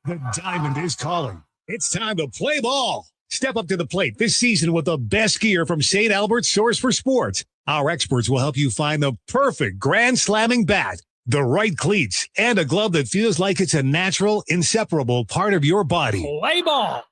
The diamond is calling. It's time to play ball. Step up to the plate this season with the best gear from St. Albert's Source for Sports. Our experts will help you find the perfect grand slamming bat, the right cleats, and a glove that feels like it's a natural, inseparable part of your body. Play ball.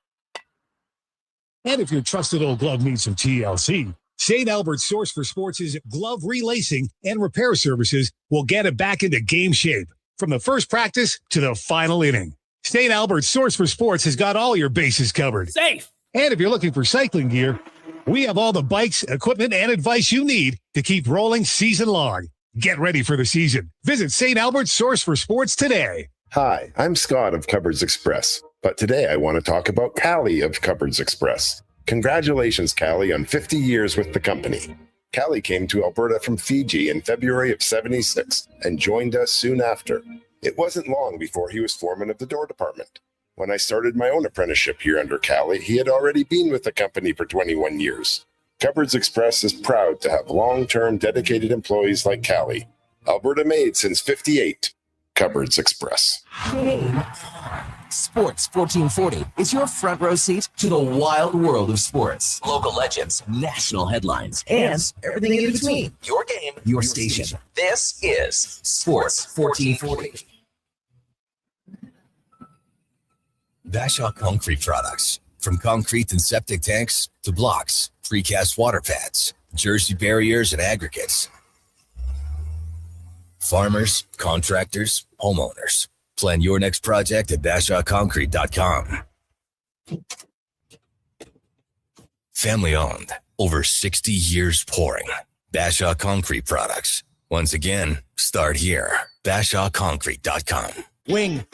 And if your trusted old glove needs some TLC, St. Albert's Source for Sports' glove relacing and repair services will get it back into game shape from the first practice to the final inning. St. Albert's Source for Sports has got all your bases covered. Safe. And if you're looking for cycling gear, we have all the bikes, equipment, and advice you need to keep rolling season long. Get ready for the season. Visit St. Albert's Source for Sports today. Hi, I'm Scott of Cupboards Express, but today I want to talk about Callie of Cupboards Express. Congratulations, Callie, on 50 years with the company. Callie came to Alberta from Fiji in February of '76 and joined us soon after. It wasn't long before he was foreman of the door department. When I started my own apprenticeship here under Callie, he had already been with the company for 21 years. Cupboards Express is proud to have long-term dedicated employees like Callie. Alberta made since '58. Cupboards Express. Game Sports 1440 is your front row seat to the wild world of sports. Local legends, national headlines, and everything in between. Your game, your station. This is Sports 1440. Bashaw Concrete Products. From concrete and septic tanks to blocks, precast water pads, jersey barriers, and aggregates. Farmers, contractors, homeowners. Plan your next project at BashawConcrete.com. Family owned, over 60 years pouring. Bashaw Concrete Products. Once again, start here. BashawConcrete.com. Wing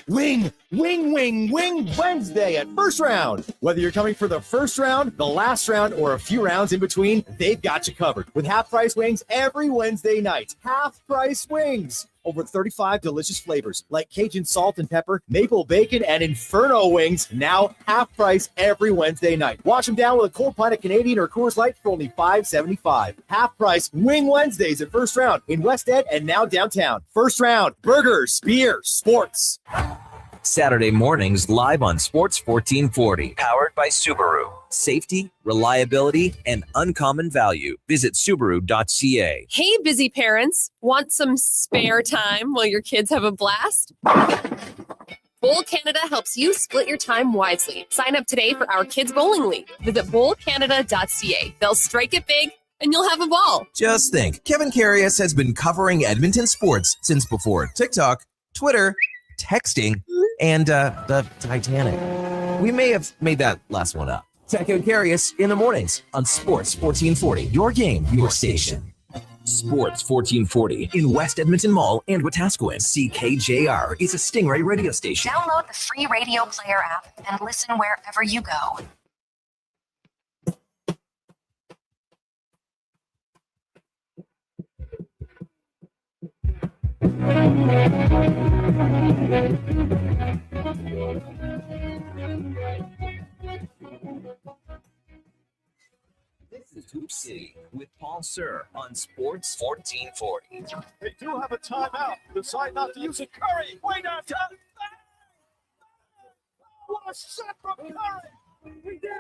Wednesday at First Round. Whether you're coming for the first round, the last round, or a few rounds in between, they've got you covered with half-price wings every Wednesday night. Half-price wings. Over 35 delicious flavors like Cajun salt and pepper, maple bacon, and Inferno wings. Now half price every Wednesday night. Wash them down with a cold pint of Canadian or Coors Light for only $5.75. Half price Wing Wednesdays at First Round in West End and now downtown. First Round, burgers, beer, sports. Saturday mornings live on Sports 1440. Powered by Subaru. Safety, reliability, and uncommon value. Visit Subaru.ca. Hey, busy parents. Want some spare time while your kids have a blast? Bowl Canada helps you split your time wisely. Sign up today for our Kids Bowling League. Visit bowlcanada.ca. They'll strike it big, and you'll have a ball. Just think, Kevin Karius has been covering Edmonton sports since before TikTok, Twitter, texting, and the Titanic. We may have made that last one up. Tech and Karius in the mornings on Sports 1440. Your game, your station. Sports 1440 in West Edmonton Mall and Wetaskiwin. CKJR is a Stingray radio station. Download the free radio player app and listen wherever you go. This is Hoop City with Paul Sir on Sports 1440. They do have a timeout. Decide not to use it. Curry, way downtown. What a shot from Curry. We did it.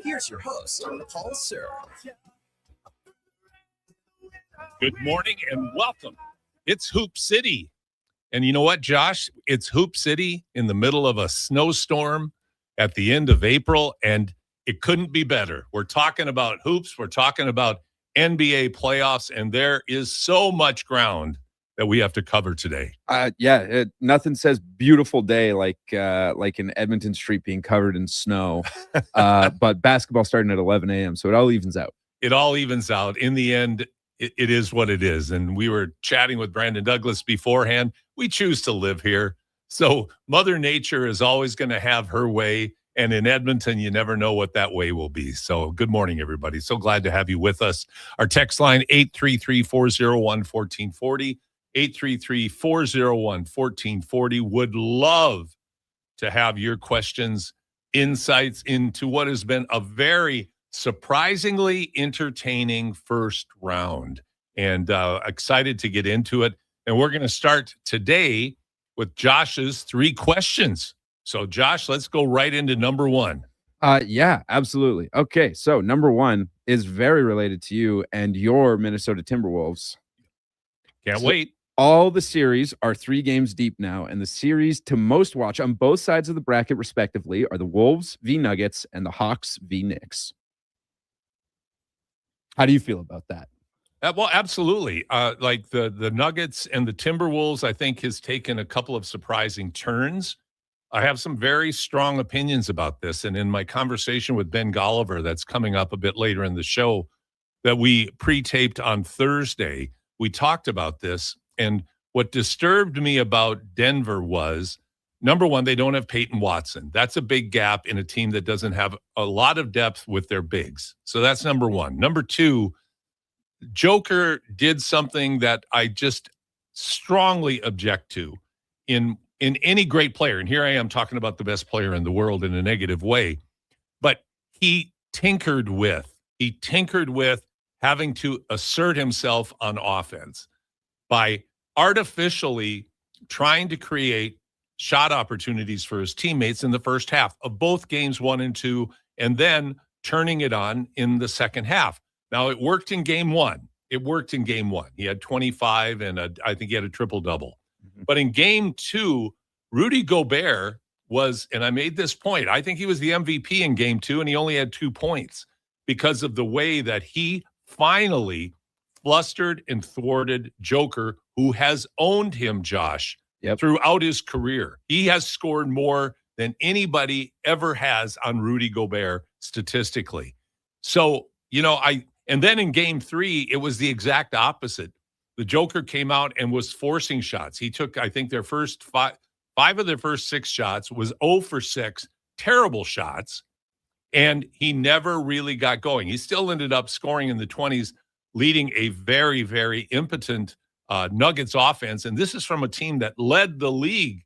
Here's your host, Paul Sir. Good morning and welcome. It's Hoop City. And you know what, Josh? It's Hoop City in the middle of a snowstorm at the end of April, and it couldn't be better. We're talking about hoops. We're talking about NBA playoffs, and there is so much ground that we have to cover today. Nothing says beautiful day like an Edmonton street being covered in snow. But basketball starting at 11 a.m., so it all evens out. It all evens out. In the end, it is what it is. And we were chatting with Brandon Douglas beforehand. We choose to live here. So Mother Nature is always going to have her way. And in Edmonton, you never know what that way will be. So good morning, everybody. So glad to have you with us. Our text line, 833-401-1440. 833-401-1440. Would love to have your questions, insights into what has been a very surprisingly entertaining first round. And excited to get into it. And we're going to start today with Josh's 3 questions. So, Josh, let's go right into number 1. Yeah, absolutely. Okay, so number 1 is very related to you and your Minnesota Timberwolves. Can't wait. All the series are 3 games deep now, and the series to most watch on both sides of the bracket, respectively, are the Wolves v. Nuggets and the Hawks v. Knicks. How do you feel about that? Well, absolutely. Like the Nuggets and the Timberwolves, I think, has taken a couple of surprising turns. I have some very strong opinions about this. And in my conversation with Ben Golliver, that's coming up a bit later in the show, that we pre-taped on Thursday, we talked about this. And what disturbed me about Denver was, number one, they don't have Peyton Watson. That's a big gap in a team that doesn't have a lot of depth with their bigs. So that's number one. Number two, Joker did something that I just strongly object to in any great player. And here I am talking about the best player in the world in a negative way. But he tinkered with having to assert himself on offense by artificially trying to create shot opportunities for his teammates in the first half of both games 1 and 2, and then turning it on in the second half. Now, it worked in game 1. He had 25, and I think he had a triple-double. Mm-hmm. But in game 2, Rudy Gobert was, and I made this point, I think he was the MVP in game 2, and he only had 2 points because of the way that he finally flustered and thwarted Joker, who has owned him, Josh, throughout his career. He has scored more than anybody ever has on Rudy Gobert statistically. So, and then in game 3, it was the exact opposite. The Joker came out and was forcing shots. He took, I think, their first five of their first 6 shots, was 0 for 6, terrible shots, and he never really got going. He still ended up scoring in the 20s, leading a very, very impotent Nuggets offense. And this is from a team that led the league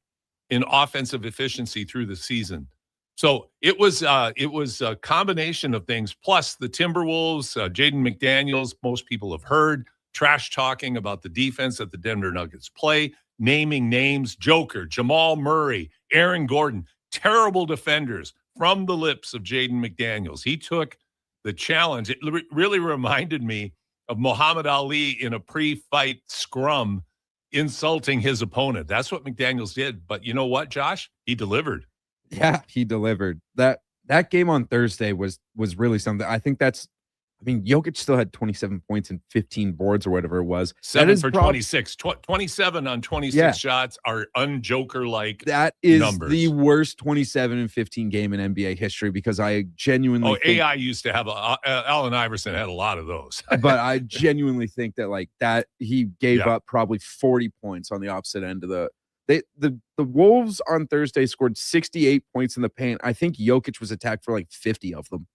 in offensive efficiency through the season. So it was a combination of things. Plus the Timberwolves, Jaden McDaniels, most people have heard, trash talking about the defense that the Denver Nuggets play, naming names, Joker, Jamal Murray, Aaron Gordon, terrible defenders from the lips of Jaden McDaniels. He took the challenge. It really reminded me of Muhammad Ali in a pre-fight scrum insulting his opponent. That's what McDaniels did. But you know what, Josh? He delivered. Yeah, he delivered. That game on Thursday was really something. Jokic still had 27 points and 15 boards or whatever it was. 7 for 26. 27 on 26 shots are un-Joker-like. That is numbers. The worst 27 and 15 game in NBA history, because I genuinely think AI used to have Allen Iverson had a lot of those. But I genuinely think that he gave up probably 40 points on the opposite end of the Wolves on Thursday scored 68 points in the paint. I think Jokic was attacked for 50 of them.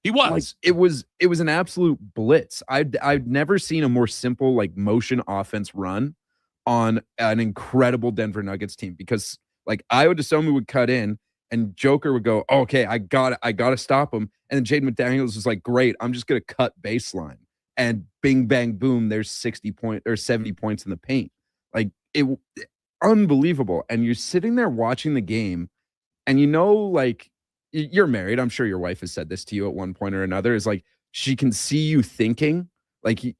He was. It was an absolute blitz. I've never seen a more simple motion offense run on an incredible Denver Nuggets team, because Ayo Dosunmu would cut in and Joker would go, okay, I got to stop him. And then Jaden McDaniels was like, great, I'm just going to cut baseline, and bing, bang, boom, there's 70 points in the paint. Unbelievable. And you're sitting there watching the game, and you're married. I'm sure your wife has said this to you at one point or another, is she can see you thinking.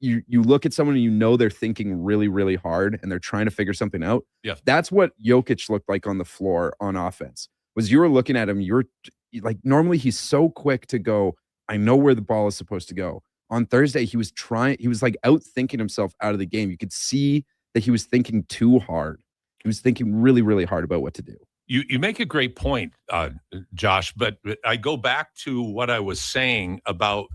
You look at someone and they're thinking really, really hard and they're trying to figure something out. Yeah. That's what Jokic looked like on the floor on offense. Was you were looking at him, you're normally he's so quick to go, I know where the ball is supposed to go. On Thursday, he was out thinking himself out of the game. You could see that he was thinking too hard. He was thinking really, really hard about what to do. You make a great point, Josh, but I go back to what I was saying about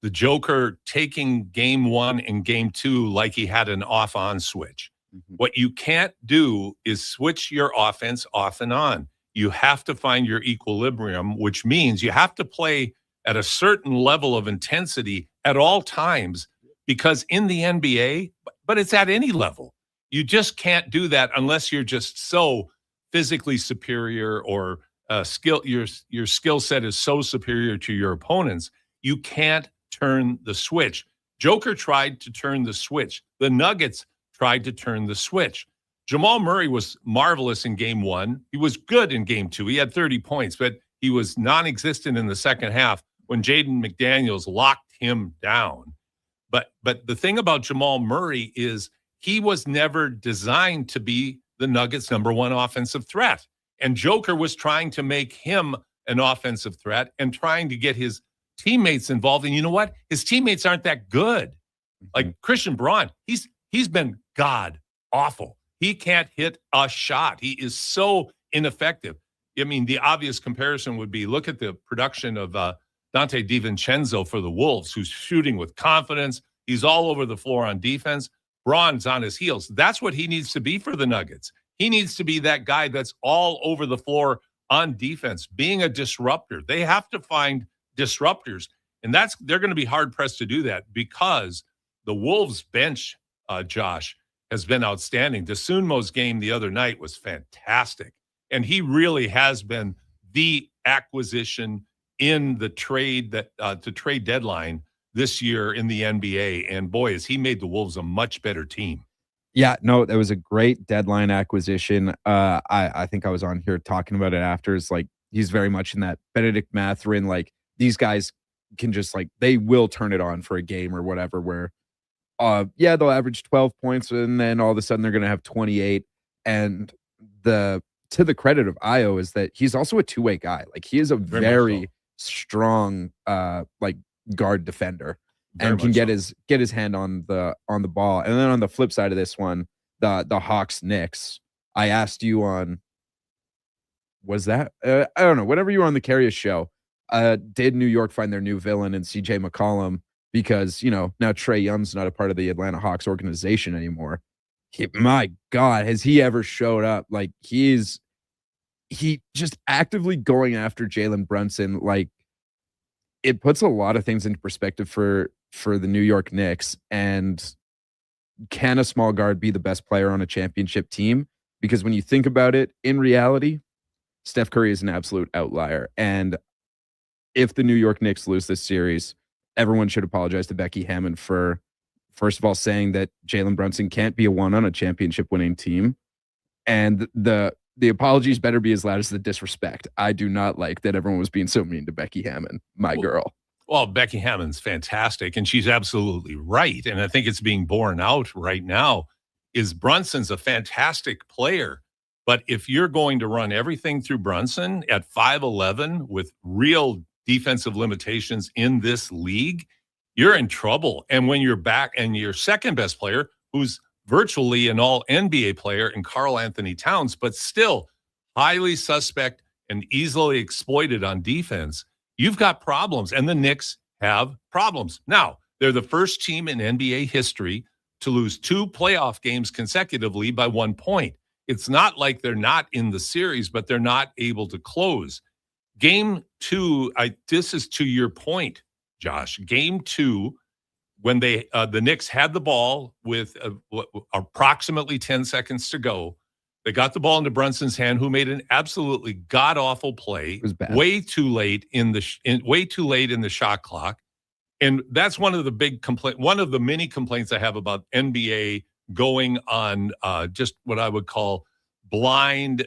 the Joker taking game 1 and game 2 like he had an off-on switch. Mm-hmm. What you can't do is switch your offense off and on. You have to find your equilibrium, which means you have to play at a certain level of intensity at all times, because in the NBA, but it's at any level, you just can't do that unless you're just so physically superior, or your skill set is so superior to your opponents. You can't turn the switch. Joker tried to turn the switch. The Nuggets tried to turn the switch. Jamal Murray was marvelous in game 1. He was good in game 2. He had 30 points, but he was non-existent in the second half when Jaden McDaniels locked him down. But the thing about Jamal Murray is he was never designed to be the Nuggets' number one offensive threat. And Joker was trying to make him an offensive threat and trying to get his teammates involved. And you know what? His teammates aren't that good. Like Christian Braun, he's been god awful. He can't hit a shot. He is so ineffective. I mean, the obvious comparison would be look at the production of Dante DiVincenzo for the Wolves, who's shooting with confidence. He's all over the floor on defense. Braun's on his heels. That's what he needs to be for the Nuggets. He needs to be that guy that's all over the floor on defense, being a disruptor. They have to find disruptors, and they're going to be hard-pressed to do that because the Wolves bench, Josh, has been outstanding. DeSunmo's game the other night was fantastic, and he really has been the acquisition in the trade to trade deadline this year in the NBA. And boy, has he made the Wolves a much better team. Yeah, no, that was a great deadline acquisition. I think I was on here talking about it after. It's like he's very much in that Benedict Mathurin. Like these guys can just they will turn it on for a game or whatever. Where, they'll average 12 points and then all of a sudden they're going to have 28. And to the credit of Io is that he's also a two-way guy. Like he is a very strong guard defender. And can get his hand on the ball. And then on the flip side of this one, the Hawks Knicks. I asked you on, was that I don't know, whenever you were on the Carius show, did New York find their new villain in CJ McCollum? Because now Trae Young's not a part of the Atlanta Hawks organization anymore. My God, has he ever showed up? Like he just actively going after Jalen Brunson. Like it puts a lot of things into perspective for the New York Knicks. And can a small guard be the best player on a championship team? Because when you think about it, in reality, Steph Curry is an absolute outlier. And if the New York Knicks lose this series, everyone should apologize to Becky Hammon for, first of all, saying that Jalen Brunson can't be a one on a championship winning team. And the apologies better be as loud as the disrespect. I do not like that everyone was being so mean to Becky Hammon, my girl. Well, Becky Hammon's fantastic, and she's absolutely right. And I think it's being borne out right now is Brunson's a fantastic player. But if you're going to run everything through Brunson at 5'11" with real defensive limitations in this league, you're in trouble. And when you're back and your second best player, who's virtually an all NBA player in Karl Anthony Towns, but still highly suspect and easily exploited on defense, you've got problems. And the Knicks have problems. Now, they're the first team in NBA history to lose 2 playoff games consecutively by 1 point. It's not like they're not in the series, but they're not able to close. Game 2, this is to your point, Josh. Game 2, when the Knicks had the ball with approximately 10 seconds to go, they got the ball into Brunson's hand, who made an absolutely god-awful play. It was bad. Way too late in the shot clock. And that's one of the many complaints I have about NBA going on just what I would call blind.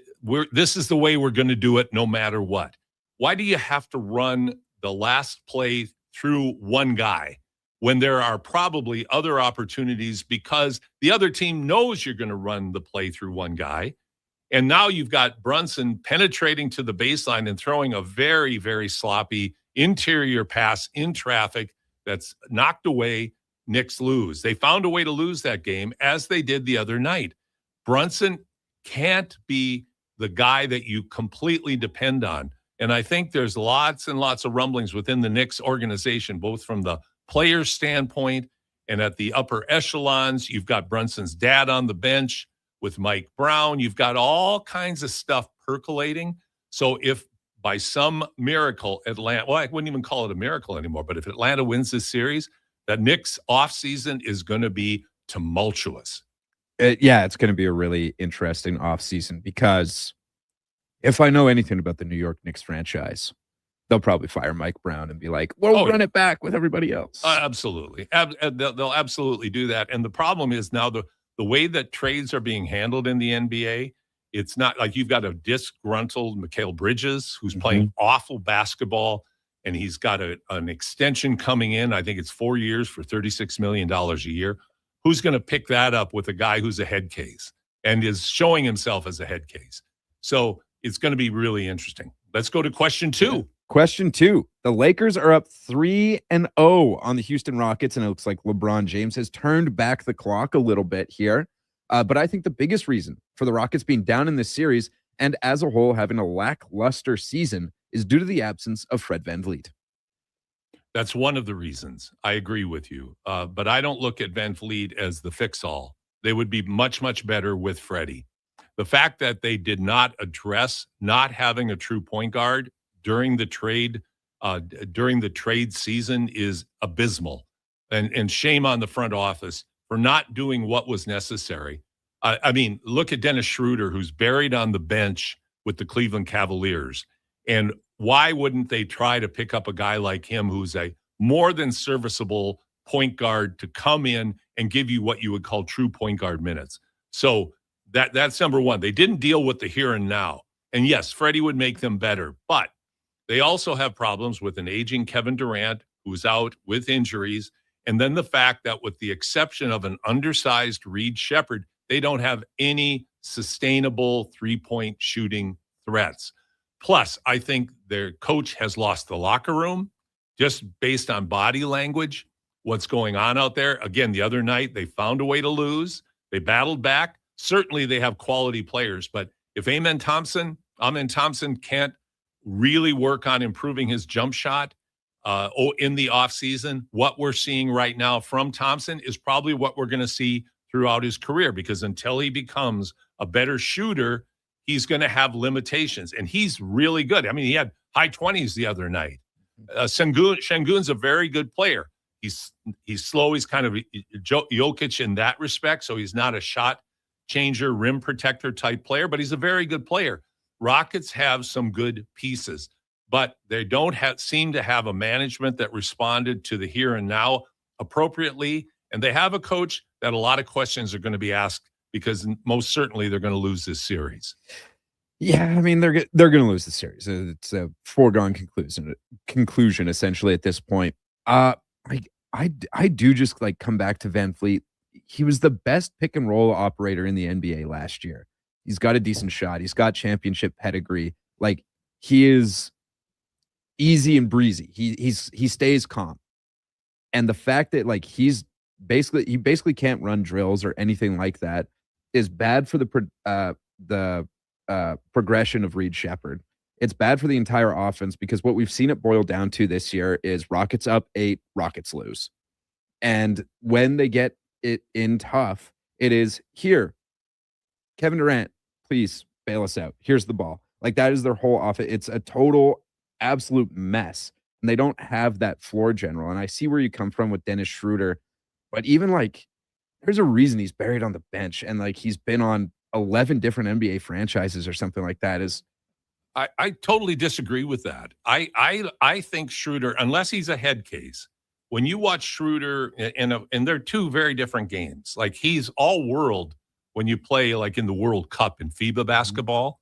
This is the way we're going to do it no matter what. Why do you have to run the last play through one guy when there are probably other opportunities because the other team knows you're going to run the play through one guy? And now you've got Brunson penetrating to the baseline and throwing a very, very sloppy interior pass in traffic that's knocked away. Knicks lose. They found a way to lose that game, as they did the other night. Brunson can't be the guy that you completely depend on. And I think there's lots and lots of rumblings within the Knicks organization, both from the players' standpoint and at the upper echelons. You've got Brunson's dad on the bench with Mike Brown. You've got all kinds of stuff percolating. So if by some miracle Atlanta, well, I wouldn't even call it a miracle anymore, but if Atlanta wins this series, that Knicks offseason is going to be tumultuous. It's going to be a really interesting offseason because if I know anything about the New York Knicks franchise, they'll probably fire Mike Brown and be like, well, run it back with everybody else. Absolutely. They'll absolutely do that. And the problem is now the the way that trades are being handled in the NBA, it's not like you've got a disgruntled Mikal Bridges who's playing awful basketball, and he's got an extension coming in. I think it's 4 years for $36 million a year. Who's going to pick that up with a guy who's a head case and is showing himself as a head case? So it's going to be really interesting. Let's go to question 2. Question 2. The Lakers are up 3-0 on the Houston Rockets, and it looks like LeBron James has turned back the clock a little bit here. But I think the biggest reason for the Rockets being down in this series and as a whole having a lackluster season is due to the absence of Fred VanVleet. That's one of the reasons. I agree with you. But I don't look at VanVleet as the fix-all. They would be much, much better with Freddie. The fact that they did not address not having a true point guard during the trade season is abysmal. And shame on the front office for not doing what was necessary. I mean, look at Dennis Schroeder, who's buried on the bench with the Cleveland Cavaliers. And why wouldn't they try to pick up a guy like him who's a more than serviceable point guard to come in and give you what you would call true point guard minutes? So that's number one. They didn't deal with the here and now. And yes, Freddie would make them better, but they also have problems with an aging Kevin Durant who's out with injuries. And then the fact that with the exception of an undersized Reed Shepherd, they don't have any sustainable three-point shooting threats. Plus, I think their coach has lost the locker room just based on body language, what's going on out there. Again, the other night, they found a way to lose. They battled back. Certainly, they have quality players. But if Amen Thompson can't really work on improving his jump shot in the offseason, what we're seeing right now from Thompson is probably what we're going to see throughout his career, because until he becomes a better shooter, he's going to have limitations. And he's really good. I mean, he had high 20s the other night. Şengün's a very good player. He's slow. He's kind of Jokic in that respect, so he's not a shot changer, rim protector type player, but he's a very good player. Rockets have some good pieces, but they don't seem to have a management that responded to the here and now appropriately. And they have a coach that a lot of questions are going to be asked, because most certainly they're going to lose this series. Yeah, I mean, they're going to lose the series. It's a foregone conclusion essentially at this point. I do just like come back to VanVleet. He was the best pick and roll operator in the NBA last year. He's got a decent shot. He's got championship pedigree. Like, he is easy and breezy. He stays calm. And the fact that like he basically can't run drills or anything like that is bad for the progression of Reed Shepherd. It's bad for the entire offense, because what we've seen it boil down to this year is Rockets up 8, Rockets lose. And when they get it in tough, it is here, Kevin Durant, please bail us out. Here's the ball. Like, that is their whole offense. It's a total absolute mess. And they don't have that floor general. And I see where you come from with Dennis Schroeder, but even like, there's a reason he's buried on the bench, and like he's been on 11 different NBA franchises or something like that. I totally disagree with that. I think Schroeder, unless he's a head case, when you watch Schroeder, and they're two very different games. Like, he's all world when you play like in the World Cup in FIBA basketball.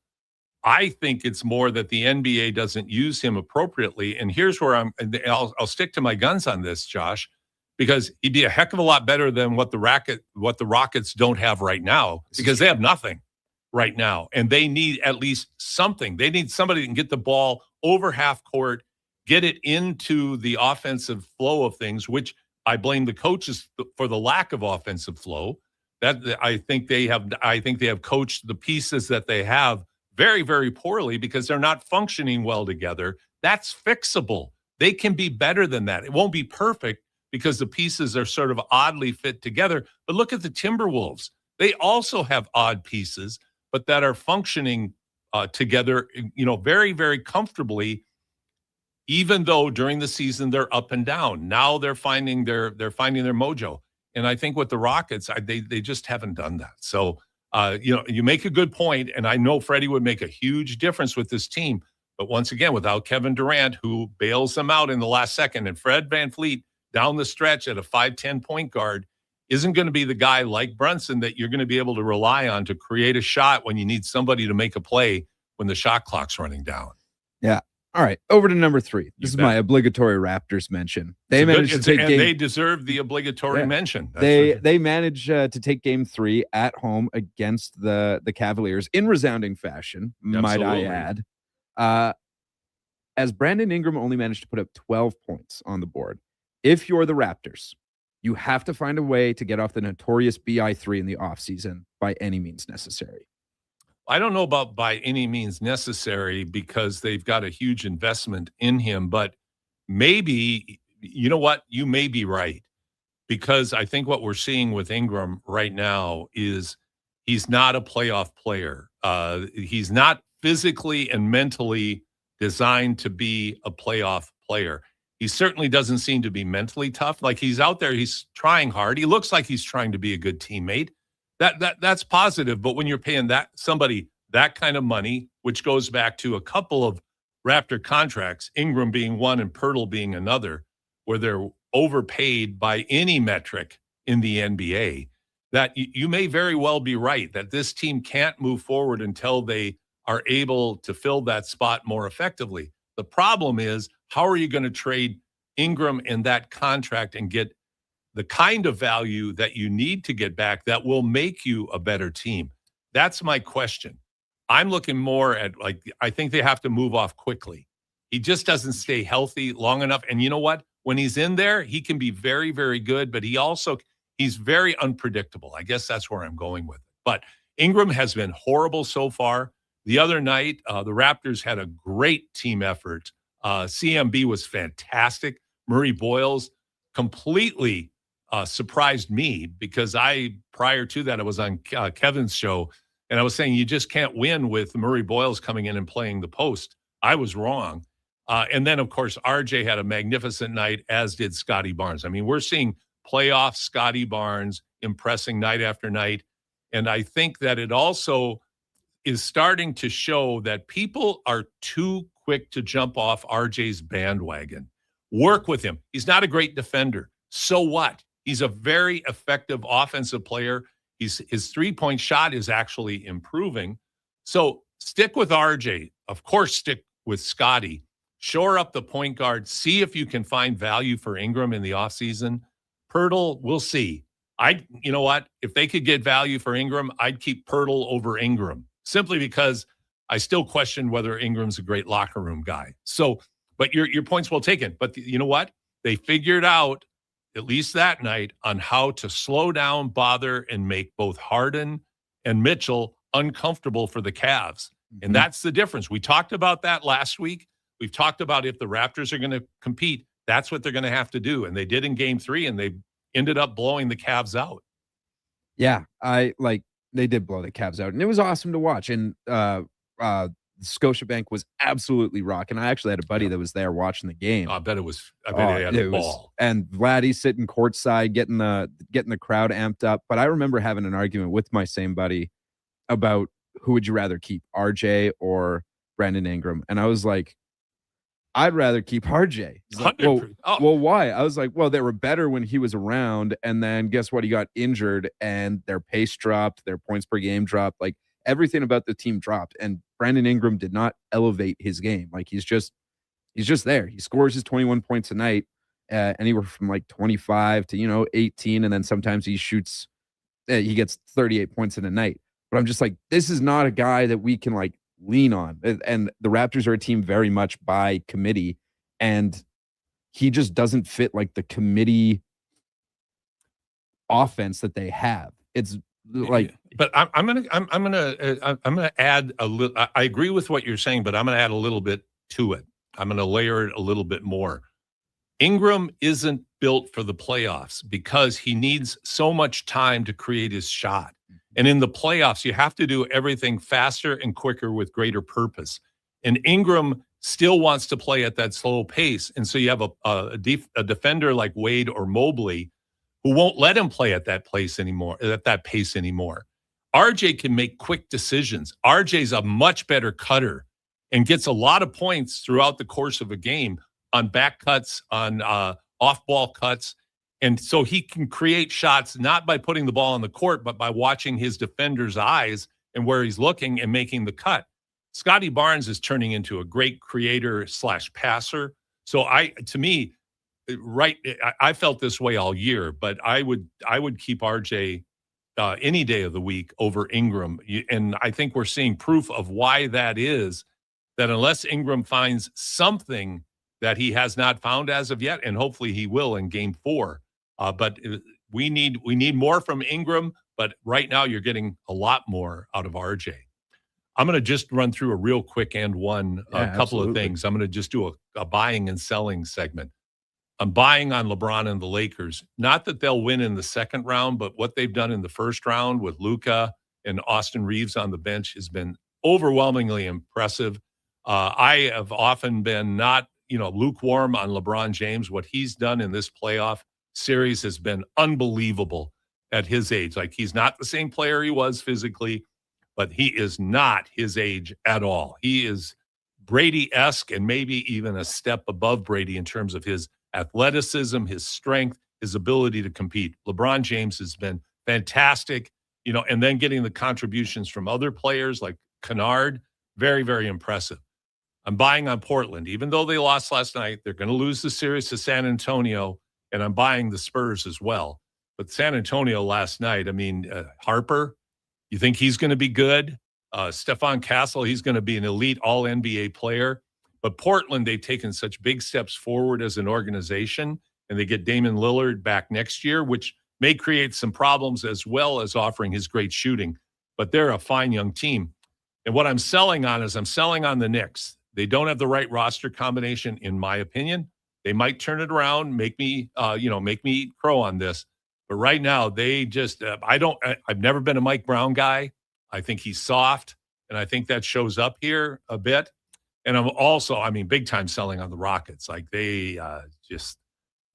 I think it's more that the NBA doesn't use him appropriately. And here's where I'll stick to my guns on this, Josh, because he'd be a heck of a lot better than what the Rockets don't have right now, because they have nothing right now. And they need at least something. They need somebody that can get the ball over half court, get it into the offensive flow of things, which I blame the coaches for the lack of offensive flow. That I think they have coached the pieces that they have very, very poorly, because they're not functioning well together. That's fixable. They can be better than that. It won't be perfect, because the pieces are sort of oddly fit together. But look at the Timberwolves. They also have odd pieces, but that are functioning together, very, very comfortably, even though during the season they're up and down. Now they're finding their mojo. And I think with the Rockets, they just haven't done that. So, you make a good point, and I know Freddie would make a huge difference with this team. But once again, without Kevin Durant, who bails them out in the last second, and Fred VanVleet down the stretch at a 5'10" point guard, isn't going to be the guy like Brunson that you're going to be able to rely on to create a shot when you need somebody to make a play when the shot clock's running down. Yeah. All right. Over to number 3. This is bet. my obligatory Raptors mention. They managed to take and they deserve the obligatory mention. They managed to take game 3 at home against the Cavaliers in resounding fashion, might I add. As Brandon Ingram only managed to put up 12 points on the board. If you're the Raptors, you have to find a way to get off the notorious BI3 in the offseason by any means necessary. I don't know about by any means necessary because they've got a huge investment in him, but maybe, you know what? You may be right, because I think what we're seeing with Ingram right now is he's not a playoff player. He's not physically and mentally designed to be a playoff player. He certainly doesn't seem to be mentally tough. Like, he's out there, he's trying hard. He looks like he's trying to be a good teammate. That's positive. But when you're paying somebody that kind of money, which goes back to a couple of Raptor contracts, Ingram being one and Pirtle being another, where they're overpaid by any metric in the NBA, that you may very well be right that this team can't move forward until they are able to fill that spot more effectively. The problem is, how are you going to trade Ingram in that contract and get the kind of value that you need to get back that will make you a better team? That's my question. I'm looking more at, like, I think they have to move off quickly. He just doesn't stay healthy long enough. And you know what? When he's in there, he can be very, very good, but he's very unpredictable. I guess that's where I'm going with it. But Ingram has been horrible so far. The other night, the Raptors had a great team effort. CMB was fantastic. Murray Boyles completely surprised me, because prior to that, I was on Kevin's show, and I was saying you just can't win with Murray Boyles coming in and playing the post. I was wrong. And then, of course, RJ had a magnificent night, as did Scotty Barnes. I mean, we're seeing playoff Scotty Barnes impressing night after night. And I think that it also is starting to show that people are too quick to jump off RJ's bandwagon. Work with him. He's not a great defender. So what? He's a very effective offensive player. His three-point shot is actually improving. So stick with RJ. Of course, stick with Scotty. Shore up the point guard. See if you can find value for Ingram in the offseason. Pirtle, we'll see. You know what? If they could get value for Ingram, I'd keep Pirtle over Ingram, simply because I still question whether Ingram's a great locker room guy. So, but your point's well taken. But you know what? They figured out, at least that night, on how to slow down, bother, and make both Harden and Mitchell uncomfortable for the Cavs. And that's the difference. We talked about that last week. We've talked about if the Raptors are going to compete, that's what they're going to have to do. And they did in game 3, and they ended up blowing the Cavs out. Yeah, they did blow the Cavs out, and it was awesome to watch. And Scotiabank was absolutely rocking. I actually had a buddy that was there watching the game. I bet they had a ball. And Vladdy sitting courtside, getting the crowd amped up. But I remember having an argument with my same buddy about who would you rather keep, RJ or Brandon Ingram? And I was like, I'd rather keep RJ. Like, well, why? I was like, well, they were better when he was around. And then guess what? He got injured and their pace dropped, their points per game dropped. Like, everything about the team dropped. And Brandon Ingram did not elevate his game. Like, he's just there. He scores his 21 points a night, anywhere from like 25 to, 18. And then sometimes he shoots, he gets 38 points in a night. But I'm just like, this is not a guy that we can like lean on. And the Raptors are a team very much by committee, and he just doesn't fit like the committee offense that they have. It's like, but I'm gonna add a little. I agree with what you're saying, but I'm gonna add a little bit to it. I'm gonna layer it a little bit more. Ingram isn't built for the playoffs because he needs so much time to create his shot. And in the playoffs, you have to do everything faster and quicker with greater purpose. And Ingram still wants to play at that slow pace. And so you have a defender like Wade or Mobley who won't let him play at that pace anymore. RJ can make quick decisions. RJ's a much better cutter and gets a lot of points throughout the course of a game on back cuts, on off-ball cuts. And so he can create shots not by putting the ball on the court, but by watching his defender's eyes and where he's looking and making the cut. Scotty Barnes is turning into a great creator / passer. So I felt this way all year, but I would keep RJ any day of the week over Ingram. And I think we're seeing proof of why that is, that unless Ingram finds something that he has not found as of yet, and hopefully he will in game 4. But we need more from Ingram, but right now you're getting a lot more out of RJ. I'm going to just run through a real quick couple of things. I'm going to just do a buying and selling segment. I'm buying on LeBron and the Lakers. Not that they'll win in the second round, but what they've done in the first round with Luka and Austin Reeves on the bench has been overwhelmingly impressive. I have often been not, lukewarm on LeBron James. What he's done in this playoff series has been unbelievable at his age. Like, he's not the same player he was physically, but he is not his age at all. He is Brady-esque and maybe even a step above Brady in terms of his athleticism, his strength, his ability to compete. LeBron James has been fantastic, and then getting the contributions from other players like Kennard, very, very impressive. I'm buying on Portland. Even though they lost last night, they're going to lose the series to San Antonio, and I'm buying the Spurs as well. But San Antonio last night, Harper, you think he's going to be good? Stephon Castle, he's going to be an elite all-NBA player. But Portland, they've taken such big steps forward as an organization, and they get Damian Lillard back next year, which may create some problems as well as offering his great shooting. But they're a fine young team. And what I'm selling on is I'm selling on the Knicks. They don't have the right roster combination, in my opinion. They might turn it around, make me eat crow on this. But right now, they just I've never been a Mike Brown guy. I think he's soft, and I think that shows up here a bit. And I'm also, big time selling on the Rockets. Like, they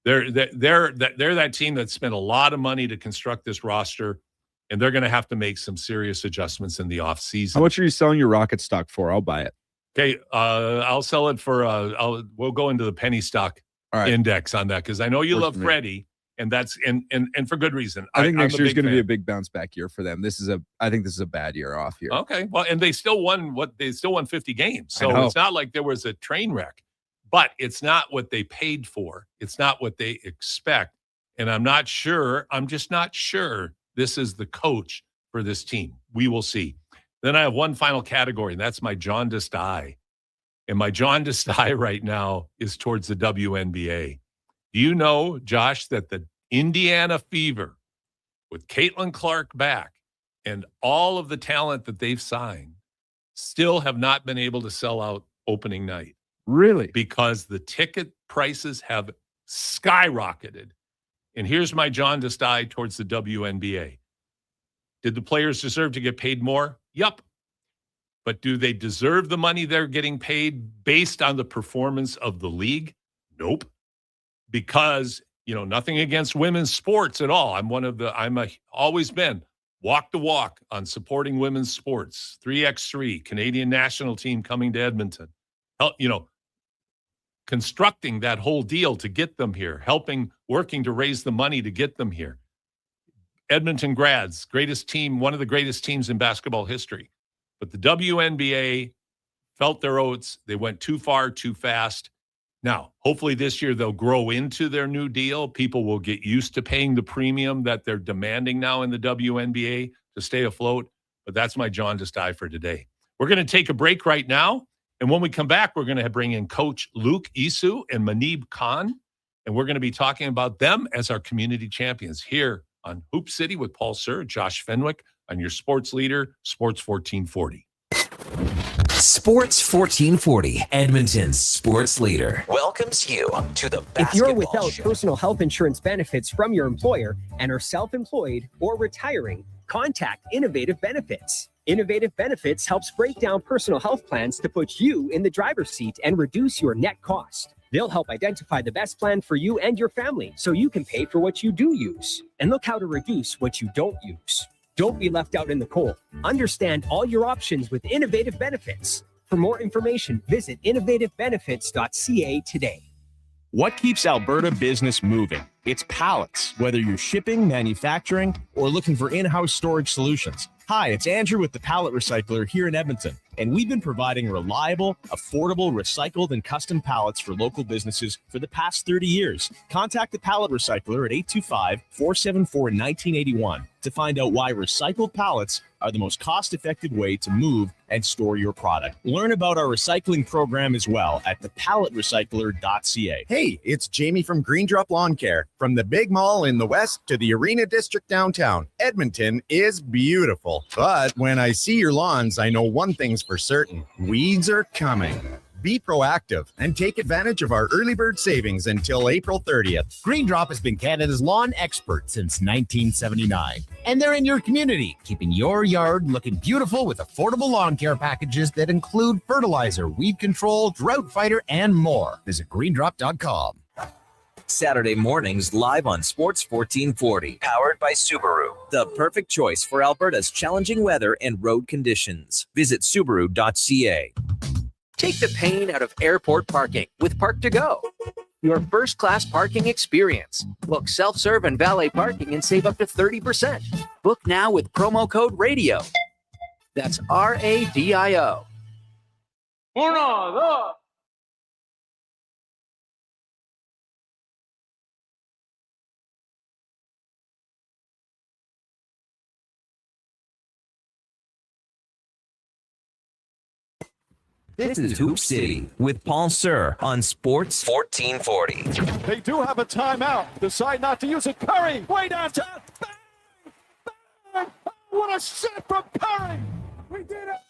they're that team that spent a lot of money to construct this roster, and they're going to have to make some serious adjustments in the offseason. How much are you selling your Rocket stock for? I'll buy it. Okay, I'll sell it for. We'll go into the penny stock index on that, because I know you love Freddie, and that's and for good reason. I think next year's going to be a big bounce back year for them. I think this is a bad year off here. Okay, well, and they still won 50 games, so it's not like there was a train wreck. But it's not what they paid for. It's not what they expect, and I'm just not sure this is the coach for this team. We will see. Then I have one final category, and that's my jaundiced eye. And my jaundiced eye right now is towards the WNBA. Do you know, Josh, that the Indiana Fever, with Caitlin Clark back and all of the talent that they've signed, still have not been able to sell out opening night? Really? Because the ticket prices have skyrocketed. And here's my jaundiced eye towards the WNBA. Did the players deserve to get paid more? Yup. But do they deserve the money they're getting paid based on the performance of the league? Nope. Because, nothing against women's sports at all. Always been walk the walk on supporting women's sports. 3x3, Canadian national team coming to Edmonton. Constructing that whole deal to get them here, working to raise the money to get them here. Edmonton grads, greatest team, one of the greatest teams in basketball history. But the WNBA felt their oats. They went too far, too fast. Now, hopefully this year they'll grow into their new deal. People will get used to paying the premium that they're demanding now in the WNBA to stay afloat. But that's my jaundiced eye for today. We're going to take a break right now. And when we come back, we're going to bring in Coach Luke Isu and Manib Khan. And we're going to be talking about them as our community champions here on Hoop City with Paul Sir, Josh Fenwick, on your sports leader, Sports 1440. Sports 1440, Edmonton's sports leader, welcomes you to the basketball If you're without show. personal health insurance benefits from your employer and are self-employed or retiring, contact Innovative Benefits. Innovative Benefits helps break down personal health plans to put you in the driver's seat and reduce your net cost. They'll help identify the best plan for you and your family so you can pay for what you do use and look how to reduce what you don't use. Don't be left out in the cold. Understand all your options with Innovative Benefits. For more information, visit innovativebenefits.ca today. What keeps Alberta business moving? It's pallets, whether you're shipping, manufacturing, or looking for in-house storage solutions. Hi, it's Andrew with the Pallet Recycler here in Edmonton, and we've been providing reliable, affordable, recycled, and custom pallets for local businesses for the past 30 years. Contact the Pallet Recycler at 825-474-1981 to find out why recycled pallets are the most cost-effective way to move and store your product. Learn about our recycling program as well at thepalletrecycler.ca. Hey, it's Jamie from Green Drop Lawn Care. From the big mall in the west to the Arena District downtown, Edmonton is beautiful. But when I see your lawns, I know one thing's for certain. Weeds are coming. Be proactive and take advantage of our early bird savings until April 30th. Green Drop has been Canada's lawn expert since 1979. And they're in your community, keeping your yard looking beautiful with affordable lawn care packages that include fertilizer, weed control, drought fighter, and more. Visit greendrop.com. Saturday mornings live on Sports 1440, powered by Subaru. The perfect choice for Alberta's challenging weather and road conditions. Visit Subaru.ca. Take the pain out of airport parking with Park to Go. Your first-class parking experience. Book self-serve and valet parking and save up to 30%. Book now with promo code RADIO. That's RADIO. Uno, dos. This is Hoop City with Paul Sir on Sports 1440. They do have a timeout. Decide not to use it. Curry, way downtown. Bang! Bang! Oh, what a shot from Curry! We did it!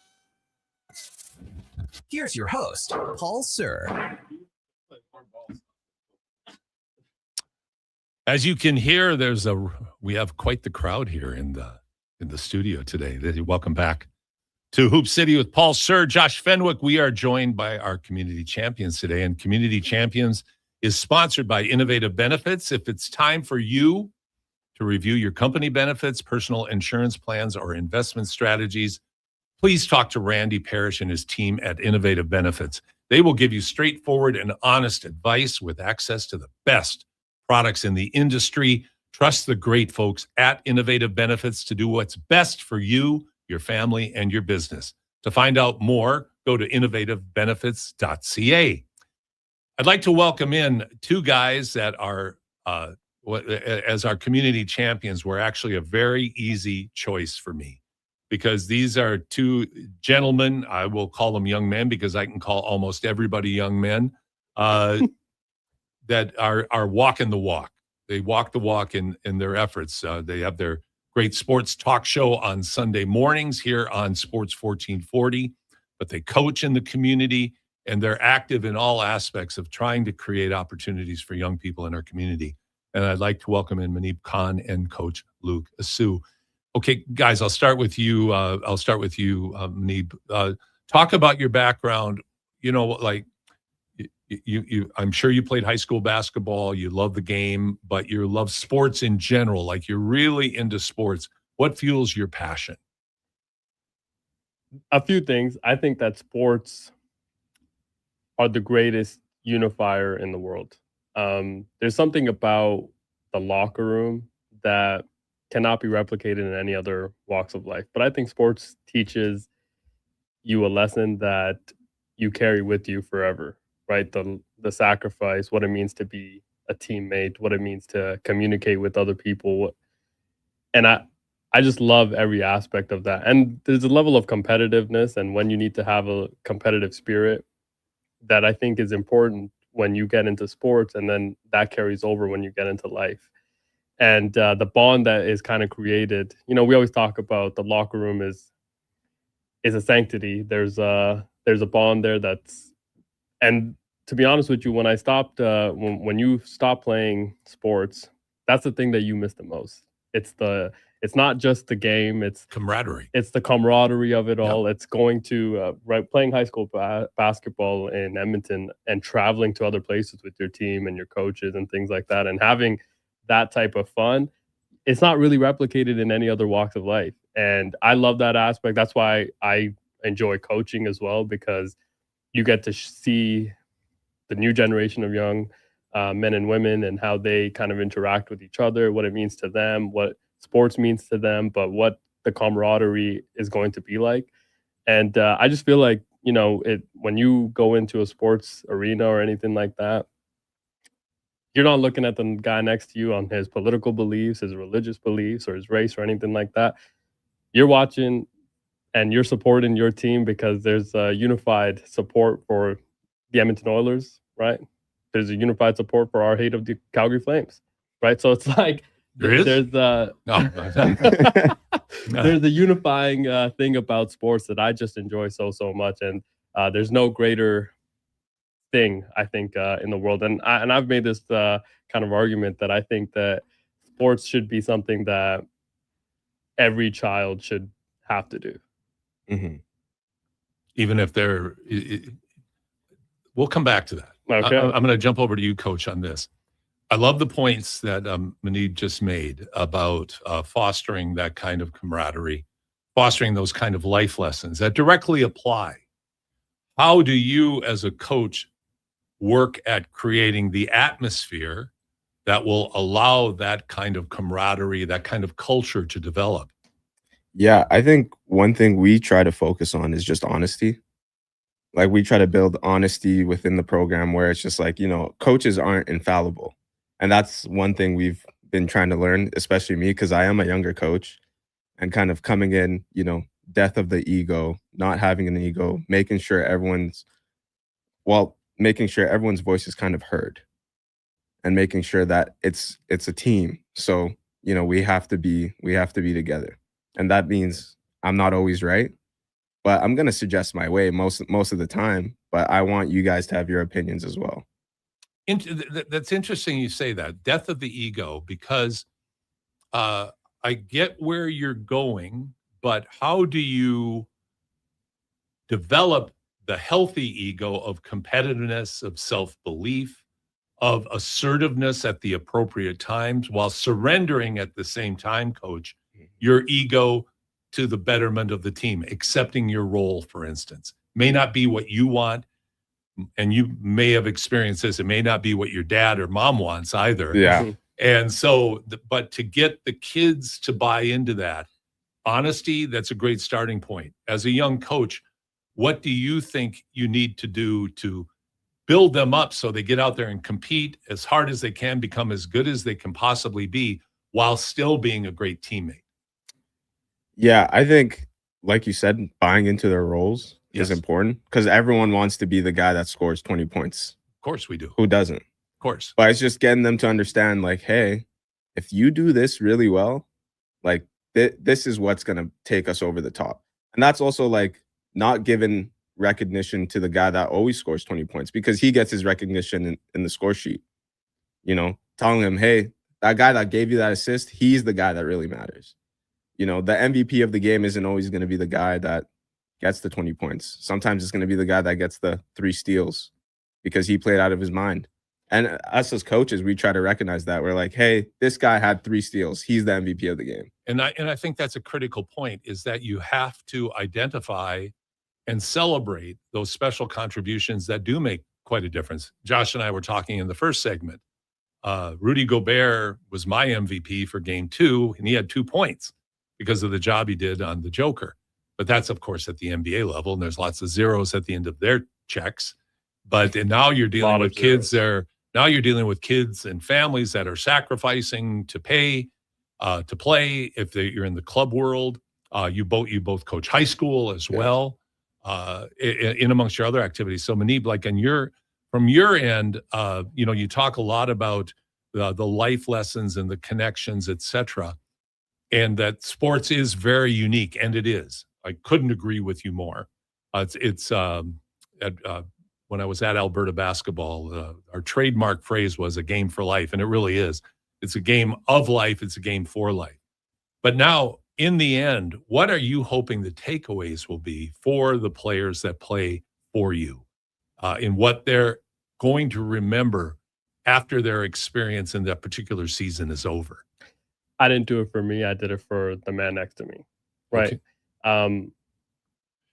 Here's your host, Paul Sir. As you can hear, we have quite the crowd here in the studio today. Welcome back to Hoop City with Paul Sir, Josh Fenwick. We are joined by our Community Champions today, and Community Champions is sponsored by Innovative Benefits. If it's time for you to review your company benefits, personal insurance plans, or investment strategies, please talk to Randy Parrish and his team at Innovative Benefits. They will give you straightforward and honest advice with access to the best products in the industry. Trust the great folks at Innovative Benefits to do what's best for you, your family, and your business. To find out more, go to innovativebenefits.ca. I'd like to welcome in two guys that are, as our community champions, were actually a very easy choice for me, because these are two gentlemen. I will call them young men because I can call almost everybody young men, that are walking the walk. They walk the walk in their efforts. They have their great sports talk show on Sunday mornings here on Sports 1440, but they coach in the community, and they're active in all aspects of trying to create opportunities for young people in our community. And I'd like to welcome in Manib Khan and Coach Luke Asu. Okay, guys, I'll start with you, Manib. Talk about your background. You know, like, you I'm sure you played high school basketball, you love the game, but you love sports in general. Like, you're really into sports. What fuels your passion? A few things. I think that sports are the greatest unifier in the world. There's something about the locker room that cannot be replicated in any other walks of life. But I think sports teaches you a lesson that you carry with you forever. Right, the sacrifice, what it means to be a teammate, what it means to communicate with other people, and I just love every aspect of that. And there's a level of competitiveness, and when you need to have a competitive spirit, that I think is important when you get into sports, and then that carries over when you get into life. And the bond that is kind of created. You know, we always talk about the locker room is a sanctity. There's a bond there and to be honest with you, when I stopped, when you stop playing sports, that's the thing that you miss the most. It's not just the game. It's camaraderie. It's the camaraderie of it all. Yep. It's going to playing high school basketball in Edmonton and traveling to other places with your team and your coaches and things like that, and having that type of fun. It's not really replicated in any other walks of life, and I love that aspect. That's why I enjoy coaching as well, because you get to see the new generation of young men and women and how they kind of interact with each other, what it means to them, what sports means to them, but what the camaraderie is going to be like. And I just feel like, when you go into a sports arena or anything like that, you're not looking at the guy next to you on his political beliefs, his religious beliefs, or his race or anything like that. You're watching and you're supporting your team because there's a unified support for the Edmonton Oilers, right? There's a unified support for our hate of the Calgary Flames, right? So it's like there's a unifying thing about sports that I just enjoy so much, and there's no greater thing I think in the world. And I've made this kind of argument that I think that sports should be something that every child should have to do. Mm-hmm. Even if we'll come back to that. Okay. I'm going to jump over to you, Coach, on this. I love the points that Manid just made about fostering that kind of camaraderie, fostering those kind of life lessons that directly apply. How do you, as a coach, work at creating the atmosphere that will allow that kind of camaraderie, that kind of culture to develop? Yeah, I think one thing we try to focus on is just honesty. Like, we try to build honesty within the program where it's just like, coaches aren't infallible. And that's one thing we've been trying to learn, especially me, because I am a younger coach, and kind of coming in, death of the ego, not having an ego, making sure everyone's voice is kind of heard, and making sure that it's a team. So, we have to be together. And that means I'm not always right, but I'm going to suggest my way most of the time, but I want you guys to have your opinions as well. That's interesting you say that, death of the ego, because I get where you're going, but how do you develop the healthy ego of competitiveness, of self-belief, of assertiveness at the appropriate times, while surrendering at the same time, Coach, your ego to the betterment of the team, accepting your role, for instance, may not be what you want. And you may have experienced this. It may not be what your dad or mom wants either. Yeah. And so, but to get the kids to buy into that honesty, that's a great starting point. As a young coach, what do you think you need to do to build them up so they get out there and compete as hard as they can, become as good as they can possibly be, while still being a great teammate? Yeah, I think, like you said, buying into their roles is important, because everyone wants to be the guy that scores 20 points. Of course we do. Who doesn't? Of course. But it's just getting them to understand, like, hey, if you do this really well, like, this is what's going to take us over the top. And that's also, like, not giving recognition to the guy that always scores 20 points, because he gets his recognition in the score sheet. Telling him, hey, that guy that gave you that assist, he's the guy that really matters. The MVP of the game isn't always going to be the guy that gets the 20 points. Sometimes it's going to be the guy that gets the 3 steals because he played out of his mind. And us as coaches, we try to recognize that. We're like, hey, this guy had 3 steals. He's the MVP of the game. And I think that's a critical point, is that you have to identify and celebrate those special contributions that do make quite a difference. Josh and I were talking in the first segment. Rudy Gobert was my MVP for game 2, and he had 2 points because of the job he did on the Joker. But that's, of course, at the NBA level, and there's lots of zeros at the end of their checks. But now you're dealing with kids now you're dealing with kids and families that are sacrificing to pay to play. If you're in the club world, you both coach high school as well, in amongst your other activities. So Manib, like from your end, you talk a lot about the life lessons and the connections, etc. And that sports is very unique, and it is. I couldn't agree with you more. When I was at Alberta basketball, our trademark phrase was a game for life, and it really is. It's a game of life. It's a game for life. But now, in the end, what are you hoping the takeaways will be for the players that play for you, in what they're going to remember after their experience in that particular season is over? I didn't do it for me. I did it for the man next to me. Right. Okay.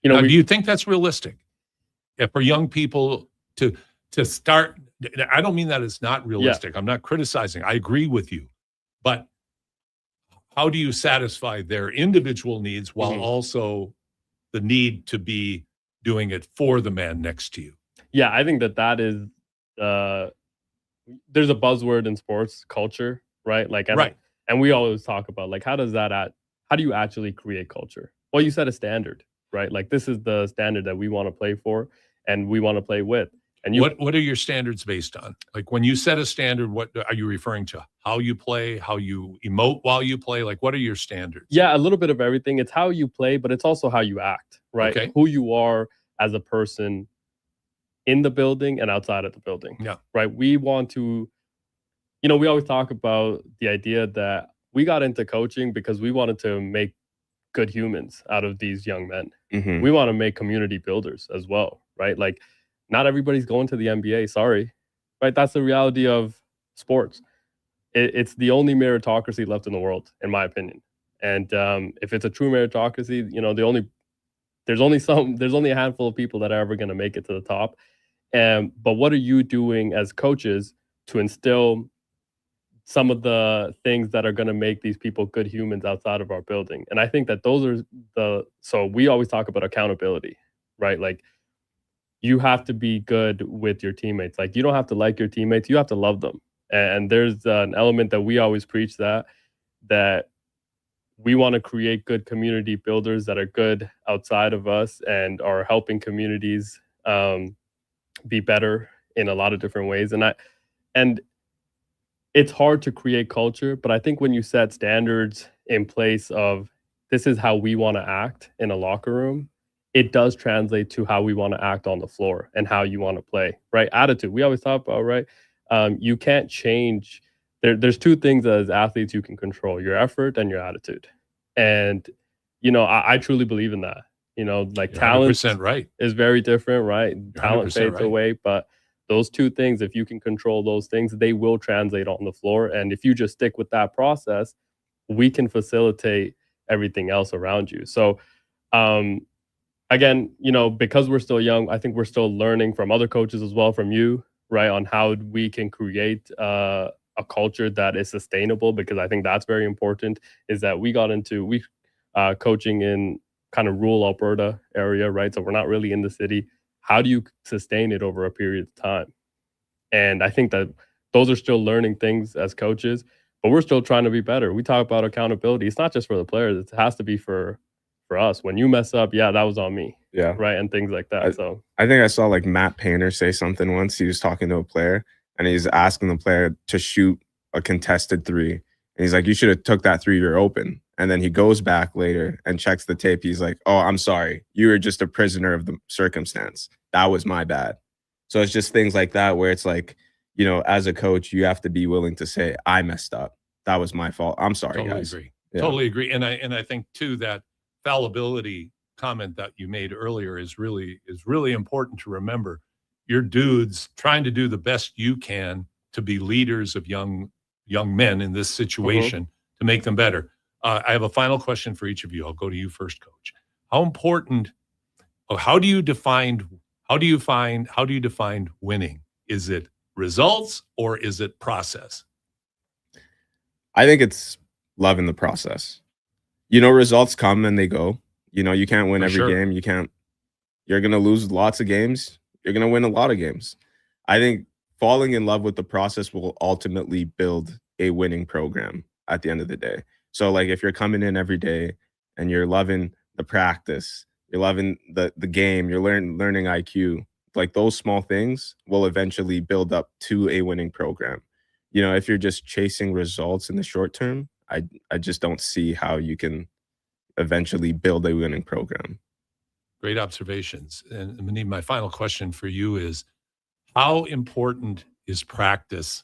Do you think that's realistic? For young people to start I don't mean that it's not realistic. I'm not criticizing. I agree with you. But how do you satisfy their individual needs while also the need to be doing it for the man next to you? Yeah, I think that is there's a buzzword in sports culture, right? Like, and we always talk about like how do you actually create culture? Well, you set a standard, right? Like this is the standard that we want to play for and we want to play with. And what are your standards based on? Like when you set a standard, what are you referring to? How you play, how you emote while you play? Like what are your standards? Yeah, a little bit of everything. It's how you play, but it's also how you act, right? Okay. Who you are as a person in the building and outside of the building. Yeah. Right. We want to, we always talk about the idea that we got into coaching because we wanted to make good humans out of these young men. Mm-hmm. We want to make community builders as well, right? Like not everybody's going to the NBA, sorry, right? That's the reality of sports. It's the only meritocracy left in the world, in my opinion. And if it's a true meritocracy, there's only a handful of people that are ever going to make it to the top. But what are you doing as coaches to instill some of the things that are going to make these people good humans outside of our building? And I think that those are so we always talk about accountability, right? Like you have to be good with your teammates. Like you don't have to like your teammates, you have to love them. And there's an element that we always preach that we want to create good community builders that are good outside of us and are helping communities be better in a lot of different ways. And it's hard to create culture, but I think when you set standards in place of this is how we want to act in a locker room, it does translate to how we want to act on the floor and how you want to play, right? Attitude. We always talk about, right? You can't change. There's two things as athletes you can control: your effort and your attitude. And, I truly believe in that. Like talent is very different, right? Talent fades away, but those two things, if you can control those things, they will translate on the floor. And if you just stick with that process, we can facilitate everything else around you. So, again, because we're still young, I think we're still learning from other coaches as well, from you, right, on how we can create a culture that is sustainable, because I think that's very important, is that we got into coaching in kind of rural Alberta area, right? So we're not really in the city. How do you sustain it over a period of time? And I think that those are still learning things as coaches, but we're still trying to be better. We talk about accountability. It's not just for the players. It has to be for us. When you mess up, that was on me. Yeah. Right. And things like that. I think I saw like Matt Painter say something once. He was talking to a player and he's asking the player to shoot a contested three. And he's like, you should have took that three, you're open. And then he goes back later and checks the tape. He's like, oh, I'm sorry. You were just a prisoner of the circumstance. That was my bad. So it's just things like that where it's like, as a coach, you have to be willing to say, I messed up. That was my fault. I'm sorry, guys. Totally agree. And I think too that fallibility comment that you made earlier is really important to remember. You're dudes trying to do the best you can to be leaders of young men in this situation to make them better. I have a final question for each of you. I'll go to you first, Coach. How do you define winning? Is it results or is it process? I think it's loving the process. Results come and they go. You can't win every game. You're going to lose lots of games. You're going to win a lot of games. I think falling in love with the process will ultimately build a winning program at the end of the day. So like if you're coming in every day and you're loving the practice, you're loving the game, you're learning IQ, like those small things will eventually build up to a winning program. If you're just chasing results in the short term, I just don't see how you can eventually build a winning program. Great observations. And Manib, my final question for you is, how important is practice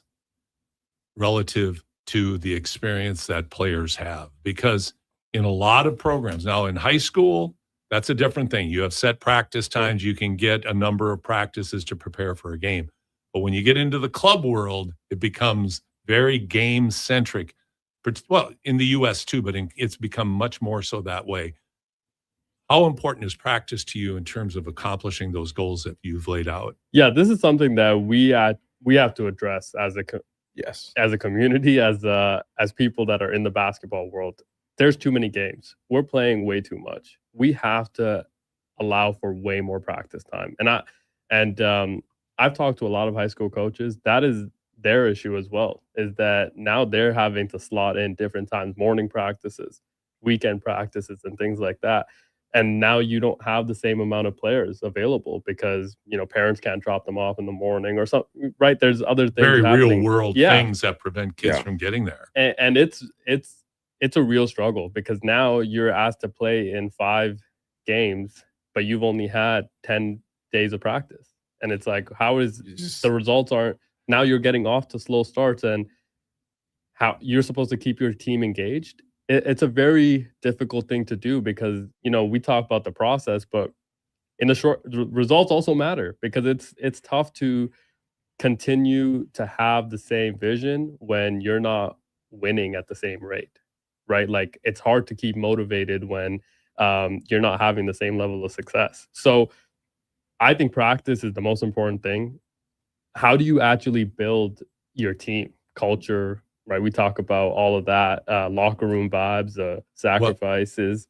relative to the experience that players have? Because in a lot of programs, now in high school, that's a different thing. You have set practice times. You can get a number of practices to prepare for a game. But when you get into the club world, it becomes very game-centric. Well, in the U.S. too, but it's become much more so that way. How important is practice to you in terms of accomplishing those goals that you've laid out? Yeah, this is something that we have to address as a community, as people that are in the basketball world. There's too many games. We're playing way too much. We have to allow for way more practice time. And I've talked to a lot of high school coaches. That is their issue as well, is that now they're having to slot in different times, morning practices, weekend practices, and things like that. And now you don't have the same amount of players available because, parents can't drop them off in the morning or something, right? There's other things Very happening. real world things that prevent kids from getting there. And it's a real struggle because now you're asked to play in 5 games, but you've only had 10 days of practice. And it's like, how is the results aren't now you're getting off to slow starts, and how you're supposed to keep your team engaged. It's a very difficult thing to do because, we talk about the process, but in the short, results also matter because it's tough to continue to have the same vision when you're not winning at the same rate, right? Like it's hard to keep motivated when you're not having the same level of success. So I think practice is the most important thing. How do you actually build your team culture, right? We talk about all of that, locker room vibes, sacrifices.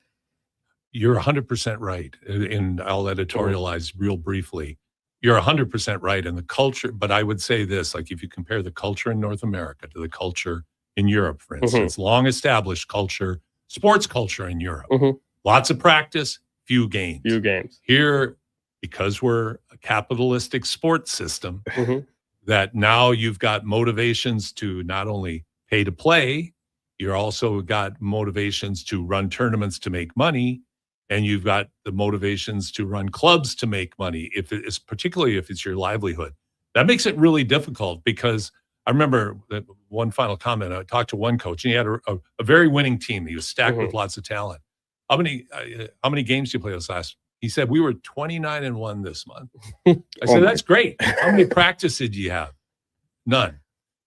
You're 100% right. And I'll editorialize real briefly. You're 100% right in the culture. But I would say this, like if you compare the culture in North America to the culture in Europe, for instance, long established culture, sports culture in Europe, lots of practice, few games. Here, because we're a capitalistic sports system, that now you've got motivations to not only pay to play, you're also got motivations to run tournaments to make money, and you've got the motivations to run clubs to make money, particularly if it's your livelihood. That makes it really difficult because I remember that one final comment. I talked to one coach, and he had a very winning team. He was stacked with lots of talent. How many games did you play this last? He said, we were 29-1 this month. I said, that's great. How many practices did you have? None.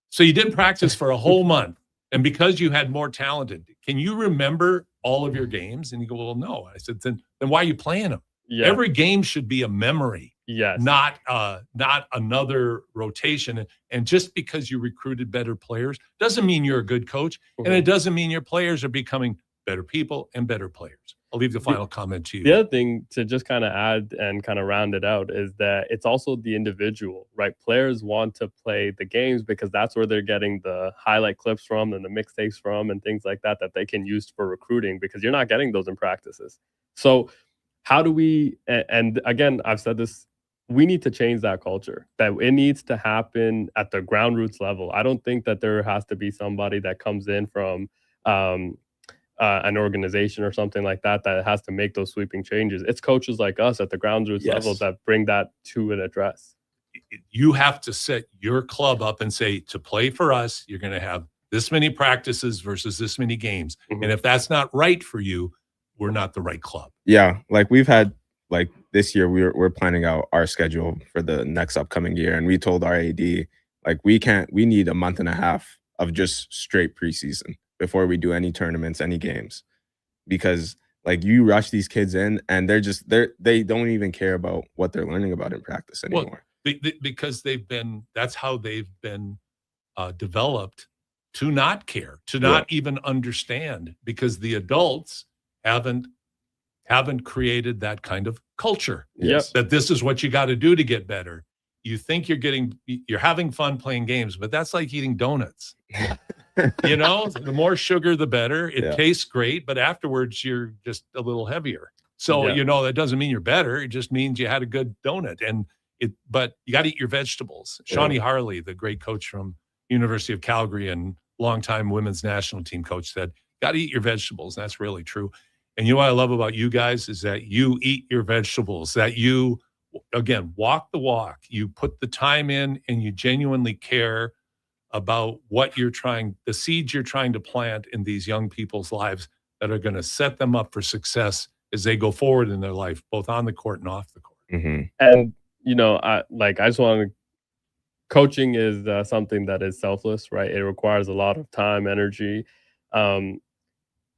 So you didn't practice for a whole month. And because you had more talented, can you remember all of your games? And you go, well, no. I said, then why are you playing them? Yeah. Every game should be a memory, not another rotation. And just because you recruited better players doesn't mean you're a good coach. And it doesn't mean your players are becoming better people and better players. I'll leave the final comment to you. The other thing to just kind of add and kind of round it out is that it's also the individual, right? Players want to play the games because that's where they're getting the highlight clips from and the mixtapes from and things like that they can use for recruiting because you're not getting those in practices. So how do we, and again, I've said this, we need to change that culture, that it needs to happen at the ground roots level. I don't think that there has to be somebody that comes in from an organization or something like that has to make those sweeping changes. It's coaches like us at the ground roots level that bring that to an address. You have to set your club up and say, to play for us, you're going to have this many practices versus this many games. And if that's not right for you, we're not the right club. Yeah, like we've had, like this year, we're planning out our schedule for the next upcoming year, and we told our AD, like we need a month and a half of just straight preseason before we do any tournaments, any games, because like you rush these kids in and they don't even care about what they're learning about in practice anymore. Well, because that's how they've been developed to not care, to not even understand, because the adults haven't created that kind of culture. Yes. That this is what you got to do to get better. You think you're having fun playing games, but that's like eating donuts. The more sugar, the better. It tastes great, but afterwards you're just a little heavier. So, that doesn't mean you're better. It just means you had a good donut. But you got to eat your vegetables. Shawnee Harley, the great coach from University of Calgary and longtime women's national team coach, said, got to eat your vegetables. And that's really true. And you know what I love about you guys is that you eat your vegetables, that you, again, walk the walk. You put the time in and you genuinely care about the seeds you're trying to plant in these young people's lives that are going to set them up for success as they go forward in their life, both on the court and off the court. And, I just want to, coaching is something that is selfless, right? It requires a lot of time, energy. And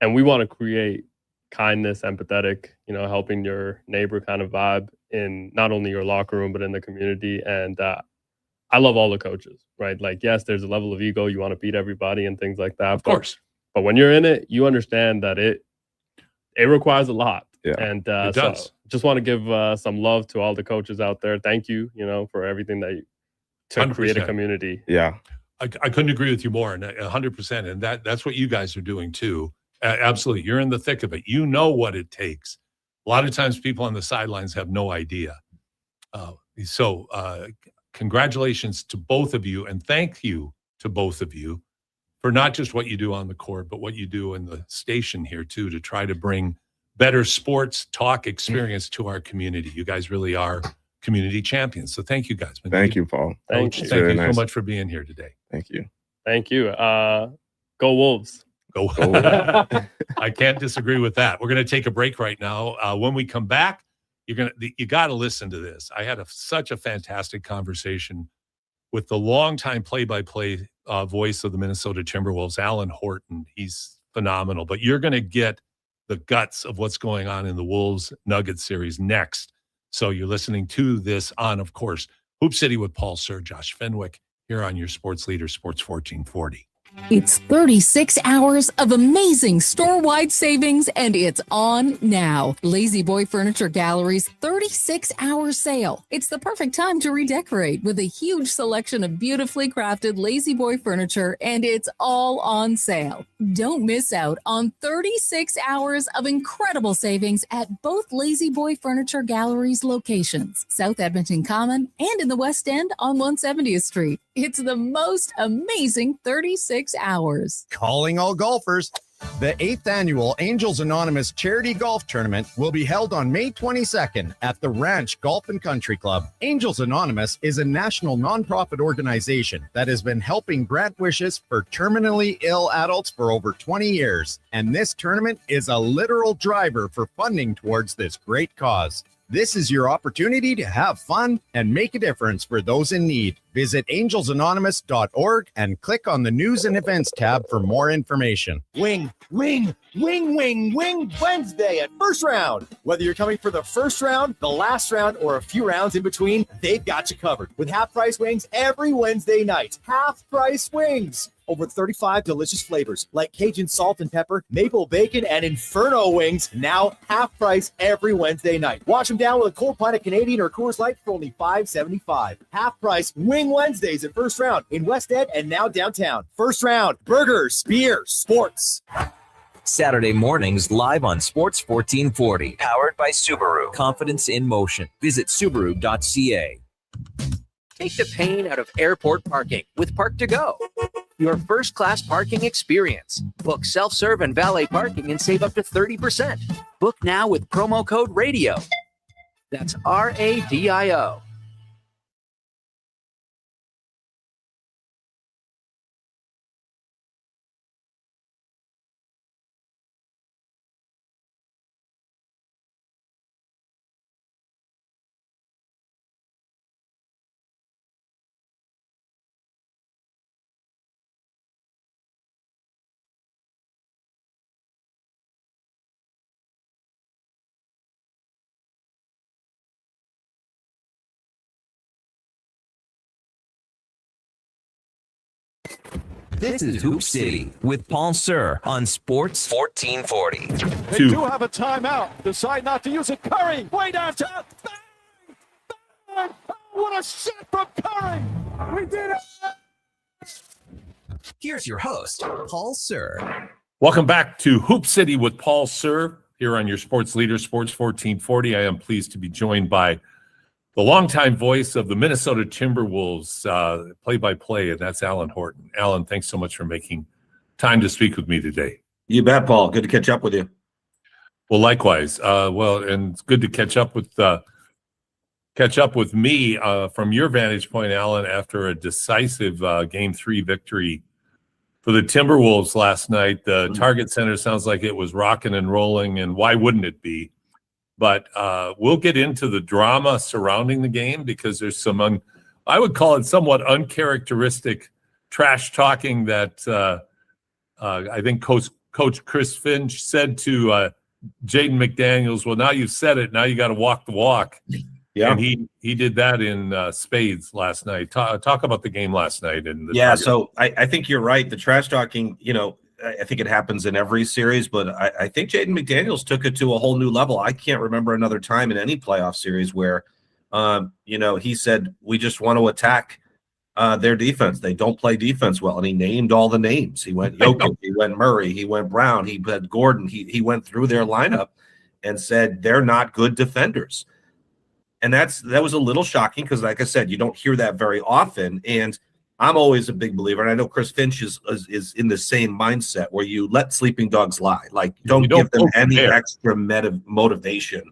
we want to create kindness, empathetic, helping your neighbor kind of vibe in not only your locker room, but in the community. And I love all the coaches, right? Like, yes, there's a level of ego. You want to beat everybody and things like that. Of course. But when you're in it, you understand that it requires a lot. Yeah, and it does. So just want to give some love to all the coaches out there. Thank you, for everything that to 100%. create a community. Yeah. I couldn't agree with you more, and 100%. And that's what you guys are doing too. Absolutely. You're in the thick of it. You know what it takes. A lot of times people on the sidelines have no idea. So congratulations to both of you, and thank you to both of you for not just what you do on the court, but what you do in the station here too, to try to bring better sports talk experience to our community. You guys really are community champions. So thank you guys. Thank you, Paul. Thank you so much for being here today. Thank you. Thank you. Go Wolves. Go. I can't disagree with that. We're going to take a break right now. When we come back, you got to listen to this. I had such a fantastic conversation with the longtime play-by-play voice of the Minnesota Timberwolves, Alan Horton. He's phenomenal. But you're going to get the guts of what's going on in the Wolves Nuggets series next. So you're listening to this on, of course, Hoop City with Paul Sir, Josh Fenwick, here on your sports leader, Sports 1440. It's 36 hours of amazing store-wide savings, and it's on now. Lazy Boy Furniture Gallery's 36-hour sale. It's the perfect time to redecorate with a huge selection of beautifully crafted Lazy Boy furniture, and it's all on sale. Don't miss out on 36 hours of incredible savings at both Lazy Boy Furniture Gallery's locations, South Edmonton Common and in the West End on 170th Street. It's the most amazing 36 hours. Calling all golfers. The 8th annual Angels Anonymous Charity Golf Tournament will be held on May 22nd at the Ranch Golf and Country Club. Angels Anonymous is a national nonprofit organization that has been helping grant wishes for terminally ill adults for over 20 years. And this tournament is a literal driver for funding towards this great cause. This is your opportunity to have fun and make a difference for those in need. Visit angelsanonymous.org and click on the News and Events tab for more information. Wing Wednesday at First Round. Whether you're coming for the first round, the last round, or a few rounds in between, they've got you covered. With half-price wings every Wednesday night. Half-price wings. Over 35 delicious flavors like Cajun salt and pepper, maple bacon, and Inferno wings. Now half price every Wednesday night. Wash them down with a cold pint of Canadian or Coors Light for only $5.75. Half price Wing Wednesdays at First Round in West End and now downtown. First Round, burgers, beer, sports. Saturday mornings live on Sports 1440. Powered by Subaru. Confidence in motion. Visit Subaru.ca. Take the pain out of airport parking with Park to Go. Your first-class parking experience. Book self-serve and valet parking and save up to 30%. Book now with promo code RADIO. That's RADIO. This is Hoop City with Paul Sir on Sports 1440. They do have a timeout. Decide not to use it. Curry, way downtown. Bang! Bang! Oh, what a shot from Curry! We did it! Here's your host, Paul Sir. Welcome back to Hoop City with Paul Sir here on your sports leader, Sports 1440. I am pleased to be joined by the longtime voice of the Minnesota Timberwolves, play-by-play, and that's Alan Horton. Alan, thanks so much for making time to speak with me today. You bet, Paul. Good to catch up with you. Well, likewise. And it's good to catch up with me from your vantage point, Alan, after a decisive Game 3 victory for the Timberwolves last night. The Target Center sounds like it was rocking and rolling, and why wouldn't it be? But we'll get into the drama surrounding the game because there's some, I would call it somewhat uncharacteristic trash talking that I think Coach Chris Finch said to Jaden McDaniels, well, now you've said it. Now you got to walk the walk. Yeah. And he did that in spades last night. Talk about the game last night. And Yeah, so I think you're right. The trash talking, I think it happens in every series, but I think Jaden McDaniels took it to a whole new level. I can't remember another time in any playoff series where, he said, we just want to attack their defense. They don't play defense well. And he named all the names. He went Jokic, he went Murray, he went Brown, he went Gordon. He went through their lineup and said they're not good defenders. And that was a little shocking because, like I said, you don't hear that very often. And I'm always a big believer, and I know Chris Finch is in the same mindset where you let sleeping dogs lie. Like, don't give them any extra motivation.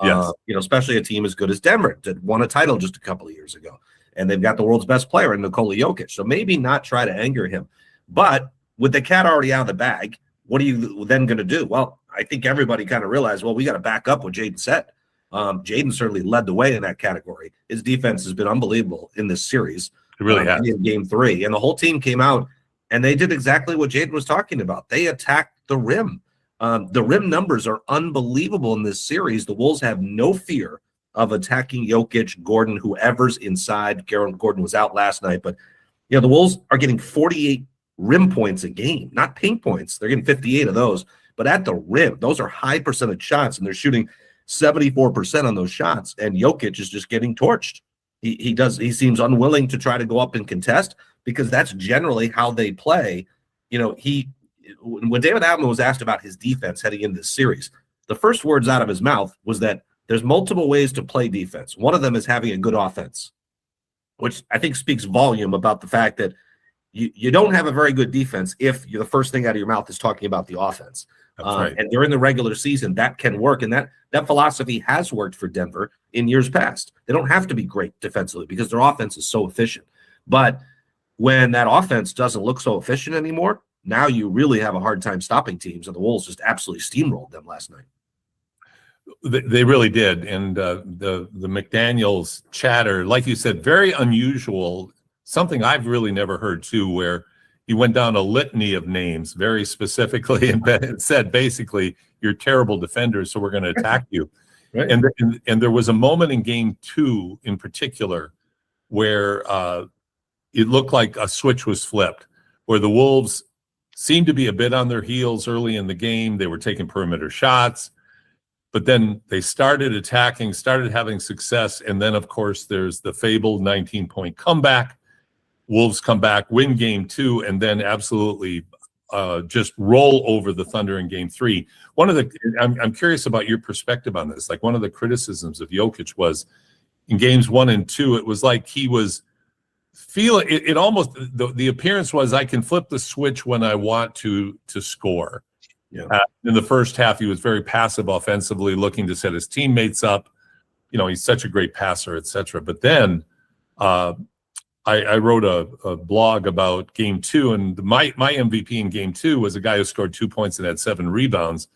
Yes. Especially a team as good as Denver that won a title just a couple of years ago, and they've got the world's best player in Nikola Jokic. So maybe not try to anger him, but with the cat already out of the bag, what are you then going to do? Well, I think everybody kind of realized, well, we got to back up what Jaden said. Jaden certainly led the way in that category. His defense has been unbelievable in this series. It really has. In game 3. And the whole team came out and they did exactly what Jaden was talking about. They attacked the rim. The rim numbers are unbelievable in this series. The Wolves have no fear of attacking Jokic, Gordon, whoever's inside. Gordon was out last night. But, the Wolves are getting 48 rim points a game, not paint points. They're getting 58 of those. But at the rim, those are high percentage shots, and they're shooting 74% on those shots. And Jokic is just getting torched. He seems unwilling to try to go up and contest because that's generally how they play. When David Allen was asked about his defense heading into this series, the first words out of his mouth was that there's multiple ways to play defense. One of them is having a good offense, which I think speaks volume about the fact that you don't have a very good defense if the first thing out of your mouth is talking about the offense. That's right. And during the regular season, that can work. And that philosophy has worked for Denver in years past. They don't have to be great defensively because their offense is so efficient. But when that offense doesn't look so efficient anymore, now you really have a hard time stopping teams. And the Wolves just absolutely steamrolled them last night. They really did. And the McDaniels chatter, like you said, very unusual. Something I've really never heard too, where he went down a litany of names very specifically and said, basically, you're terrible defenders, so we're going to attack you. Right. And there was a moment in game 2 in particular where it looked like a switch was flipped, where the Wolves seemed to be a bit on their heels early in the game. They were taking perimeter shots, but then they started attacking, started having success. And then, of course, there's the fabled 19-point comeback. Wolves come back, win game 2, and then absolutely just roll over the Thunder in game 3. I'm curious about your perspective on this. Like, one of the criticisms of Jokic was in games 1 and 2, it was like he was feeling it almost the appearance was, I can flip the switch when I want to score. Yeah. In the first half, he was very passive offensively, looking to set his teammates up. He's such a great passer, etc. But then I wrote a blog about game 2, and my MVP in game 2 was a guy who scored 2 points and had 7 rebounds,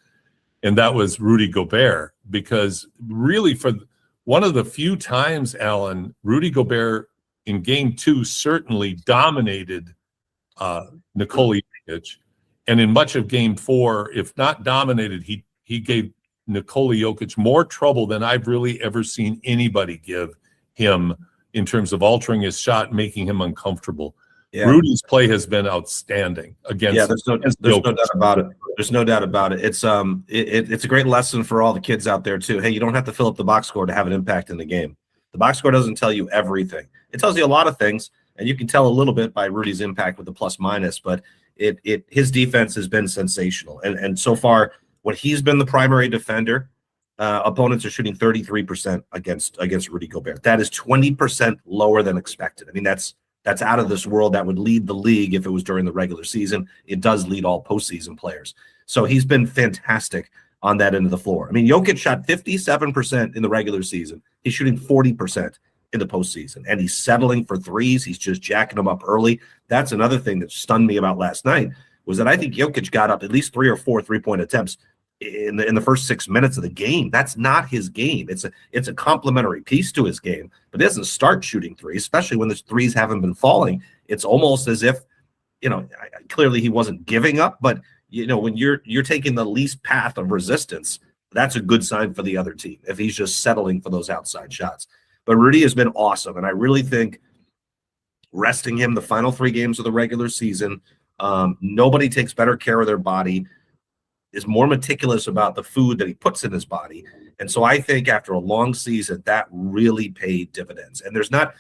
and that was Rudy Gobert. Because really, for one of the few times, Alan, Rudy Gobert in game 2 certainly dominated Nikola Jokic, and in much of game 4, if not dominated, he gave Nikola Jokic more trouble than I've really ever seen anybody give him in terms of altering his shot, making him uncomfortable. Yeah. Rudy's play has been outstanding against. Yeah, there's no doubt about it. There's no doubt about it. It's a great lesson for all the kids out there too. Hey, you don't have to fill up the box score to have an impact in the game. The box score doesn't tell you everything. It tells you a lot of things, and you can tell a little bit by Rudy's impact with the plus minus. But his defense has been sensational, and so far when he's been the primary defender, opponents are shooting 33% against Rudy Gobert. That is 20% lower than expected. I mean, that's out of this world. That would lead the league if it was during the regular season. It does lead all postseason players. So he's been fantastic on that end of the floor. I mean, Jokic shot 57% in the regular season. He's shooting 40% in the postseason, and he's settling for threes. He's just jacking them up early. That's another thing that stunned me about last night, was that I think Jokic got up at least 3 or 4 3-point attempts in the first 6 minutes of the game. That's not his game. It's a complementary piece to his game, but he doesn't start shooting threes, especially when the threes haven't been falling. It's almost as if, clearly he wasn't giving up, but when you're taking the least path of resistance, that's a good sign for the other team if he's just settling for those outside shots. But Rudy has been awesome, and I really think resting him the final 3 games of the regular season, nobody takes better care of their body, is more meticulous about the food that he puts in his body. And so I think after a long season, that really paid dividends. And there's not,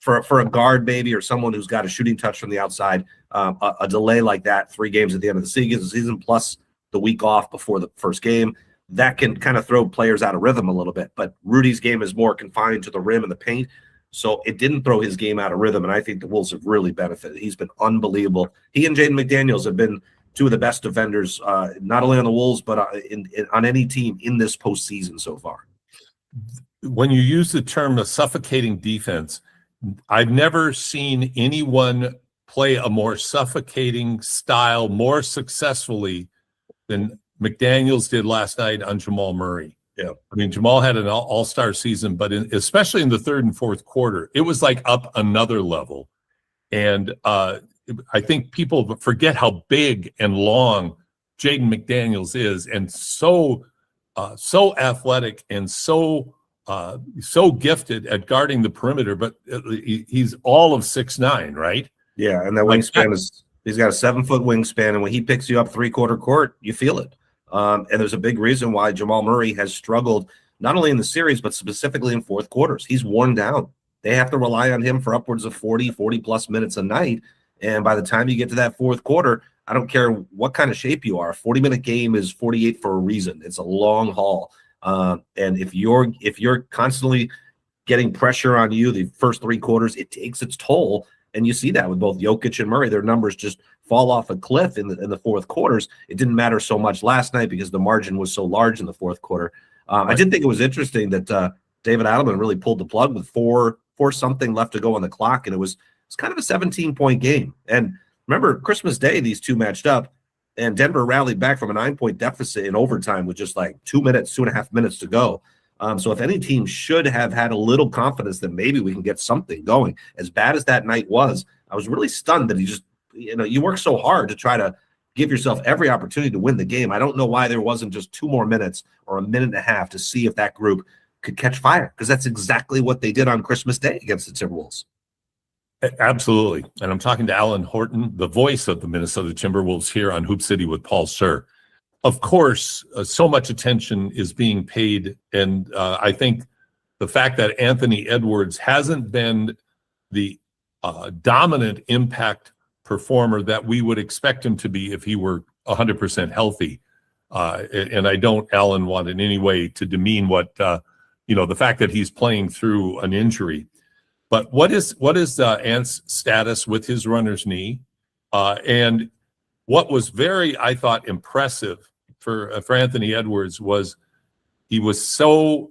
for a guard maybe or someone who's got a shooting touch from the outside, a delay like that, 3 games at the end of the season plus the week off before the first game, that can kind of throw players out of rhythm a little bit. But Rudy's game is more confined to the rim and the paint, so it didn't throw his game out of rhythm, and I think the Wolves have really benefited. He's been unbelievable. He and Jaden McDaniels have been 2 of the best defenders, not only on the Wolves, but on any team in this postseason so far. When you use the term a suffocating defense, I've never seen anyone play a more suffocating style more successfully than McDaniels did last night on Jamal Murray. Yeah, I mean, Jamal had an all-star season, but especially in the 3rd and 4th quarter, it was like up another level. And I think people forget how big and long Jaden McDaniels is, and so athletic and so gifted at guarding the perimeter. But he's all of 6'9", right? Yeah, and that wingspan he's got a 7-foot wingspan, and when he picks you up 3/4 court, you feel it. And there's a big reason why Jamal Murray has struggled, not only in the series, but specifically in 4th quarters. He's worn down. They have to rely on him for upwards of 40-plus minutes a night. And by the time you get to that 4th quarter, I don't care what kind of shape you are. A 40-minute game is 48 for a reason. It's a long haul. And if you're constantly getting pressure on you the first 3 quarters, it takes its toll. And you see that with both Jokic and Murray. Their numbers just fall off a cliff in the 4th quarters. It didn't matter so much last night because the margin was so large in the 4th quarter. I did think it was interesting that David Adelman really pulled the plug with four something left to go on the clock, and it's kind of a 17-point game. And remember, Christmas Day, these 2 matched up, and Denver rallied back from a 9-point deficit in overtime with just like 2.5 minutes to go. So if any team should have had a little confidence that maybe we can get something going, as bad as that night was, I was really stunned that he just, you work so hard to try to give yourself every opportunity to win the game. I don't know why there wasn't just 2 more minutes or a minute and a half to see if that group could catch fire, because that's exactly what they did on Christmas Day against the Timberwolves. Absolutely. And I'm talking to Alan Horton, the voice of the Minnesota Timberwolves, here on Hoop City with Paul Sir. Of course, so much attention is being paid, and I think the fact that Anthony Edwards hasn't been the dominant impact performer that we would expect him to be if he were 100% healthy. And I don't, Alan, want in any way to demean what, the fact that he's playing through an injury. But what is Ant's status with his runner's knee? And what was very, I thought, impressive for Anthony Edwards was he was so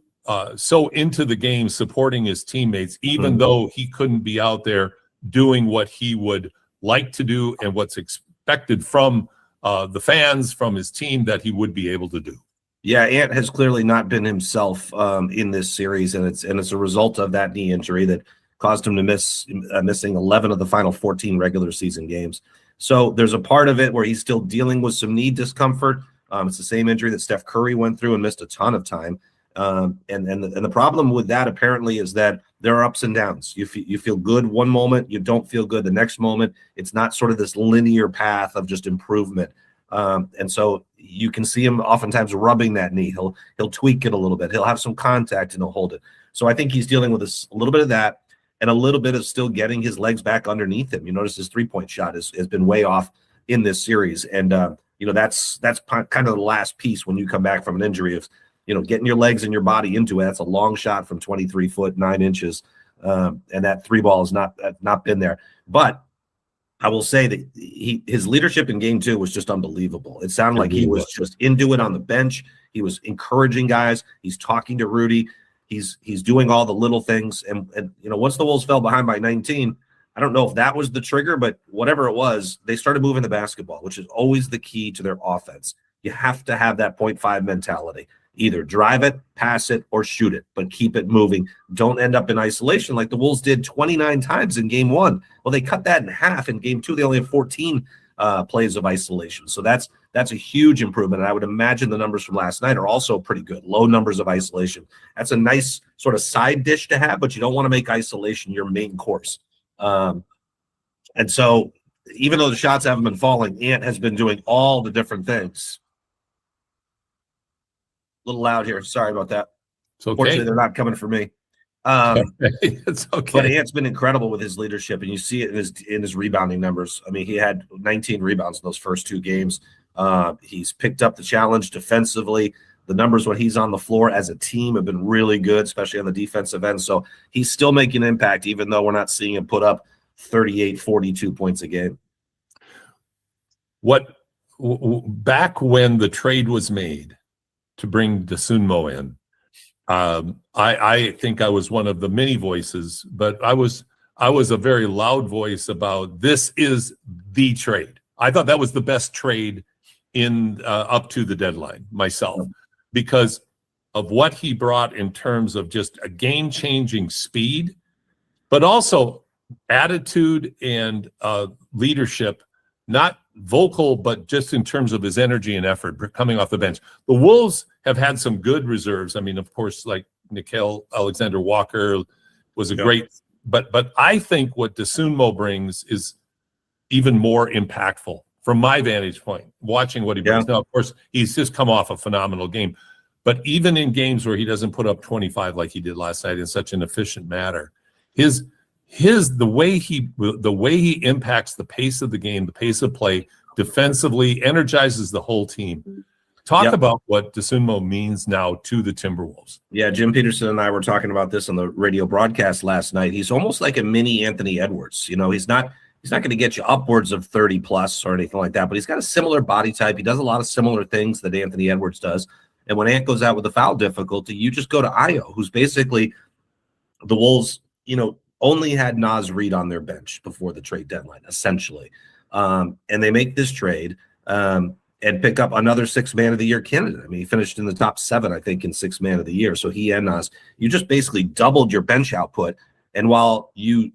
into the game, supporting his teammates, even though he couldn't be out there doing what he would like to do and what's expected from the fans, from his team, that he would be able to do. Yeah, Ant has clearly not been himself in this series, and it's a result of that knee injury that caused him to missing 11 of the final 14 regular season games. So there's a part of it where he's still dealing with some knee discomfort. It's the same injury that Steph Curry went through and missed a ton of time. And the problem with that apparently is that there are ups and downs. You feel good one moment, you don't feel good the next moment. It's not sort of this linear path of just improvement. And so you can see him oftentimes rubbing that knee. He'll tweak it a little bit. He'll have some contact and he'll hold it. So I think he's dealing with a little bit of that and a little bit of still getting his legs back underneath him. You notice his 3-point shot has been way off in this series. And, that's kind of the last piece when you come back from an injury of, getting your legs and your body into it. That's a long shot from 23 foot, 9 inches. And that 3 ball has not been there. But I will say that his leadership in game 2 was just unbelievable. It sounded like he was just into it on the bench. He was encouraging guys. He's talking to Rudy. He's doing all the little things. And once the Wolves fell behind by 19, I don't know if that was the trigger, but whatever it was, they started moving the basketball, which is always the key to their offense. You have to have that 0.5 mentality. Either drive it, pass it, or shoot it, but keep it moving. Don't end up in isolation like the Wolves did 29 times in game 1. Well, they cut that in half. In game 2, they only have 14 plays of isolation. So that's That's a huge improvement. And I would imagine the numbers from last night are also pretty good. Low numbers of isolation. That's a nice sort of side dish to have, but you don't want to make isolation your main course. And so even though the shots haven't been falling, Ant has been doing all the different things. A little loud here. Sorry about that. It's okay. Fortunately, they're not coming for me. It's okay. But Ant's been incredible with his leadership, and you see it in his rebounding numbers. I mean, he had 19 rebounds in those first 2 games. He's picked up the challenge defensively. The numbers when he's on the floor as a team have been really good, especially on the defensive end. So he's still making an impact, even though we're not seeing him put up 38, 42 points a game. Back when the trade was made to bring Dosunmu in, I think I was one of the many voices, but I was a very loud voice about this is the trade. I thought that was the best trade in up to the deadline myself, because of what he brought in terms of just a game-changing speed, but also attitude and leadership, not vocal, but just in terms of his energy and effort coming off the bench. The Wolves have had some good reserves. I mean, of course, like Nickeil Alexander-Walker was a great, but I think what Dosunmu brings is even more impactful from my vantage point, watching what he brings. Now, of course, he's just come off a phenomenal game, but even in games where he doesn't put up 25 like he did last night in such an efficient manner, the way he impacts the pace of the game, the pace of play, defensively, energizes the whole team. Talk about what Dosunmu means now to the Timberwolves. Yeah, Jim Peterson and I were talking about this on the radio broadcast last night. He's almost like a mini Anthony Edwards. You know, he's not going to get you upwards of 30 plus or anything like that, but he's got a similar body type. He does a lot of similar things that Anthony Edwards does. And when Ant goes out with the foul difficulty, you just go to Ayo, who's basically the Wolves, only had Naz Reid on their bench before the trade deadline, essentially. And they make this trade and pick up another 6th Man of the Year candidate. I mean, he finished in the top 7, I think, in 6th Man of the Year. So he and Naz, you just basically doubled your bench output. And while you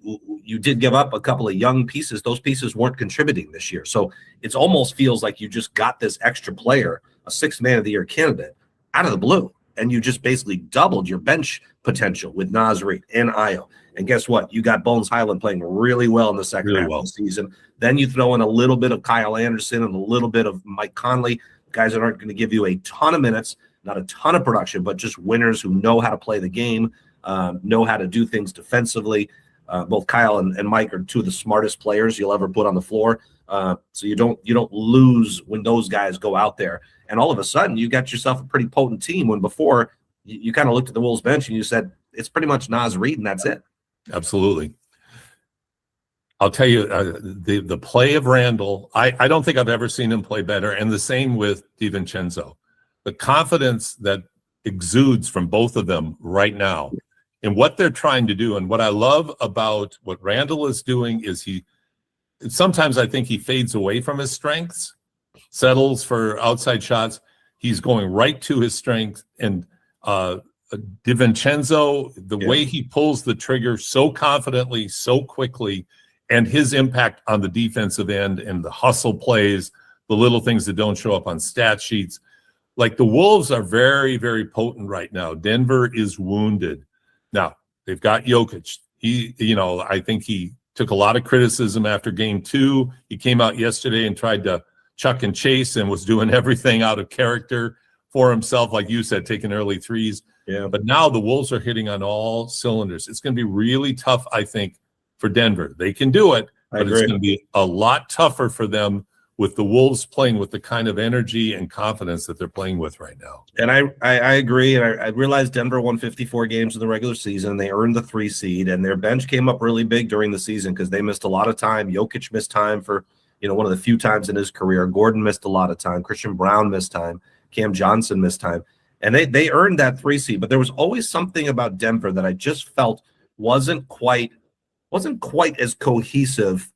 did give up a couple of young pieces, those pieces weren't contributing this year. So it almost feels like you just got this extra player, a 6th Man of the Year candidate, out of the blue. And you just basically doubled your bench potential with Naz Reid and Ayo. And guess what? You got Bones Highland playing really well in the second half of the season. Then you throw in a little bit of Kyle Anderson and a little bit of Mike Conley, guys that aren't going to give you a ton of minutes, not a ton of production, but just winners who know how to play the game, know how to do things defensively. Both Kyle and Mike are 2 of the smartest players you'll ever put on the floor. So you don't lose when those guys go out there. And all of a sudden, you got yourself a pretty potent team when before you kind of looked at the Wolves bench and you said, it's pretty much Naz Reid and that's it. Absolutely. I'll tell you, the play of Randall, I don't think I've ever seen him play better. And the same with DiVincenzo. The confidence that exudes from both of them right now in what they're trying to do. And what I love about what Randall is doing is sometimes I think he fades away from his strengths, settles for outside shots. He's going right to his strength. And DiVincenzo, the way he pulls the trigger so confidently, so quickly, and his impact on the defensive end and the hustle plays, the little things that don't show up on stat sheets. Like the Wolves are very, very potent right now. Denver is wounded. Now, they've got Jokic. I think he took a lot of criticism after game 2. He came out yesterday and tried to chuck and chase and was doing everything out of character for himself, like you said, taking early threes. Yeah. But now the Wolves are hitting on all cylinders. It's going to be really tough, I think, for Denver. They can do it, but it's going to be a lot tougher for them with the Wolves playing with the kind of energy and confidence that they're playing with right now. And I agree. And I realized Denver won 54 games in the regular season. They earned the 3 seed, and their bench came up really big during the season because they missed a lot of time. Jokic missed time for, one of the few times in his career. Gordon missed a lot of time. Christian Brown missed time. Cam Johnson missed time. And they earned that 3 seed. But there was always something about Denver that I just felt wasn't quite as cohesive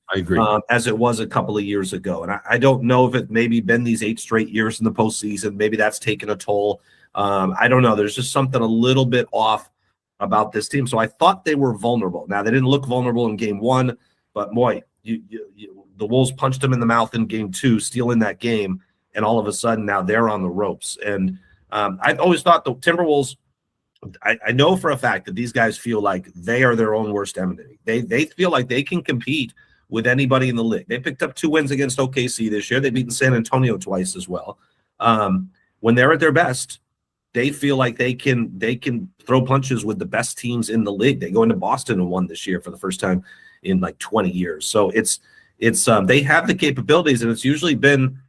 as it was a couple of years ago. And I don't know if it maybe been these 8 straight years in the postseason. Maybe that's taken a toll. I don't know. There's just something a little bit off about this team. So I thought they were vulnerable. Now, they didn't look vulnerable in game 1, but boy, the Wolves punched them in the mouth in game 2, stealing that game. and all of a sudden now they're on the ropes. And I've always thought the Timberwolves, I know for a fact that these guys feel like they are their own worst enemy. They feel like they can compete with anybody in the league. They picked up 2 wins against OKC this year. They've beaten San Antonio twice as well. When they're at their best, they feel like they can throw punches with the best teams in the league. They go into Boston and won this year for the first time in like 20 years. So it's they have the capabilities, and it's usually been,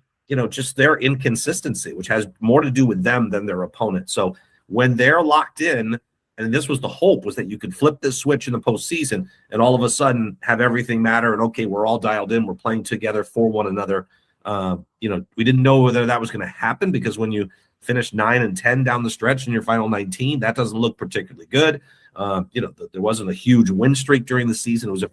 just their inconsistency, which has more to do with them than their opponent. So when they're locked in, and this was the hope, was that you could flip this switch in the postseason and all of a sudden have everything matter. And okay, we're all dialed in. We're playing together for one another. We didn't know whether that was going to happen, because when you finish 9-10 down the stretch in your final 19, that doesn't look particularly good. There wasn't a huge win streak during the season. It was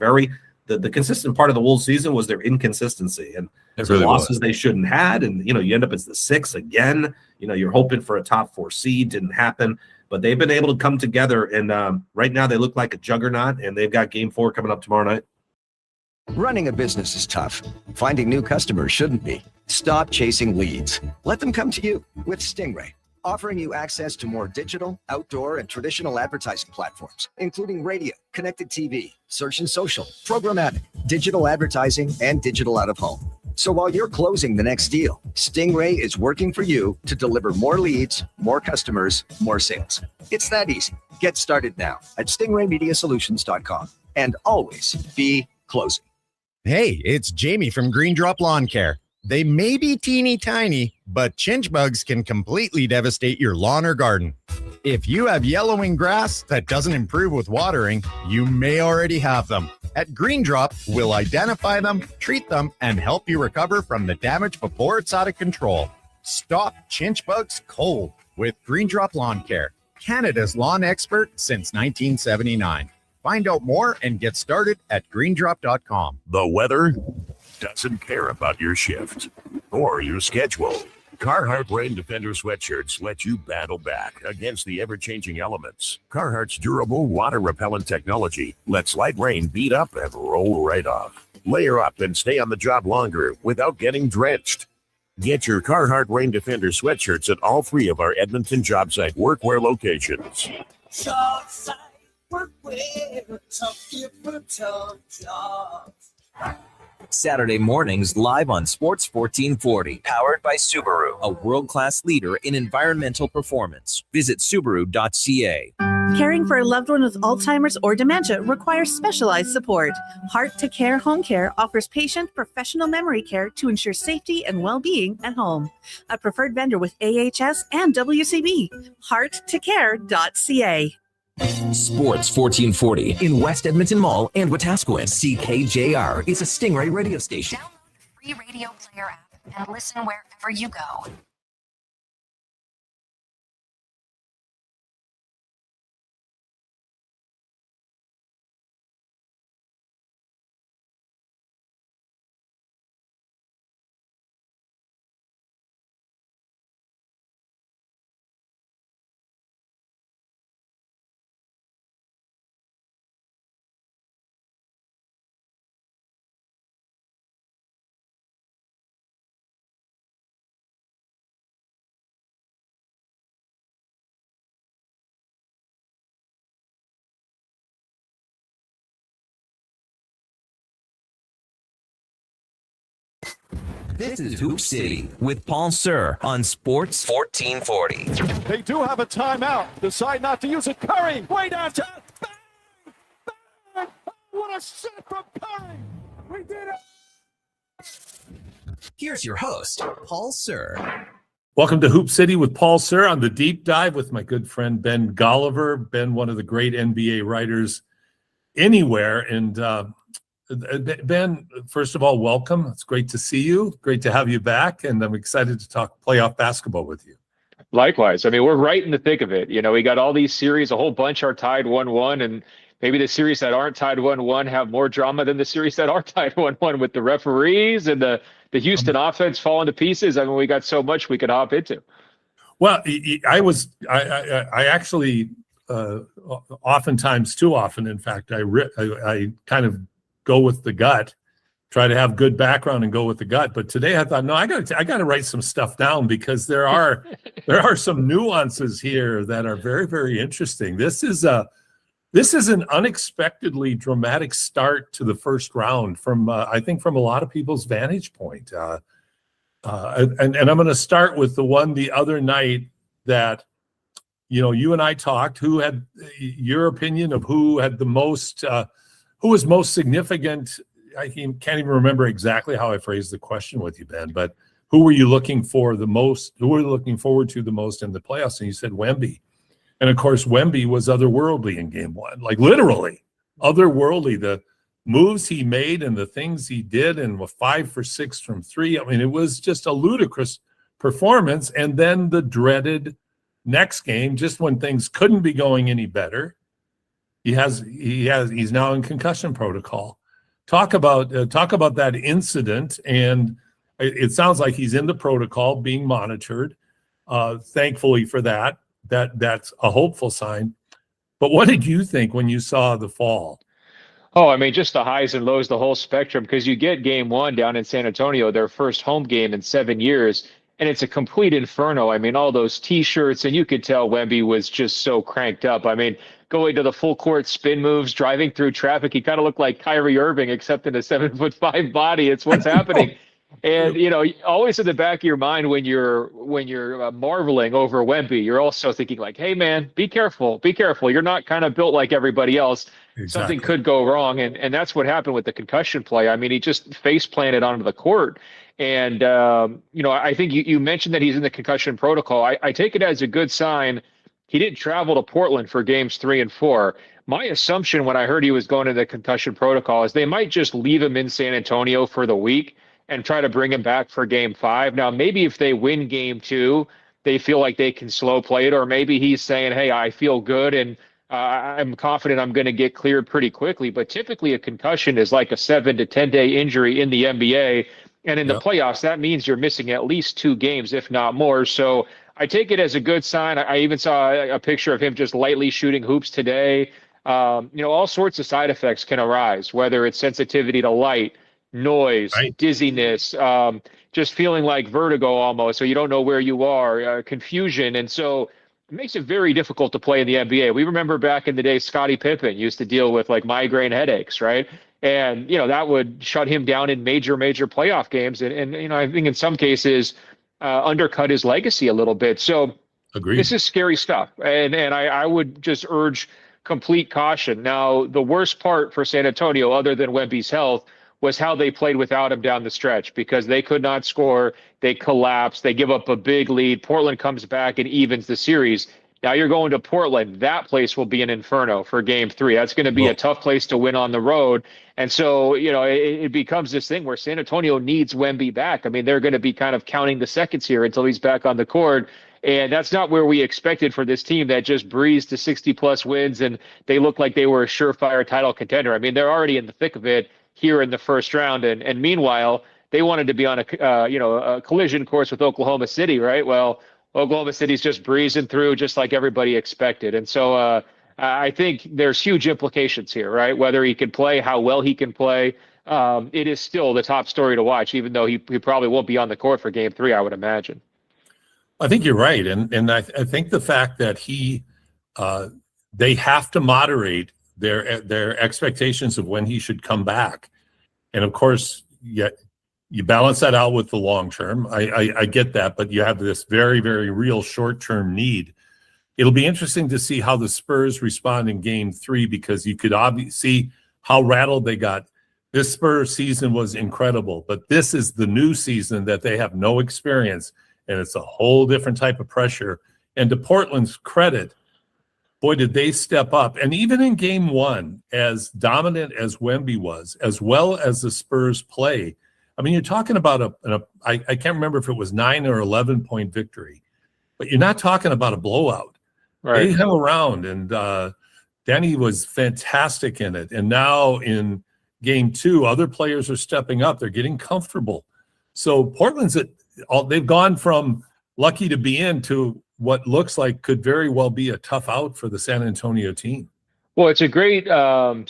the consistent part of the Wolves season was their inconsistency and really losses they shouldn't had. And, you end up as the 6 again. You're hoping for a top 4 seed. Didn't happen. But they've been able to come together. And right now they look like a juggernaut, and they've got game 4 coming up tomorrow night. Running a business is tough. Finding new customers shouldn't be. Stop chasing leads. Let them come to you with Stingray, offering you access to more digital, outdoor, and traditional advertising platforms, including radio, connected TV, search and social, programmatic, digital advertising, and digital out of home. So while you're closing the next deal, Stingray is working for you to deliver more leads, more customers, more sales. It's that easy. Get started now at stingraymediasolutions.com, and always be closing. Hey, it's Jamie from Green Drop Lawn Care. They may be teeny tiny, but chinch bugs can completely devastate your lawn or garden. If you have yellowing grass that doesn't improve with watering, you may already have them. At Green Drop, we'll identify them, treat them, and help you recover from the damage before it's out of control. Stop chinch bugs cold with Green Drop Lawn Care, Canada's lawn expert since 1979. Find out more and get started at greendrop.com. The weather doesn't care about your shift or your schedule. Carhartt Rain Defender sweatshirts let you battle back against the ever-changing elements. Carhartt's durable, water-repellent technology lets light rain beat up and roll right off. Layer up and stay on the job longer without getting drenched. Get your Carhartt Rain Defender sweatshirts at all 3 of our Edmonton job site workwear locations. Job site workwear, tough different jobs. Saturday mornings live on Sports 1440. Powered by Subaru, a world-class leader in environmental performance. Visit Subaru.ca. Caring for a loved one with Alzheimer's or dementia requires specialized support. Heart to Care Home Care offers patient professional memory care to ensure safety and well-being at home. A preferred vendor with AHS and WCB. hearttocare.ca. Sports 1440 in West Edmonton Mall and Wetaskiwin. CKJR is a Stingray radio station. Download the free radio player app and listen wherever you go. This is Hoop City with Paul Sir on Sports 1440. They do have a timeout. Decide not to use it. Curry, way downtown. Bang! Bang! Oh, what a shot from Curry! We did it! Here's your host, Paul Sir. Welcome to Hoop City with Paul Sir on the deep dive with my good friend Ben Golliver. Ben, one of the great NBA writers anywhere. And Ben, first of all, welcome. It's great to see you. Great to have you back. And I'm excited to talk playoff basketball with you. Likewise. I mean, we're right in the thick of it. You know, we got all these series, a whole bunch are tied 1-1, and maybe the series that aren't tied 1-1 have more drama than the series that are tied 1-1 with the referees and the Houston offense falling to pieces. I mean, we got so much we could hop into. Well, I actually oftentimes, too often, in fact, I kind of go with the gut try to have good background and go with the gut. But today I thought, no, I got to write some stuff down, because there are some nuances here that are very, very interesting. This is an unexpectedly dramatic start to the first round from I think from a lot of people's vantage point. And I'm going to start with the one the other night that, you and I talked. Who had your opinion of who had the most, who was most significant? I can't even remember exactly how I phrased the question with you, Ben, but who were you looking for the most? Who were you looking forward to the most in the playoffs? And you said Wemby. And of course, Wemby was otherworldly in game one, like literally otherworldly. The moves he made and the things he did, and 5 for 6 from 3. I mean, it was just a ludicrous performance. And then the dreaded next game, just when things couldn't be going any better, he's now in concussion protocol. Talk about that incident. And it sounds like he's in the protocol being monitored. Thankfully for that. That's a hopeful sign. But what did you think when you saw the fall? Oh, I mean, just the highs and lows, the whole spectrum, because you get game one down in San Antonio, their first home game in 7 years, and it's a complete inferno. I mean, all those T-shirts, and you could tell Wemby was just so cranked up. I mean, going to the full court spin moves, driving through traffic, he kind of looked like Kyrie Irving, except in a 7'5" body. It's what's happening. And, always in the back of your mind when you're marveling over Wemby, you're also thinking like, hey, man, be careful. You're not kind of built like everybody else. Exactly. Something could go wrong. And that's what happened with the concussion play. I mean, he just face planted onto the court. And, I think you mentioned that he's in the concussion protocol. I take it as a good sign. He didn't travel to Portland for games 3 and 4. My assumption when I heard he was going to the concussion protocol is they might just leave him in San Antonio for the week and try to bring him back for game 5. Now, maybe if they win game 2, they feel like they can slow play it, or maybe he's saying, hey, I feel good and I'm confident I'm going to get cleared pretty quickly. But typically a concussion is like a 7 to 10 day injury in the NBA. And in the playoffs, that means you're missing at least 2 games, if not more. So I take it as a good sign. I even saw a picture of him just lightly shooting hoops today. All sorts of side effects can arise, whether it's sensitivity to light, noise, dizziness, just feeling like vertigo almost, so you don't know where you are, confusion. And so it makes it very difficult to play in the NBA. We remember back in the day, Scottie Pippen used to deal with like migraine headaches, right? And, that would shut him down in major playoff games. And I think in some cases undercut his legacy a little bit. So Agreed. This is scary stuff. And I would just urge complete caution. Now, the worst part for San Antonio, other than Wemby's health, was how they played without him down the stretch, because they could not score. They collapsed. They give up a big lead. Portland comes back and evens the series. Now you're going to Portland. That place will be an inferno for game 3. That's going to be a tough place to win on the road. And so, it becomes this thing where San Antonio needs Wemby back. I mean, they're going to be kind of counting the seconds here until he's back on the court. And that's not where we expected for this team that just breezed to 60-plus wins, and they look like they were a surefire title contender. I mean, they're already in the thick of it here in the first round. And meanwhile, they wanted to be on a collision course with Oklahoma City, right? Well, Oklahoma City's just breezing through just like everybody expected. And so I think there's huge implications here, right? Whether he can play, how well he can play. It is still the top story to watch, even though he probably won't be on the court for game 3, I would imagine. I think you're right. And I think the fact that they have to moderate their expectations of when he should come back. And of course, you balance that out with the long term. I get that, but you have this very, very real short-term need. It'll be interesting to see how the Spurs respond in game 3, because you could obviously see how rattled they got. This Spurs season was incredible, but this is the new season that they have no experience, and it's a whole different type of pressure. And to Portland's credit, boy, did they step up. And even in game 1, as dominant as Wemby was, as well as the Spurs play, I mean, you're talking about I can't remember if it was 9 or 11 point victory, but you're not talking about a blowout. Right. They hung around, and Danny was fantastic in it. And now in game 2, other players are stepping up. They're getting comfortable. So Portland's they've gone from lucky to be in to what looks like could very well be a tough out for the San Antonio team. Well, it's a great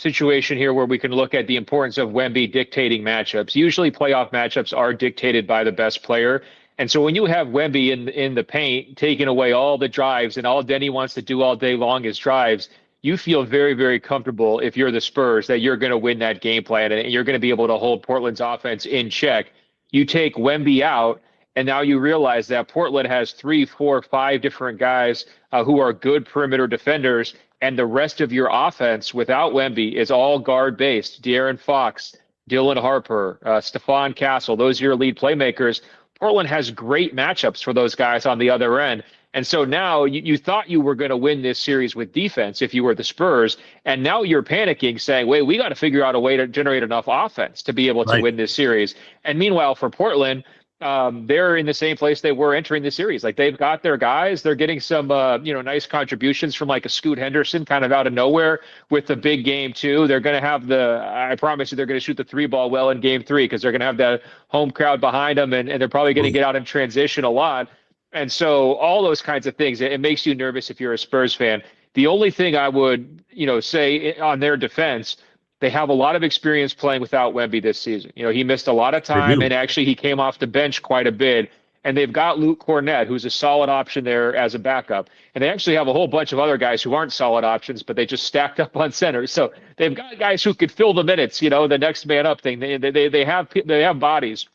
situation here where we can look at the importance of Wemby dictating matchups. Usually, playoff matchups are dictated by the best player. And so when you have Wemby in the paint, taking away all the drives and all Denny wants to do all day long is drives, you feel very, very comfortable if you're the Spurs that you're going to win that game plan and you're going to be able to hold Portland's offense in check. You take Wemby out, and now you realize that Portland has 3, 4, 5 different guys who are good perimeter defenders, and the rest of your offense without Wemby is all guard based. De'Aaron Fox, Dylan Harper, Stephon Castle, those are your lead playmakers. Portland has great matchups for those guys on the other end. And so now you thought you were going to win this series with defense if you were the Spurs. And now you're panicking saying, wait, we got to figure out a way to generate enough offense to be able to win this series. And meanwhile, for Portland, they're in the same place they were entering the series. Like they've got their guys, they're getting some, nice contributions from like a Scoot Henderson kind of out of nowhere with the big game too. They're going to have I promise you, they're going to shoot the 3 ball well in game 3 because they're going to have that home crowd behind them, and they're probably going to get out in transition a lot. And so all those kinds of things, it makes you nervous if you're a Spurs fan. The only thing I would, say on their defense, they have a lot of experience playing without Wemby this season. He missed a lot of time, and actually he came off the bench quite a bit. And they've got Luke Cornett, who's a solid option there as a backup. And they actually have a whole bunch of other guys who aren't solid options, but they just stacked up on center. So they've got guys who could fill the minutes, the next man up thing. They have bodies,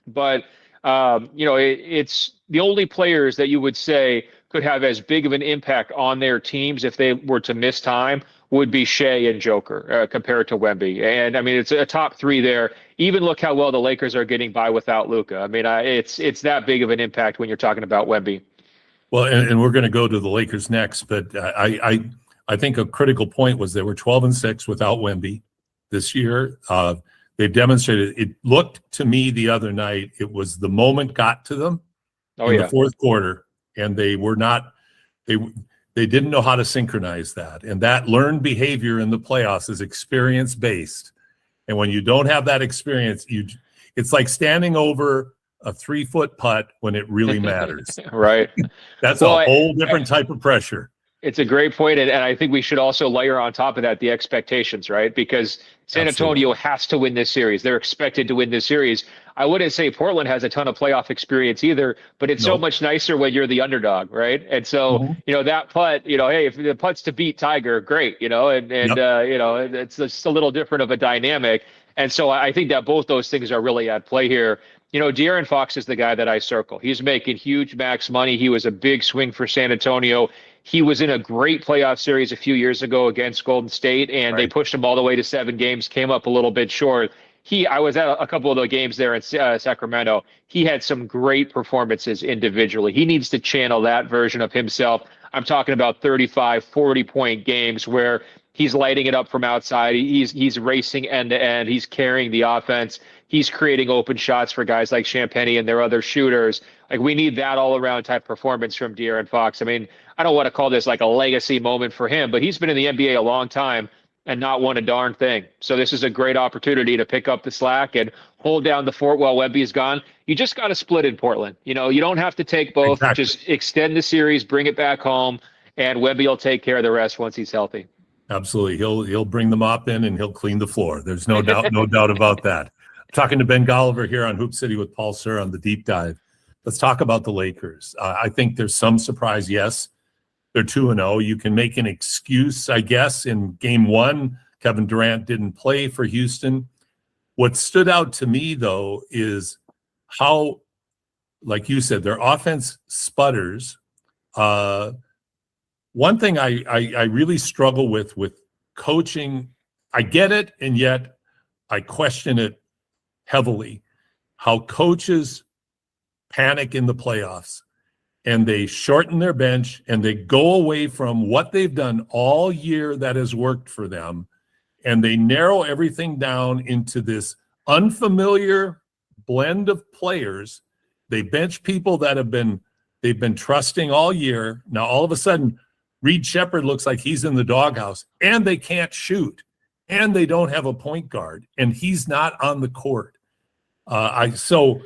but it's the only players that you would say could have as big of an impact on their teams if they were to miss time would be Shea and Joker compared to Wemby. And I mean, it's a top 3 there. Even look how well the Lakers are getting by without Luka. I mean, it's that big of an impact when you're talking about Wemby. Well, and we're going to go to the Lakers next, but I think a critical point was they were 12-6 without Wemby this year. They demonstrated, it looked to me the other night, it was the moment got to them in the fourth quarter, and they were not, they didn't know how to synchronize that. And that learned behavior in the playoffs is experience-based. And when you don't have that experience, it's like standing over a 3-foot putt when it really matters. Right. That's a whole different type of pressure. It's a great point, and I think we should also layer on top of that the expectations, right? Because San Antonio has to win this series. They're expected to win this series. I wouldn't say Portland has a ton of playoff experience either, but it's so much nicer when you're the underdog, right? And so, that putt, hey, if the putt's to beat Tiger, great, it's just a little different of a dynamic. And so I think that both those things are really at play here. De'Aaron Fox is the guy that I circle. He's making huge max money. He was a big swing for San Antonio. He was in a great playoff series a few years ago against Golden State, and they pushed him all the way to 7 games, came up a little bit short. I was at a couple of the games there in Sacramento. He had some great performances individually. He needs to channel that version of himself. I'm talking about 35, 40-point games where he's lighting it up from outside. He's racing end to end. He's carrying the offense. He's creating open shots for guys like Champagnie and their other shooters. Like, we need that all-around type performance from De'Aaron Fox. I mean, I don't want to call this like a legacy moment for him, but he's been in the NBA a long time and not won a darn thing. So this is a great opportunity to pick up the slack and hold down the fort while Wemby is gone. You just got to split in Portland. You don't have to take both. Exactly. Just extend the series, bring it back home, and Wemby will take care of the rest once he's healthy. Absolutely. He'll bring the mop in and he'll clean the floor. There's no doubt about that. I'm talking to Ben Golliver here on Hoop City with Paul Sir on the Deep Dive. Let's talk about the Lakers. I think there's some surprise. Yes, they're 2-0. You can make an excuse, I guess, in game 1. Kevin Durant didn't play for Houston. What stood out to me, though, is how, like you said, their offense sputters. One thing I really struggle with coaching, I get it, and yet I question it heavily, how coaches panic in the playoffs and they shorten their bench and they go away from what they've done all year that has worked for them, and they narrow everything down into this unfamiliar blend of players. They bench people that they've been trusting all year. Now all of a sudden Reed Shepherd looks like he's in the doghouse, and they can't shoot, and they don't have a point guard, and he's not on the court. So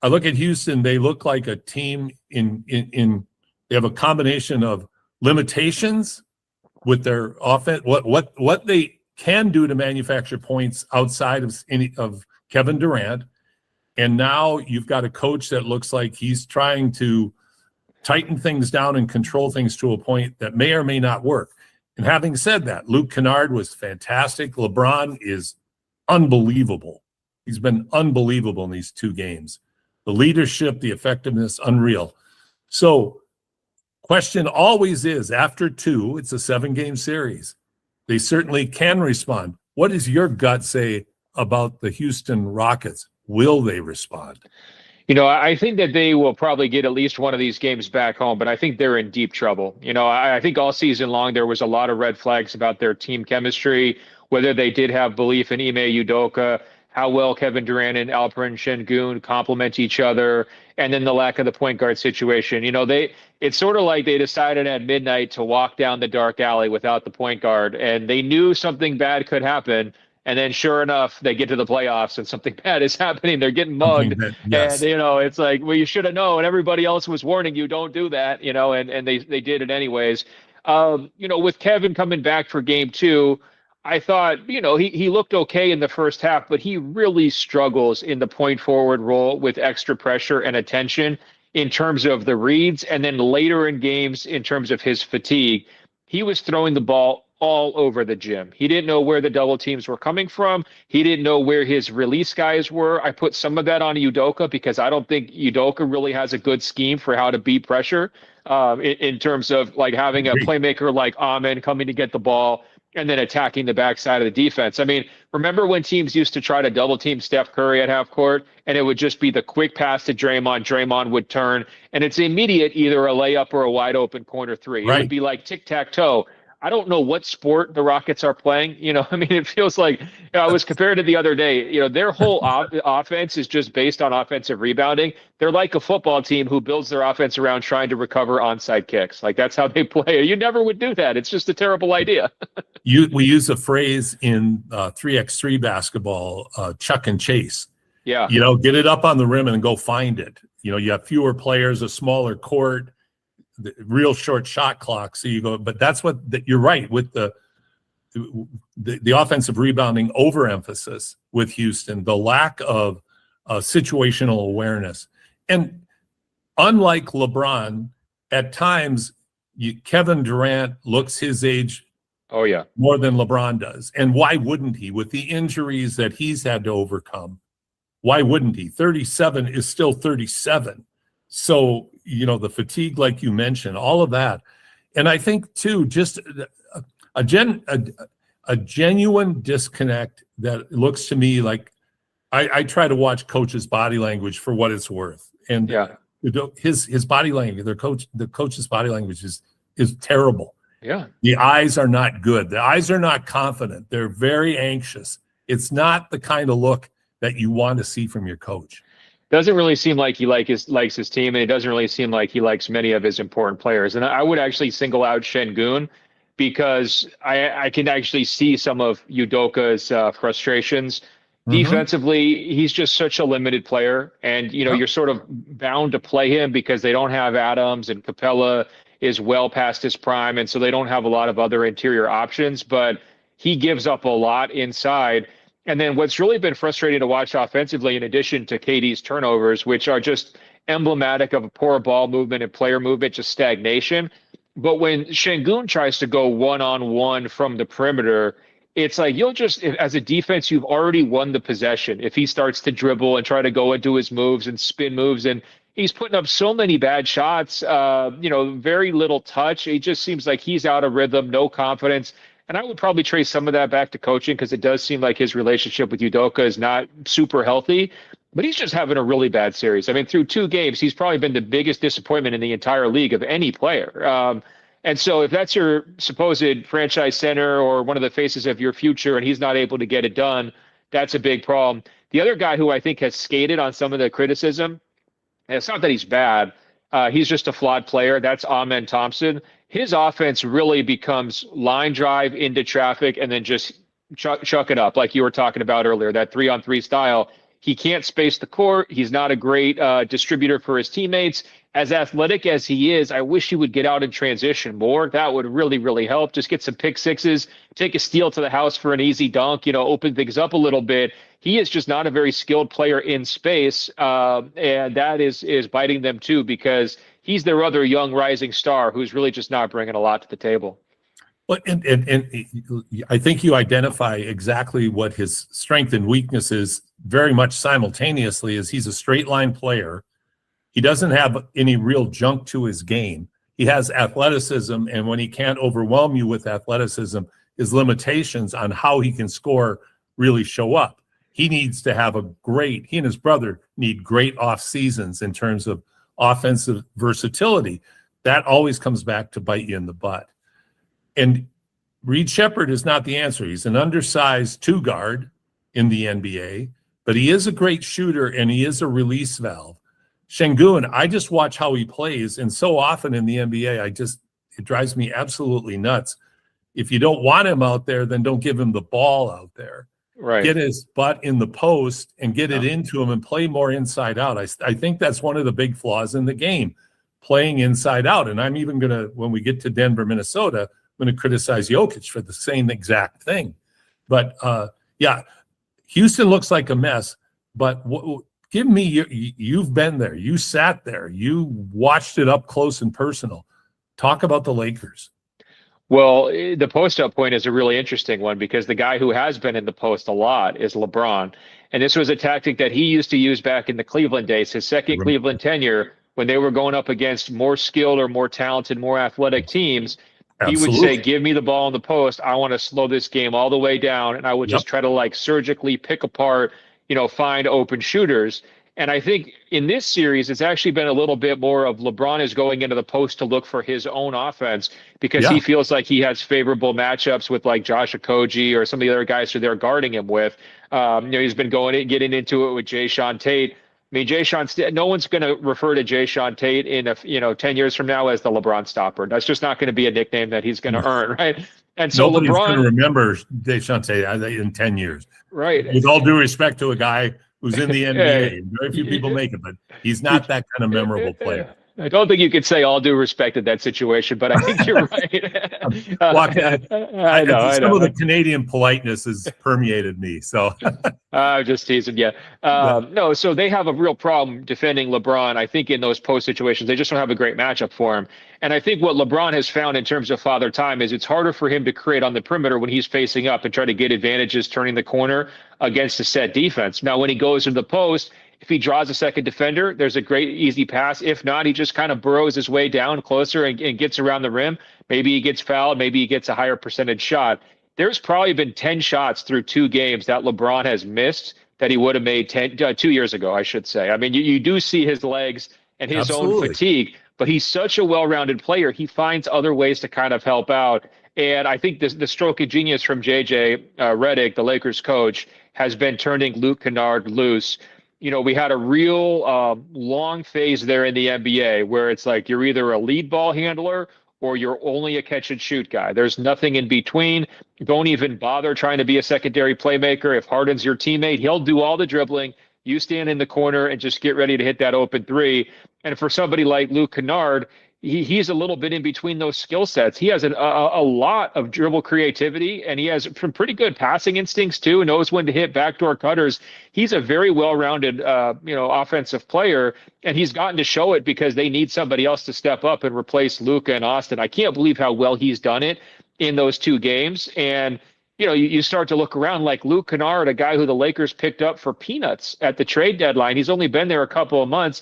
I look at Houston, they look like a team they have a combination of limitations, with their offense, what they can do to manufacture points outside of Kevin Durant. And now you've got a coach that looks like he's trying to tighten things down and control things to a point that may or may not work. And having said that, Luke Kennard was fantastic. LeBron is unbelievable. He's been unbelievable in these 2 games. The leadership, the effectiveness, unreal. So question always is, after 2, it's a 7-game series. They certainly can respond. What does your gut say about the Houston Rockets? Will they respond? I think that they will probably get at least one of these games back home, but I think they're in deep trouble. I think all season long there was a lot of red flags about their team chemistry, whether they did have belief in Ime Udoka, how well Kevin Durant and Alperen Şengün complement each other, and then the lack of the point guard situation. It's sort of like they decided at midnight to walk down the dark alley without the point guard, and they knew something bad could happen. And then sure enough, they get to the playoffs and something bad is happening. They're getting mugged. Yes. And, it's like, well, you should have known. Everybody else was warning you, don't do that, and they did it anyways. With Kevin coming back for game 2, I thought, he looked okay in the first half, but he really struggles in the point forward role with extra pressure and attention in terms of the reads. And then later in games, in terms of his fatigue, he was throwing the ball all over the gym. He didn't know where the double teams were coming from. He didn't know where his release guys were. I put some of that on Udoka because I don't think Udoka really has a good scheme for how to beat pressure in terms of like having a playmaker like Amen coming to get the ball and then attacking the backside of the defense. I mean, remember when teams used to try to double team Steph Curry at half court and it would just be the quick pass to Draymond. Draymond would turn and it's immediate, either a layup or a wide open corner 3. It would be like tic-tac-toe. I don't know what sport the Rockets are playing. It feels like I was compared to the other day. Their whole offense is just based on offensive rebounding. They're like a football team who builds their offense around trying to recover onside kicks. Like that's how they play. You never would do that. It's just a terrible idea. We use a phrase in 3x3 basketball, chuck and chase. Yeah. Get it up on the rim and go find it. You have fewer players, a smaller court, the real short shot clock. So you go, but that's you're right with the offensive rebounding overemphasis with Houston, the lack of situational awareness. And unlike LeBron, at times Kevin Durant looks his age more than LeBron does. And why wouldn't he? With the injuries that he's had to overcome, why wouldn't he? 37 is still 37. So, the fatigue, like you mentioned, all of that. And I think, too, just a genuine disconnect that looks to me like I try to watch coach's body language for what it's worth. And his body language, the coach's body language is terrible. Yeah. The eyes are not good. The eyes are not confident. They're very anxious. It's not the kind of look that you want to see from your coach. Doesn't really seem like he likes his team, and it doesn't really seem like he likes many of his important players. And I would actually single out Şengün because I can actually see some of Udoka's frustrations. Defensively, he's just such a limited player, and you're sort of bound to play him because they don't have Adams, and Capella is well past his prime, and so they don't have a lot of other interior options. But he gives up a lot inside. And then what's really been frustrating to watch offensively, in addition to KD's turnovers, which are just emblematic of a poor ball movement and player movement, just stagnation. But when Şengün tries to go one-on-one from the perimeter, it's like as a defense, you've already won the possession. If he starts to dribble and try to go into his moves and spin moves, and he's putting up so many bad shots, very little touch. It just seems like he's out of rhythm, no confidence. And I would probably trace some of that back to coaching because it does seem like his relationship with Udoka is not super healthy, but he's just having a really bad series. I mean, through 2 games, he's probably been the biggest disappointment in the entire league of any player. And so if that's your supposed franchise center or one of the faces of your future and he's not able to get it done, that's a big problem. The other guy who I think has skated on some of the criticism, and it's not that he's bad, he's just a flawed player, that's Amen Thompson. His offense really becomes line drive into traffic and then just chuck it up like you were talking about earlier, that 3-on-3 style. He can't space the court. He's not a great distributor for his teammates. As athletic as he is, I wish he would get out and transition more. That would really, really help. Just get some pick sixes, take a steal to the house for an easy dunk, open things up a little bit. He is just not a very skilled player in space, and that is biting them too, because he's their other young rising star who's really just not bringing a lot to the table. Well, and I think you identify exactly what his strength and weakness is very much simultaneously. Is he's a straight line player. He doesn't have any real junk to his game. He has athleticism, and when he can't overwhelm you with athleticism, his limitations on how he can score really show up. He needs to have he and his brother need great off seasons in terms of offensive versatility. That always comes back to bite you in the butt. And Reed Shepherd is not the answer. He's an undersized two guard in the NBA, but he is a great shooter and he is a release valve. Şengün, I just watch how he plays, and so often in the NBA, it drives me absolutely nuts. If you don't want him out there, then don't give him the ball out there. Right. Get his butt in the post and get it into him and play more inside out. I think that's one of the big flaws in the game, playing inside out. And I'm even going to, when we get to Denver, Minnesota, I'm going to criticize Jokic for the same exact thing. But yeah, Houston looks like a mess, but give me you've been there. You sat there. You watched it up close and personal. Talk about the Lakers. Well, the post-up point is a really interesting one, because the guy who has been in the post a lot is LeBron. And this was a tactic that he used to use back in the Cleveland days, his second Cleveland tenure, when they were going up against more skilled or more talented, more athletic teams. Absolutely. He would say, give me the ball in the post. I want to slow this game all the way down. And I would just try to surgically pick apart, find open shooters. And I think in this series, it's actually been a little bit more of LeBron is going into the post to look for his own offense, because he feels like he has favorable matchups with Josh Okogie or some of the other guys who they're guarding him with. He's been getting into it with Jayshawn Tate. I mean, no one's going to refer to Jayshawn Tate in 10 years from now as the LeBron stopper. That's just not going to be a nickname that he's going to earn, right? And so nobody's LeBron going to remember Jayshawn Tate in 10 years. Right. With all due respect to a guy who's in the NBA. Very few people make it, but he's not that kind of memorable player. I don't think you could say all due respect in that situation, but I think you're right. I know. Some of the Canadian politeness has permeated me. So I'm just teasing you. No, so they have a real problem defending LeBron. I think in those post situations, they just don't have a great matchup for him. And I think what LeBron has found in terms of father time is it's harder for him to create on the perimeter when he's facing up and try to get advantages turning the corner against a set defense. Now, when he goes to the post, if he draws a second defender, there's a great easy pass. If not, he just kind of burrows his way down closer and gets around the rim. Maybe he gets fouled. Maybe he gets a higher percentage shot. There's probably been 10 shots through 2 games that LeBron has missed that he would have made 2 years ago, I should say. I mean, you do see his legs and his own fatigue, but he's such a well-rounded player. He finds other ways to kind of help out. And I think the stroke of genius from JJ Redick, the Lakers coach, has been turning Luke Kennard loose. We had a real long phase there in the NBA where it's like you're either a lead ball handler or you're only a catch and shoot guy. There's nothing in between. Don't even bother trying to be a secondary playmaker. If Harden's your teammate, he'll do all the dribbling. You stand in the corner and just get ready to hit that open three. And for somebody like Luke Kennard, he's a little bit in between those skill sets. He has a lot of dribble creativity, and he has some pretty good passing instincts too, knows when to hit backdoor cutters. He's a very well-rounded, offensive player, and he's gotten to show it because they need somebody else to step up and replace Luka and Austin. I can't believe how well he's done it in those 2 games. And, you start to look around like Luke Kennard, a guy who the Lakers picked up for peanuts at the trade deadline. He's only been there a couple of months.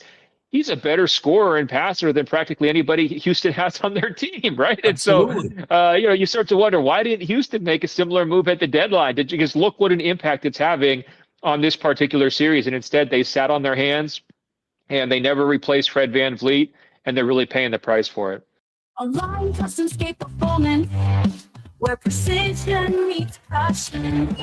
He's a better scorer and passer than practically anybody Houston has on their team, right? Absolutely. And so, you start to wonder, why didn't Houston make a similar move at the deadline? Because look what an impact it's having on this particular series. And instead, they sat on their hands, and they never replaced Fred VanVleet, and they're really paying the price for it. Online custom skate performance, where precision meets passion.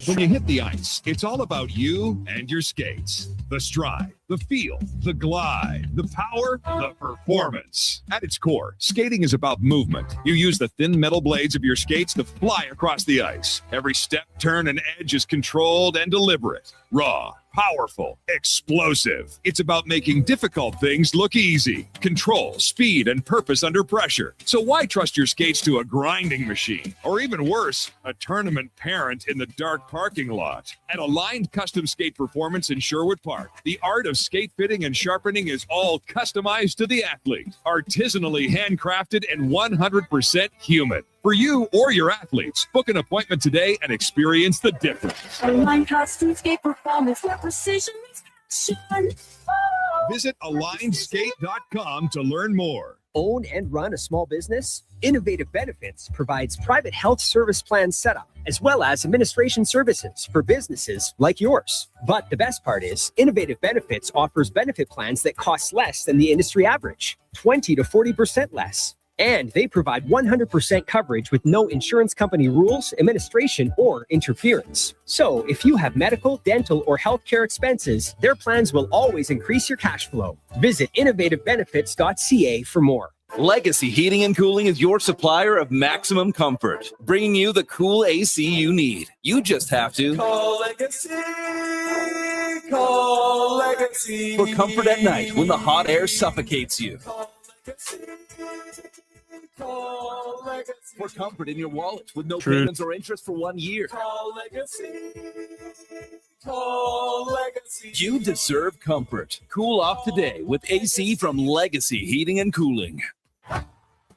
When you hit the ice, it's all about you and your skates. The stride, the feel, the glide, the power, the performance. At its core, skating is about movement. You use the thin metal blades of your skates to fly across the ice. Every step, turn, and edge is controlled and deliberate. Raw, powerful, explosive. It's about making difficult things look easy. Control, speed, and purpose under pressure. So why trust your skates to a grinding machine? Or even worse, a tournament parent in the dark parking lot. At Aligned Custom Skate Performance in Sherwood Park, the art of skate fitting and sharpening is all customized to the athlete. Artisanally handcrafted and 100% human. For you or your athletes, book an appointment today and experience the difference. Aligned Custom Skate Performance, where precision meets passion. Visit AlignedSkate.com to learn more. Own and run a small business? Innovative Benefits provides private health service plan setup, as well as administration services for businesses like yours. But the best part is, Innovative Benefits offers benefit plans that cost less than the industry average, 20 to 40% less. And they provide 100% coverage with no insurance company rules, administration, or interference. So if you have medical, dental, or healthcare expenses, their plans will always increase your cash flow. Visit innovativebenefits.ca for more. Legacy Heating and Cooling is your supplier of maximum comfort, bringing you the cool AC you need. You just have to call Legacy. Call Legacy. For comfort at night when the hot air suffocates you. Call Legacy. For comfort in your wallet with no True. payments or interest for 1 year. Call Legacy. Call Legacy. You deserve comfort. Cool off today with AC from Legacy Heating and Cooling.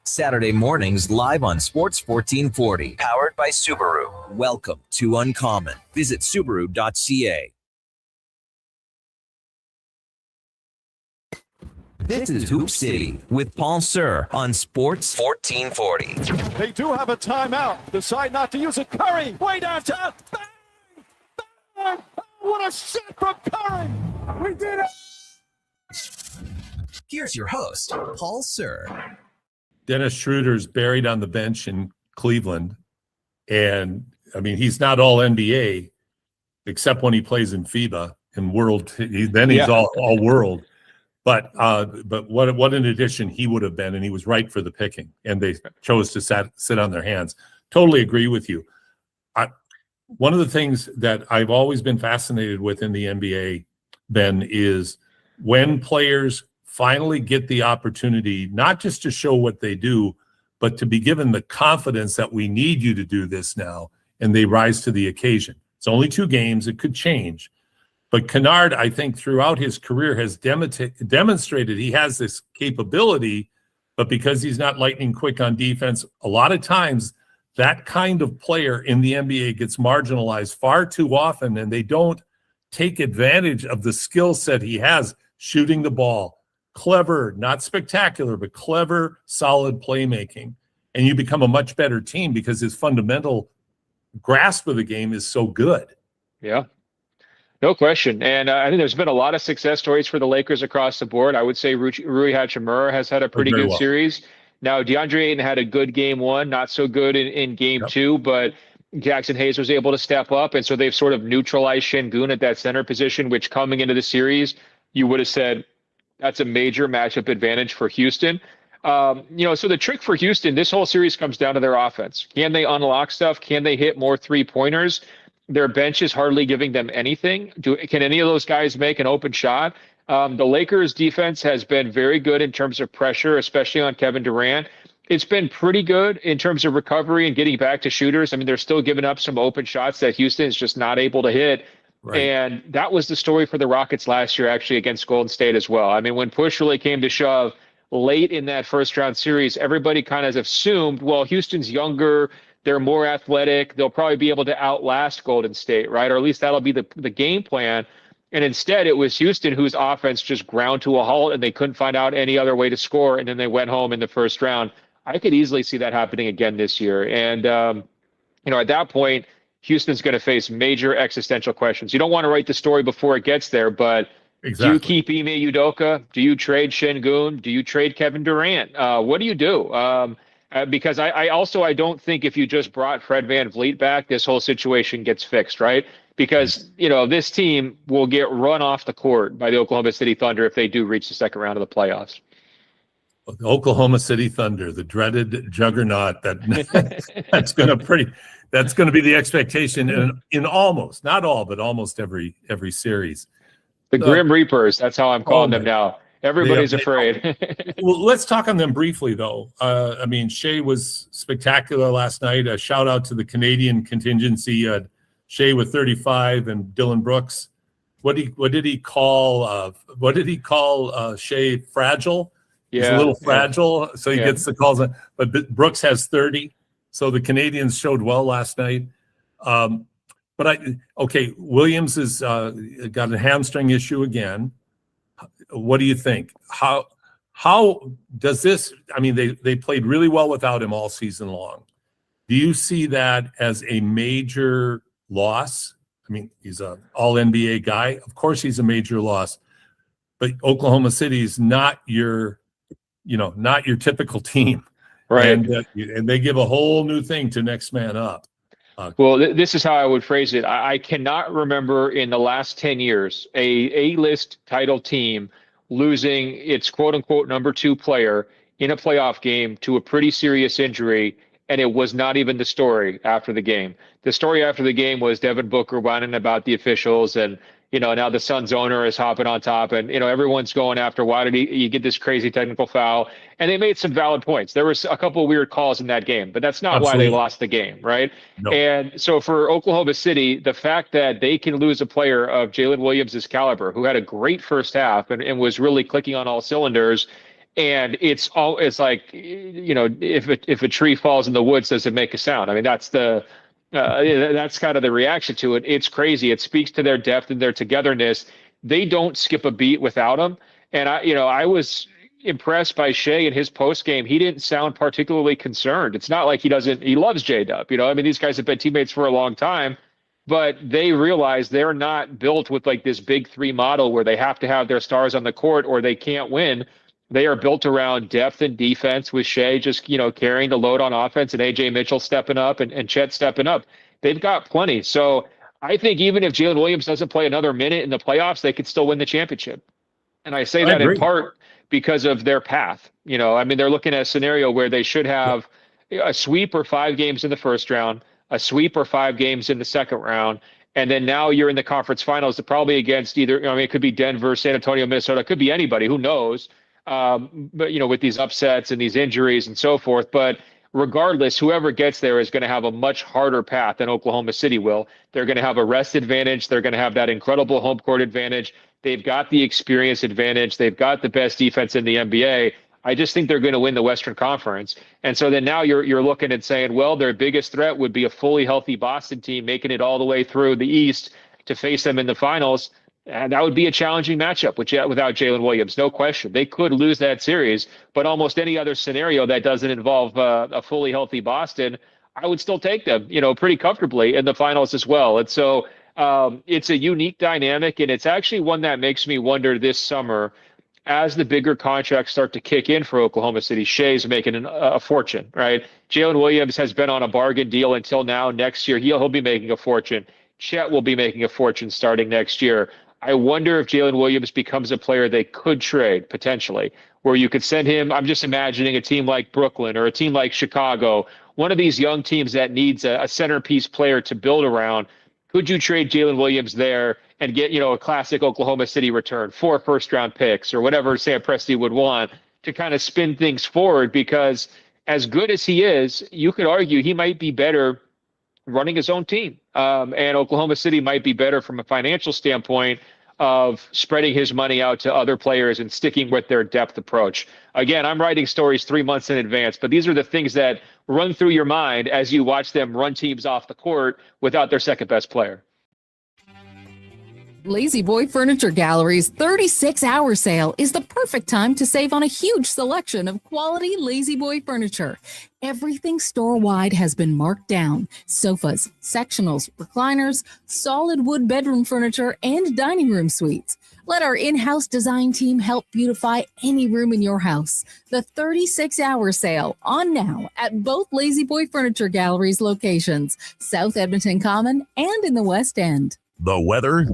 Saturday mornings live on Sports 1440. Powered by Subaru. Welcome to Uncommon. Visit Subaru.ca. This is Hoop City with Paul Sir on Sports 1440. They do have a timeout. Decide not to use it. Curry, way downtown. Bang! Bang! Oh, what a shot from Curry! We did it! Here's your host, Paul Sir. Dennis Schroeder's buried on the bench in Cleveland. And, I mean, he's not all NBA, except when he plays in FIBA and world. Then he's all world. But what an addition he would have been, and he was right for the picking, and they chose to sit on their hands. Totally agree with you. One of the things that I've always been fascinated with in the NBA, Ben, is when players finally get the opportunity, not just to show what they do, but to be given the confidence that we need you to do this now, and they rise to the occasion. It's only 2 games. It could change. But Kennard, I think, throughout his career has demonstrated he has this capability, but because he's not lightning quick on defense, a lot of times that kind of player in the NBA gets marginalized far too often, and they don't take advantage of the skill set he has, shooting the ball. Clever, not spectacular, but clever, solid playmaking. And you become a much better team because his fundamental grasp of the game is so good. Yeah. No question. And I think there's been a lot of success stories for the Lakers across the board. I would say Rui Hachimura has had a pretty good series. Now, DeAndre Ayton had a good game 1, not so good in game 2, but Jackson Hayes was able to step up. And so they've sort of neutralized Şengün at that center position, which coming into the series, you would have said that's a major matchup advantage for Houston. So the trick for Houston, this whole series comes down to their offense. Can they unlock stuff? Can they hit more 3-pointers? Their bench is hardly giving them anything. Can any of those guys make an open shot? The Lakers' defense has been very good in terms of pressure, especially on Kevin Durant. It's been pretty good in terms of recovery and getting back to shooters. I mean, they're still giving up some open shots that Houston is just not able to hit. Right. And that was the story for the Rockets last year, actually, against Golden State as well. I mean, when push really came to shove late in that first-round series, everybody kind of assumed, well, Houston's younger, they're more athletic, they'll probably be able to outlast Golden State, right? Or at least that'll be the game plan. And instead, it was Houston whose offense just ground to a halt, and they couldn't find out any other way to score, and then they went home in the first round. I could easily see that happening again this year. And, at that point, Houston's going to face major existential questions. You don't want to write the story before it gets there, but do you keep Ime Udoka? Do you trade Şengün? Do you trade Kevin Durant? What do you do? because I don't think if you just brought Fred VanVleet back, this whole situation gets fixed, right? Because, this team will get run off the court by the Oklahoma City Thunder if they do reach the second round of the playoffs. The Oklahoma City Thunder, the dreaded juggernaut that's going to be the expectation in almost, not all, but almost every series. The Grim Reapers, that's how I'm calling them now. Everybody's afraid. Well, let's talk on them briefly, though. Shea was spectacular last night. A shout out to the Canadian contingency. Shea with 35 and Dylan Brooks. What did he call Shea? Fragile. He's a little fragile, so he gets the calls. But Brooks has 30, so the Canadians showed well last night. Williams has got a hamstring issue again. What do you think? How does this? They played really well without him all season long. Do you see that as a major loss? He's an all-NBA guy. Of course, he's a major loss. But Oklahoma City is not your typical team, right? And they give a whole new thing to next man up. This is how I would phrase it. I cannot remember in the last 10 years a A-list title team losing its quote-unquote number 2 player in a playoff game to a pretty serious injury, and it was not even the story after the game. The story after the game was Devin Booker whining about the officials, and now the Suns owner is hopping on top, and everyone's going after why did he get this crazy technical foul? And they made some valid points. There was a couple of weird calls in that game, but that's not why they lost the game, right? No. And so for Oklahoma City, the fact that they can lose a player of Jalen Williams' caliber, who had a great first half and was really clicking on all cylinders, and it's like if a tree falls in the woods, does it make a sound? That's kind of the reaction to it. It's crazy. It speaks to their depth and their togetherness. They don't skip a beat without him. And I was impressed by Shea in his post game. He didn't sound particularly concerned. It's not like he loves J-Dub. These guys have been teammates for a long time, but they realize they're not built with like this big 3 model where they have to have their stars on the court or they can't win. They are built around depth and defense, with Shea just, carrying the load on offense and AJ Mitchell stepping up and Chet stepping up. They've got plenty. So I think even if Jalen Williams doesn't play another minute in the playoffs, they could still win the championship. And I say that in part because of their path. They're looking at a scenario where they should have a sweep or 5 games in the first round, a sweep or 5 games in the second round. And then now you're in the conference finals, probably against either, it could be Denver, San Antonio, Minnesota, it could be anybody, who knows? But with these upsets and these injuries and so forth. But regardless, whoever gets there is going to have a much harder path than Oklahoma City will. They're going to have a rest advantage. They're going to have that incredible home court advantage. They've got the experience advantage. They've got the best defense in the NBA. I just think they're going to win the Western Conference. And so then now you're looking and saying, well, their biggest threat would be a fully healthy Boston team making it all the way through the East to face them in the finals. And that would be a challenging matchup without Jalen Williams, no question. They could lose that series, but almost any other scenario that doesn't involve a fully healthy Boston, I would still take them, pretty comfortably in the finals as well. And so it's a unique dynamic, and it's actually one that makes me wonder this summer, as the bigger contracts start to kick in for Oklahoma City. Shea's making a fortune, right? Jalen Williams has been on a bargain deal until now. Next year, he'll be making a fortune. Chet will be making a fortune starting next year. I wonder if Jalen Williams becomes a player they could trade potentially, where you could send him. I'm just imagining a team like Brooklyn or a team like Chicago, one of these young teams that needs a centerpiece player to build around. Could you trade Jalen Williams there and get, a classic Oklahoma City return, 4 first-round picks or whatever Sam Presti would want to kind of spin things forward? Because as good as he is, you could argue he might be better running his own team. And Oklahoma City might be better from a financial standpoint of spreading his money out to other players and sticking with their depth approach. Again, I'm writing stories 3 months in advance, but these are the things that run through your mind as you watch them run teams off the court without their second best player. Lazy Boy Furniture Gallery's 36-hour sale is the perfect time to save on a huge selection of quality Lazy Boy furniture. Everything store-wide has been marked down. Sofas, sectionals, recliners, solid wood bedroom furniture, and dining room suites. Let our in-house design team help beautify any room in your house. The 36-hour sale on now at both Lazy Boy Furniture Gallery's locations, South Edmonton Common and in the West End. The weather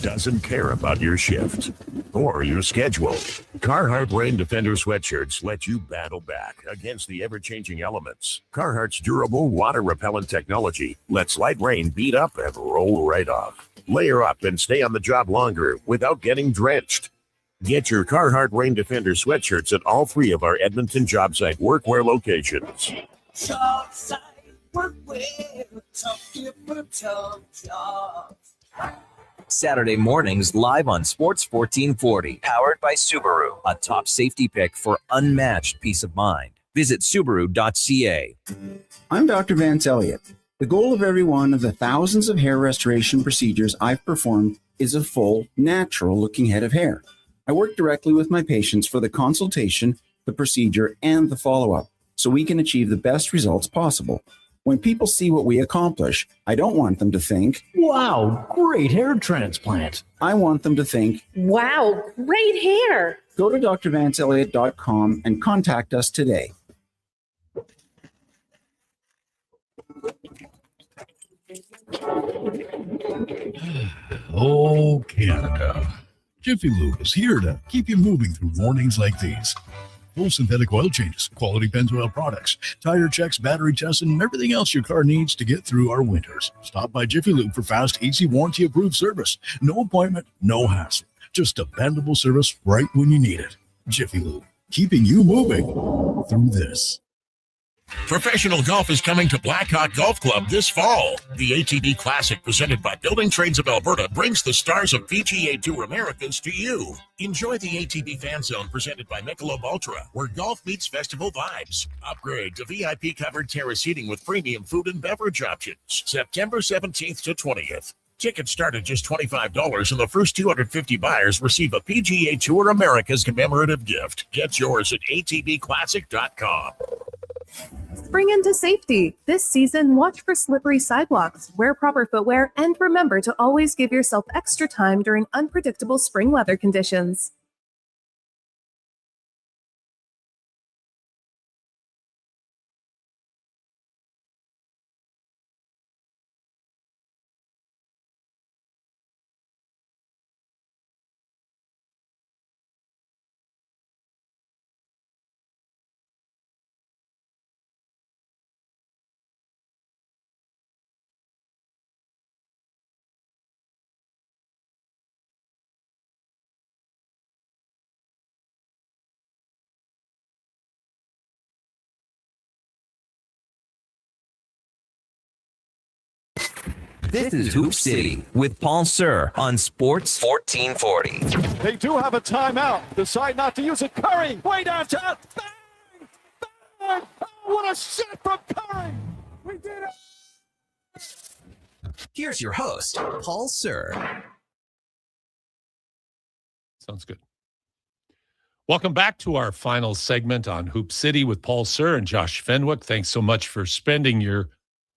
doesn't care about your shift or your schedule. Carhartt Rain Defender sweatshirts let you battle back against the ever-changing elements. Carhartt's durable, water-repellent technology lets light rain beat up and roll right off. Layer up and stay on the job longer without getting drenched. Get your Carhartt Rain Defender sweatshirts at all 3 of our Edmonton job site workwear locations. Job site, workwear, top different jobs. Saturday mornings live on Sports 1440. Powered by Subaru. A top safety pick for unmatched peace of mind. Visit Subaru.ca. I'm Dr. Vance Elliott. The goal of every one of the thousands of hair restoration procedures I've performed is a full, natural-looking head of hair. I work directly with my patients for the consultation, the procedure, and the follow-up, so we can achieve the best results possible. When people see what we accomplish, I don't want them to think, "Wow, great hair transplant." I want them to think, Wow, great hair. Go to drvanceelliott.com and contact us today. Oh, Canada. Jiffy Lube is here to keep you moving through mornings like these. Full synthetic oil changes, quality Pennzoil products, tire checks, battery tests, and everything else your car needs to get through our winters. Stop by Jiffy Lube for fast, easy, warranty-approved service. No appointment, no hassle. Just dependable service right when you need it. Jiffy Lube, keeping you moving through this. Professional golf is coming to Blackhawk Golf Club this fall. The ATB Classic, presented by Building Trades of Alberta, brings the stars of PGA Tour Americas to you. Enjoy the ATB Fan Zone, presented by Michelob Ultra, where golf meets festival vibes. Upgrade to VIP-covered terrace seating with premium food and beverage options. September 17th to 20th. Tickets start at just $25, and the first 250 buyers receive a PGA Tour Americas commemorative gift. Get yours at atbclassic.com. Spring into safety. This season, watch for slippery sidewalks, wear proper footwear, and remember to always give yourself extra time during unpredictable spring weather conditions. This is Hoop City with Paul Sir on Sports 1440. They do have a timeout. Decide not to use it. Curry, way downtown. Bang! Bang! Oh, what a shot from Curry! We did it! Here's your host, Paul Sir. Sounds good. Welcome back to our final segment on Hoop City with Paul Sir and Josh Fenwick. Thanks so much for spending your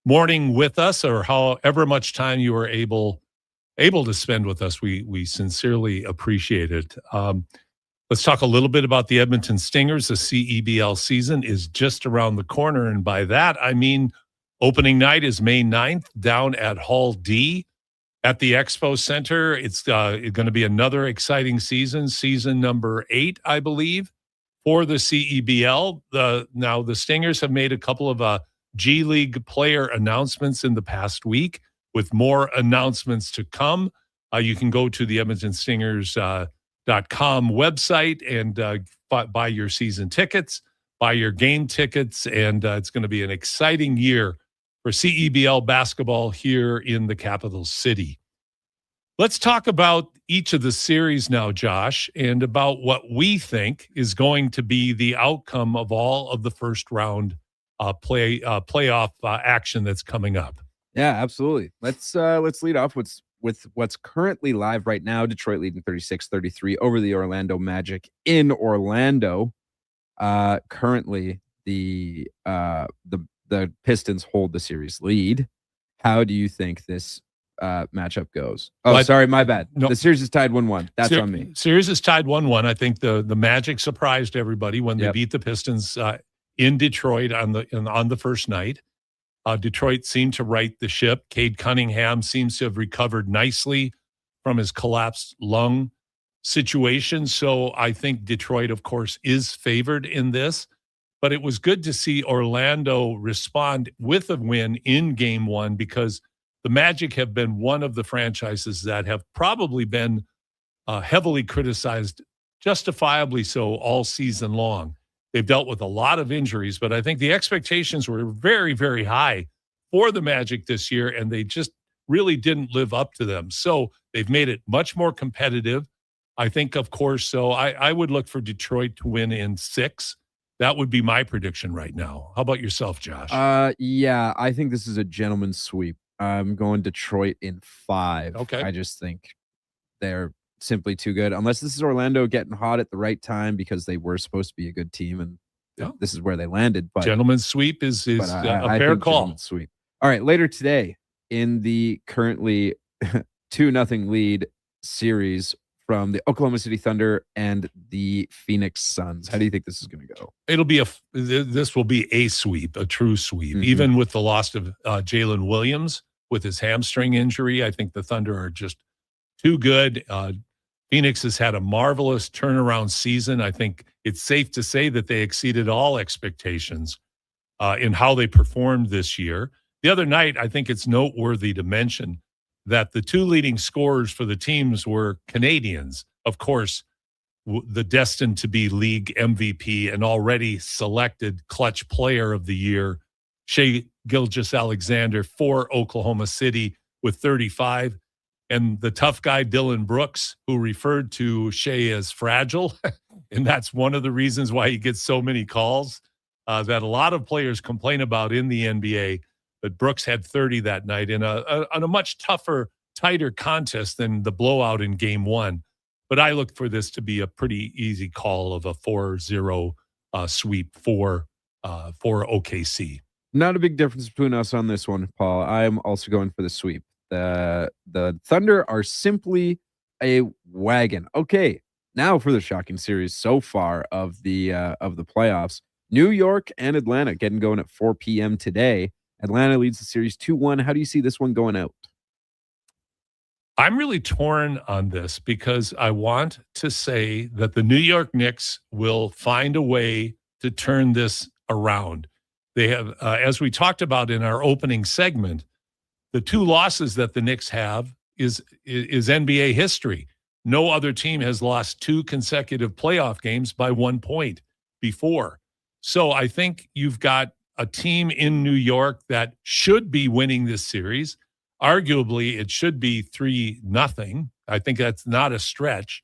morning with us, or however much time you were able to spend with us. We sincerely appreciate it. Let's talk a little bit about the Edmonton Stingers. The CEBL season is just around the corner, and by that I mean opening night is May 9th down at Hall D at the Expo Center. It's going to be another exciting season number 8, I believe, for the CEBL. Now the Stingers have made a couple of G League player announcements in the past week, with more announcements to come. You can go to the EdmontonStingers.com website and buy your season tickets, buy your game tickets, and it's going to be an exciting year for CEBL basketball here in the capital city. Let's talk about each of the series now, Josh, and about what we think is going to be the outcome of all of the first round playoff action that's coming up. Yeah, absolutely. Let's lead off with with what's currently live right now, Detroit leading 36-33 over the Orlando Magic in Orlando. Currently, the Pistons hold the series lead. How do you think this matchup goes? Oh, sorry, my bad. No. The series is tied 1-1. That's on me. Series is tied 1-1. I think the Magic surprised everybody when they beat the Pistons in Detroit on the first night. Detroit seemed to right the ship. Cade Cunningham seems to have recovered nicely from his collapsed lung situation. So I think Detroit, of course, is favored in this. But it was good to see Orlando respond with a win in Game 1 because the Magic have been one of the franchises that have probably been heavily criticized, justifiably so, all season long. They've dealt with a lot of injuries, but I think the expectations were very, very high for the Magic this year, and they just really didn't live up to them. So they've made it much more competitive. I think, of course, so I would look for Detroit to win in 6. That would be my prediction right now. How about yourself, Josh? Yeah, I think this is a gentleman's sweep. I'm going Detroit in 5. Okay. I just think they're simply too good. Unless this is Orlando getting hot at the right time because they were supposed to be a good team and this is where they landed. But gentleman's sweep is a fair call. Sweep. All right, later today in the currently 2-0 lead series from the Oklahoma City Thunder and the Phoenix Suns. How do you think this is going to go? This will be a sweep, a true sweep. Mm-hmm. Even with the loss of Jalen Williams with his hamstring injury, I think the Thunder are just too good. Phoenix has had a marvelous turnaround season. I think it's safe to say that they exceeded all expectations in how they performed this year. The other night, I think it's noteworthy to mention that the 2 leading scorers for the teams were Canadians. Of course, the destined to be league MVP and already selected clutch player of the year, Shai Gilgeous-Alexander for Oklahoma City with 35. And the tough guy, Dylan Brooks, who referred to Shai as fragile. And that's one of the reasons why he gets so many calls that a lot of players complain about in the NBA. But Brooks had 30 that night in a much tougher, tighter contest than the blowout in Game 1. But I look for this to be a pretty easy call of a 4-0 sweep for OKC. Not a big difference between us on this one, Paul. I'm also going for the sweep. The Thunder are simply a wagon. Okay, now for the shocking series so far of the playoffs. New York and Atlanta getting going at 4 p.m. today. Atlanta leads the series 2-1. How do you see this one going out? I'm really torn on this because I want to say that the New York Knicks will find a way to turn this around. They have, as we talked about in our opening segment, the 2 losses that the Knicks have is NBA history. No other team has lost 2 consecutive playoff games by 1 point before. So I think you've got a team in New York that should be winning this series. Arguably, it should be 3-0. I think that's not a stretch.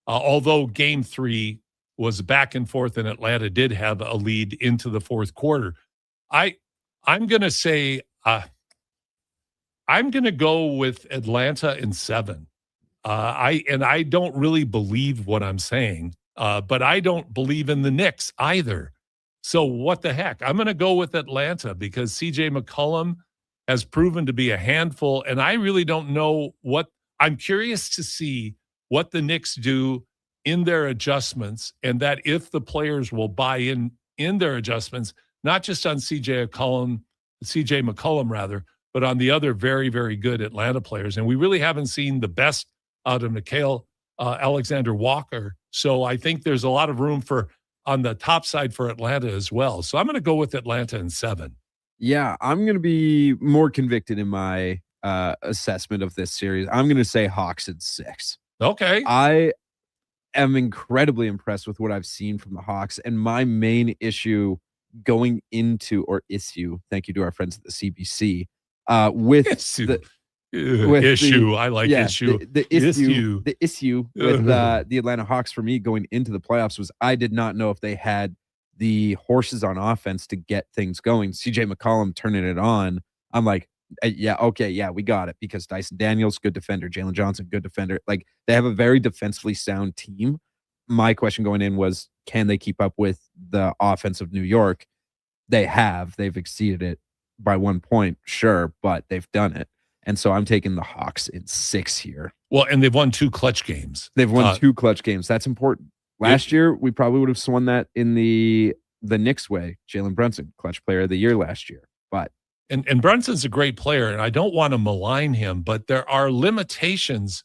Although Game 3 was back and forth and Atlanta did have a lead into the fourth quarter. I'm going to say I'm going to go with Atlanta in 7. I don't really believe what I'm saying, but I don't believe in the Knicks either. So what the heck? I'm going to go with Atlanta because CJ McCollum has proven to be a handful, and I really don't know what – I'm curious to see what the Knicks do in their adjustments and that if the players will buy in their adjustments, not just on CJ McCollum, but on the other very, very good Atlanta players. And we really haven't seen the best out of Nickeil Alexander-Walker. So I think there's a lot of room on the top side for Atlanta as well. So I'm going to go with Atlanta in 7. Yeah, I'm going to be more convicted in my assessment of this series. I'm going to say Hawks in 6. Okay. I am incredibly impressed with what I've seen from the Hawks. And my main issue going into, or issue, thank you to our friends at the CBC, with issue. The issue. I like issue. The issue with the Atlanta Hawks for me going into the playoffs was I did not know if they had the horses on offense to get things going. CJ McCollum turning it on. I'm like, Yeah, okay, yeah, we got it because Dyson Daniels, good defender, Jalen Johnson, good defender. Like they have a very defensively sound team. My question going in was, can they keep up with the offense of New York? They have. They've exceeded it by 1 point, sure, but they've done it. And so I'm taking the Hawks in 6 here. Well, and they've won 2 clutch games. They've won 2 clutch games. That's important. Last year, we probably would have swung that in the Knicks way. Jalen Brunson, clutch player of the year last year. But and Brunson's a great player, and I don't want to malign him, but there are limitations.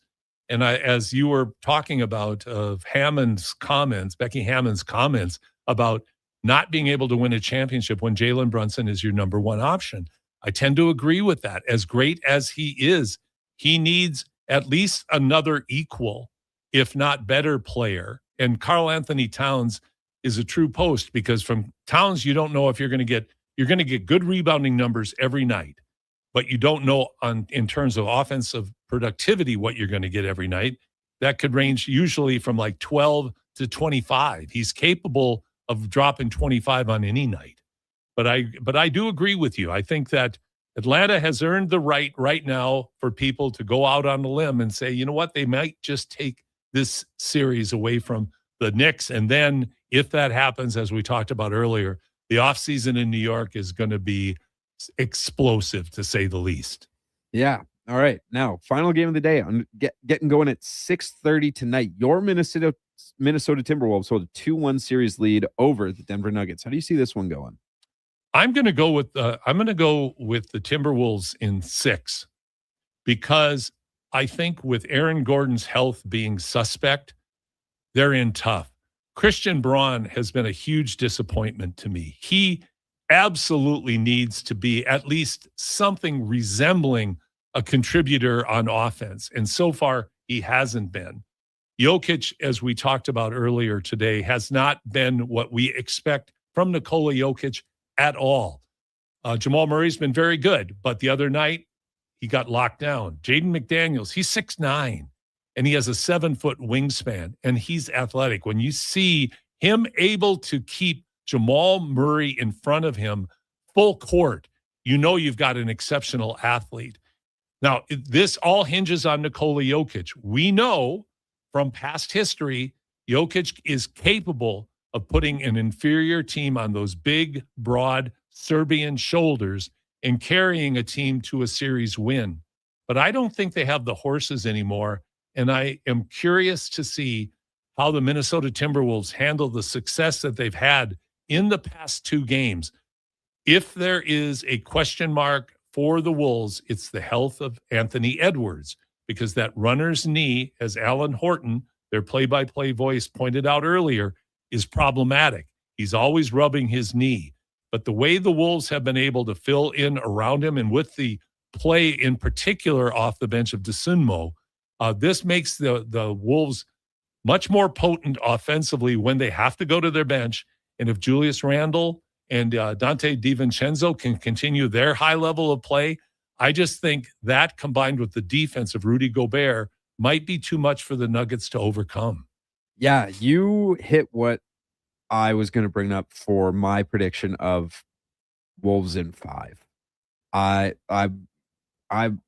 And as you were talking about of Becky Hammond's comments about not being able to win a championship when Jalen Brunson is your number one option. I tend to agree with that. As great as he is, he needs at least another equal, if not better player. And Karl Anthony Towns is a true post because from Towns, you don't know if you're going to get good rebounding numbers every night, but you don't know in terms of offensive productivity what you're going to get every night. That could range usually from like 12 to 25. He's capable of dropping 25 on any night. But I do agree with you. I think that Atlanta has earned the right now for people to go out on the limb and say, you know what, they might just take this series away from the Knicks. And then if that happens, as we talked about earlier, the offseason in New York is going to be explosive, to say the least. Yeah. All right. Now, final game of the day. I'm getting going at 6:30 tonight. Your Minnesota Timberwolves hold a 2-1 series lead over the Denver Nuggets. How do you see this one going? I'm going to go with the Timberwolves in 6 because I think with Aaron Gordon's health being suspect, they're in tough. Christian Braun has been a huge disappointment to me. He absolutely needs to be at least something resembling a contributor on offense. And so far, he hasn't been. Jokic, as we talked about earlier today, has not been what we expect from Nikola Jokic at all. Jamal Murray's been very good, but the other night, he got locked down. Jaden McDaniels, he's 6'9", and he has a 7-foot wingspan, and he's athletic. When you see him able to keep Jamal Murray in front of him full court, you know you've got an exceptional athlete. Now, this all hinges on Nikola Jokic. We know from past history, Jokic is capable of putting an inferior team on those big, broad Serbian shoulders and carrying a team to a series win. But I don't think they have the horses anymore, and I am curious to see how the Minnesota Timberwolves handle the success that they've had in the past 2 games. If there is a question mark for the Wolves, it's the health of Anthony Edwards, because that runner's knee, as Alan Horton, their play-by-play voice, pointed out earlier, is problematic. He's always rubbing his knee. But the way the Wolves have been able to fill in around him, and with the play in particular off the bench of Dosunmu, this makes the Wolves much more potent offensively when they have to go to their bench. And if Julius Randle and Dante DiVincenzo can continue their high level of play, I just think that combined with the defense of Rudy Gobert might be too much for the Nuggets to overcome. Yeah, you hit what I was going to bring up for my prediction of Wolves in 5. I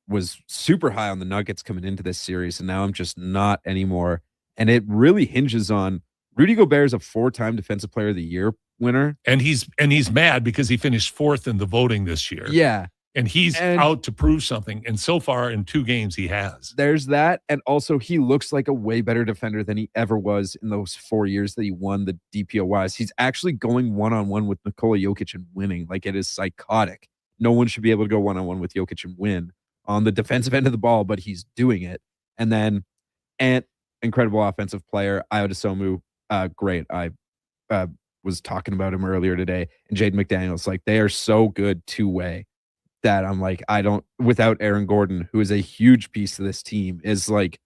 was super high on the Nuggets coming into this series, and now I'm just not anymore. And it really hinges on Rudy Gobert is a 4-time Defensive Player of the Year winner, and he's mad because he finished 4th in the voting this year. Yeah. And he's out to prove something. And so far in 2 games, he has. There's that. And also, he looks like a way better defender than he ever was in those 4 years that he won the DPOYs. He's actually going one-on-one with Nikola Jokic and winning. Like, it is psychotic. No one should be able to go one-on-one with Jokic and win on the defensive end of the ball, but he's doing it. And then, incredible offensive player, Ayo Dosunmu, great. I was talking about him earlier today. And Jaden McDaniels, like, they are so good two-way. That I'm like, without Aaron Gordon, who is a huge piece of this team, is like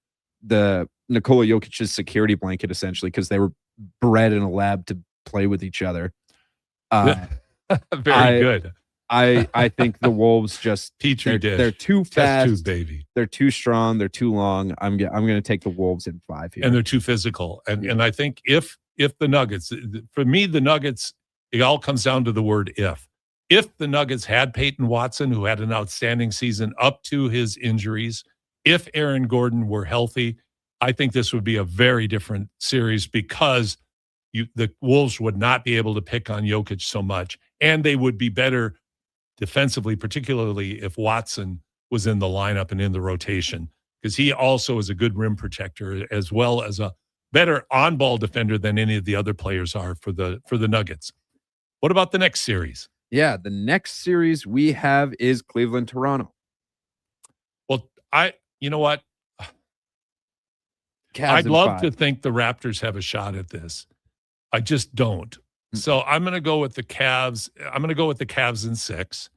the Nikola Jokic's security blanket, essentially, because they were bred in a lab to play with each other. Very good. I think the Wolves just they're too fast, test tube, baby. They're too strong, they're too long. I'm going to take the Wolves in 5 here, and they're too physical. And I think if the Nuggets, for me, the Nuggets, it all comes down to the word if. If the Nuggets had Peyton Watson, who had an outstanding season up to his injuries, if Aaron Gordon were healthy, I think this would be a very different series because the Wolves would not be able to pick on Jokic so much, and they would be better defensively, particularly if Watson was in the lineup and in the rotation, because he also is a good rim protector as well as a better on-ball defender than any of the other players are for the Nuggets. What about the next series? Yeah, the next series we have is Cleveland-Toronto. Well, you know what? Cavs I'd in love 5. to think the Raptors have a shot at this. I just don't. So I'm going to go with the Cavs. I'm going to go with the Cavs in 6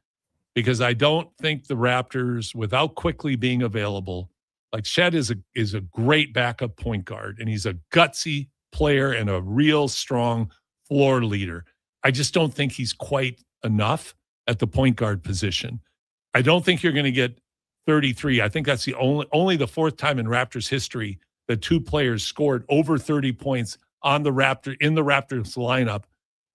because I don't think the Raptors, without quickly being available, like Shed is a great backup point guard, and he's a gutsy player and a real strong floor leader. I just don't think he's quite enough at the point guard position. I don't think you're going to get 33. I think that's the only the fourth time in Raptors history that 2 players scored over 30 points in the Raptors lineup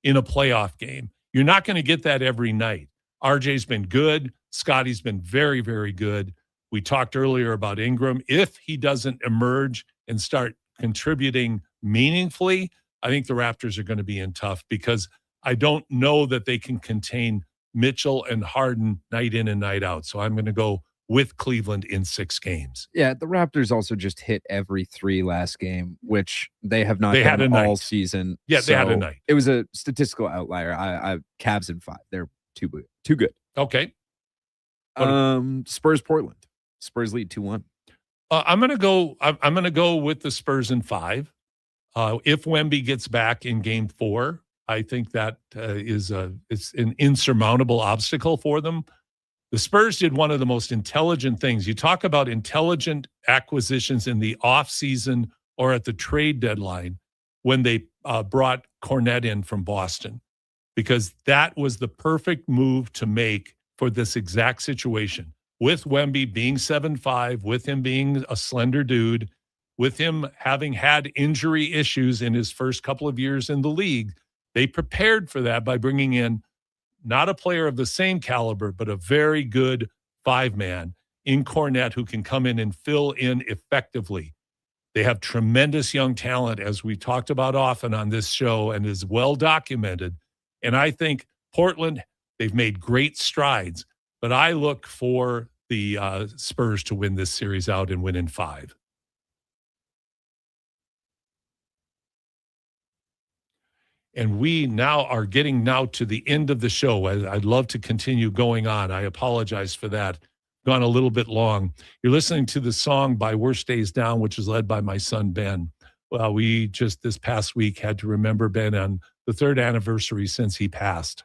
in a playoff game. You're not going to get that every night. RJ's been good. Scotty's been very, very good. We talked earlier about Ingram. If he doesn't emerge and start contributing meaningfully, I think the Raptors are going to be in tough because I don't know that they can contain Mitchell and Harden night in and night out. So I'm going to go with Cleveland in 6 games. Yeah, the Raptors also just hit every 3 last game, which they have not They had done a all night. season. Yeah, they had a night. It was a statistical outlier. I Cavs in 5. They're too good. Okay. Spurs Portland. Spurs lead 2-1. I'm going to go. I'm going to go with the Spurs in 5. If Wemby gets back in Game 4, I think that it's an insurmountable obstacle for them. The Spurs did one of the most intelligent things. You talk about intelligent acquisitions in the offseason or at the trade deadline when they brought Cornette in from Boston, because that was the perfect move to make for this exact situation. With Wemby being 7'5", with him being a slender dude, with him having had injury issues in his first couple of years in the league, they prepared for that by bringing in not a player of the same caliber, but a very good 5-man in Cornette who can come in and fill in effectively. They have tremendous young talent, as we talked about often on this show and is well documented. And I think Portland, they've made great strides, but I look for the Spurs to win this series out and win in 5. And we now are getting to the end of the show. I'd love to continue going on. I apologize for that. Gone a little bit long. You're listening to the song by Worst Days Down, which is led by my son, Ben. Well, we just this past week had to remember Ben on the 3rd anniversary since he passed.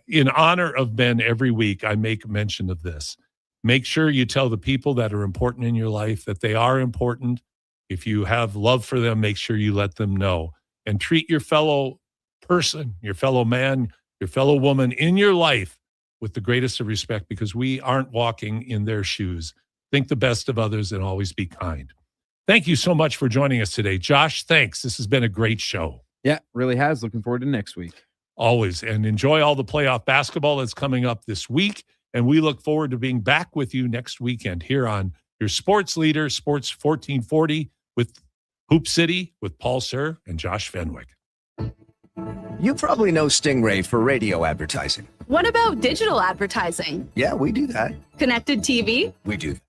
In honor of Ben, every week I make mention of this. Make sure you tell the people that are important in your life that they are important. If you have love for them, make sure you let them know. And treat your fellow person, your fellow man, your fellow woman in your life with the greatest of respect, because we aren't walking in their shoes. Think the best of others and always be kind. Thank you so much for joining us today. Josh, thanks. This has been a great show. Yeah, really has. Looking forward to next week. Always. And enjoy all the playoff basketball that's coming up this week. And we look forward to being back with you next weekend here on your sports leader, Sports 1440 with Hoop City with Paul Sir and Josh Fenwick. You probably know Stingray for radio advertising. What about digital advertising? Yeah, we do that. Connected TV? We do that.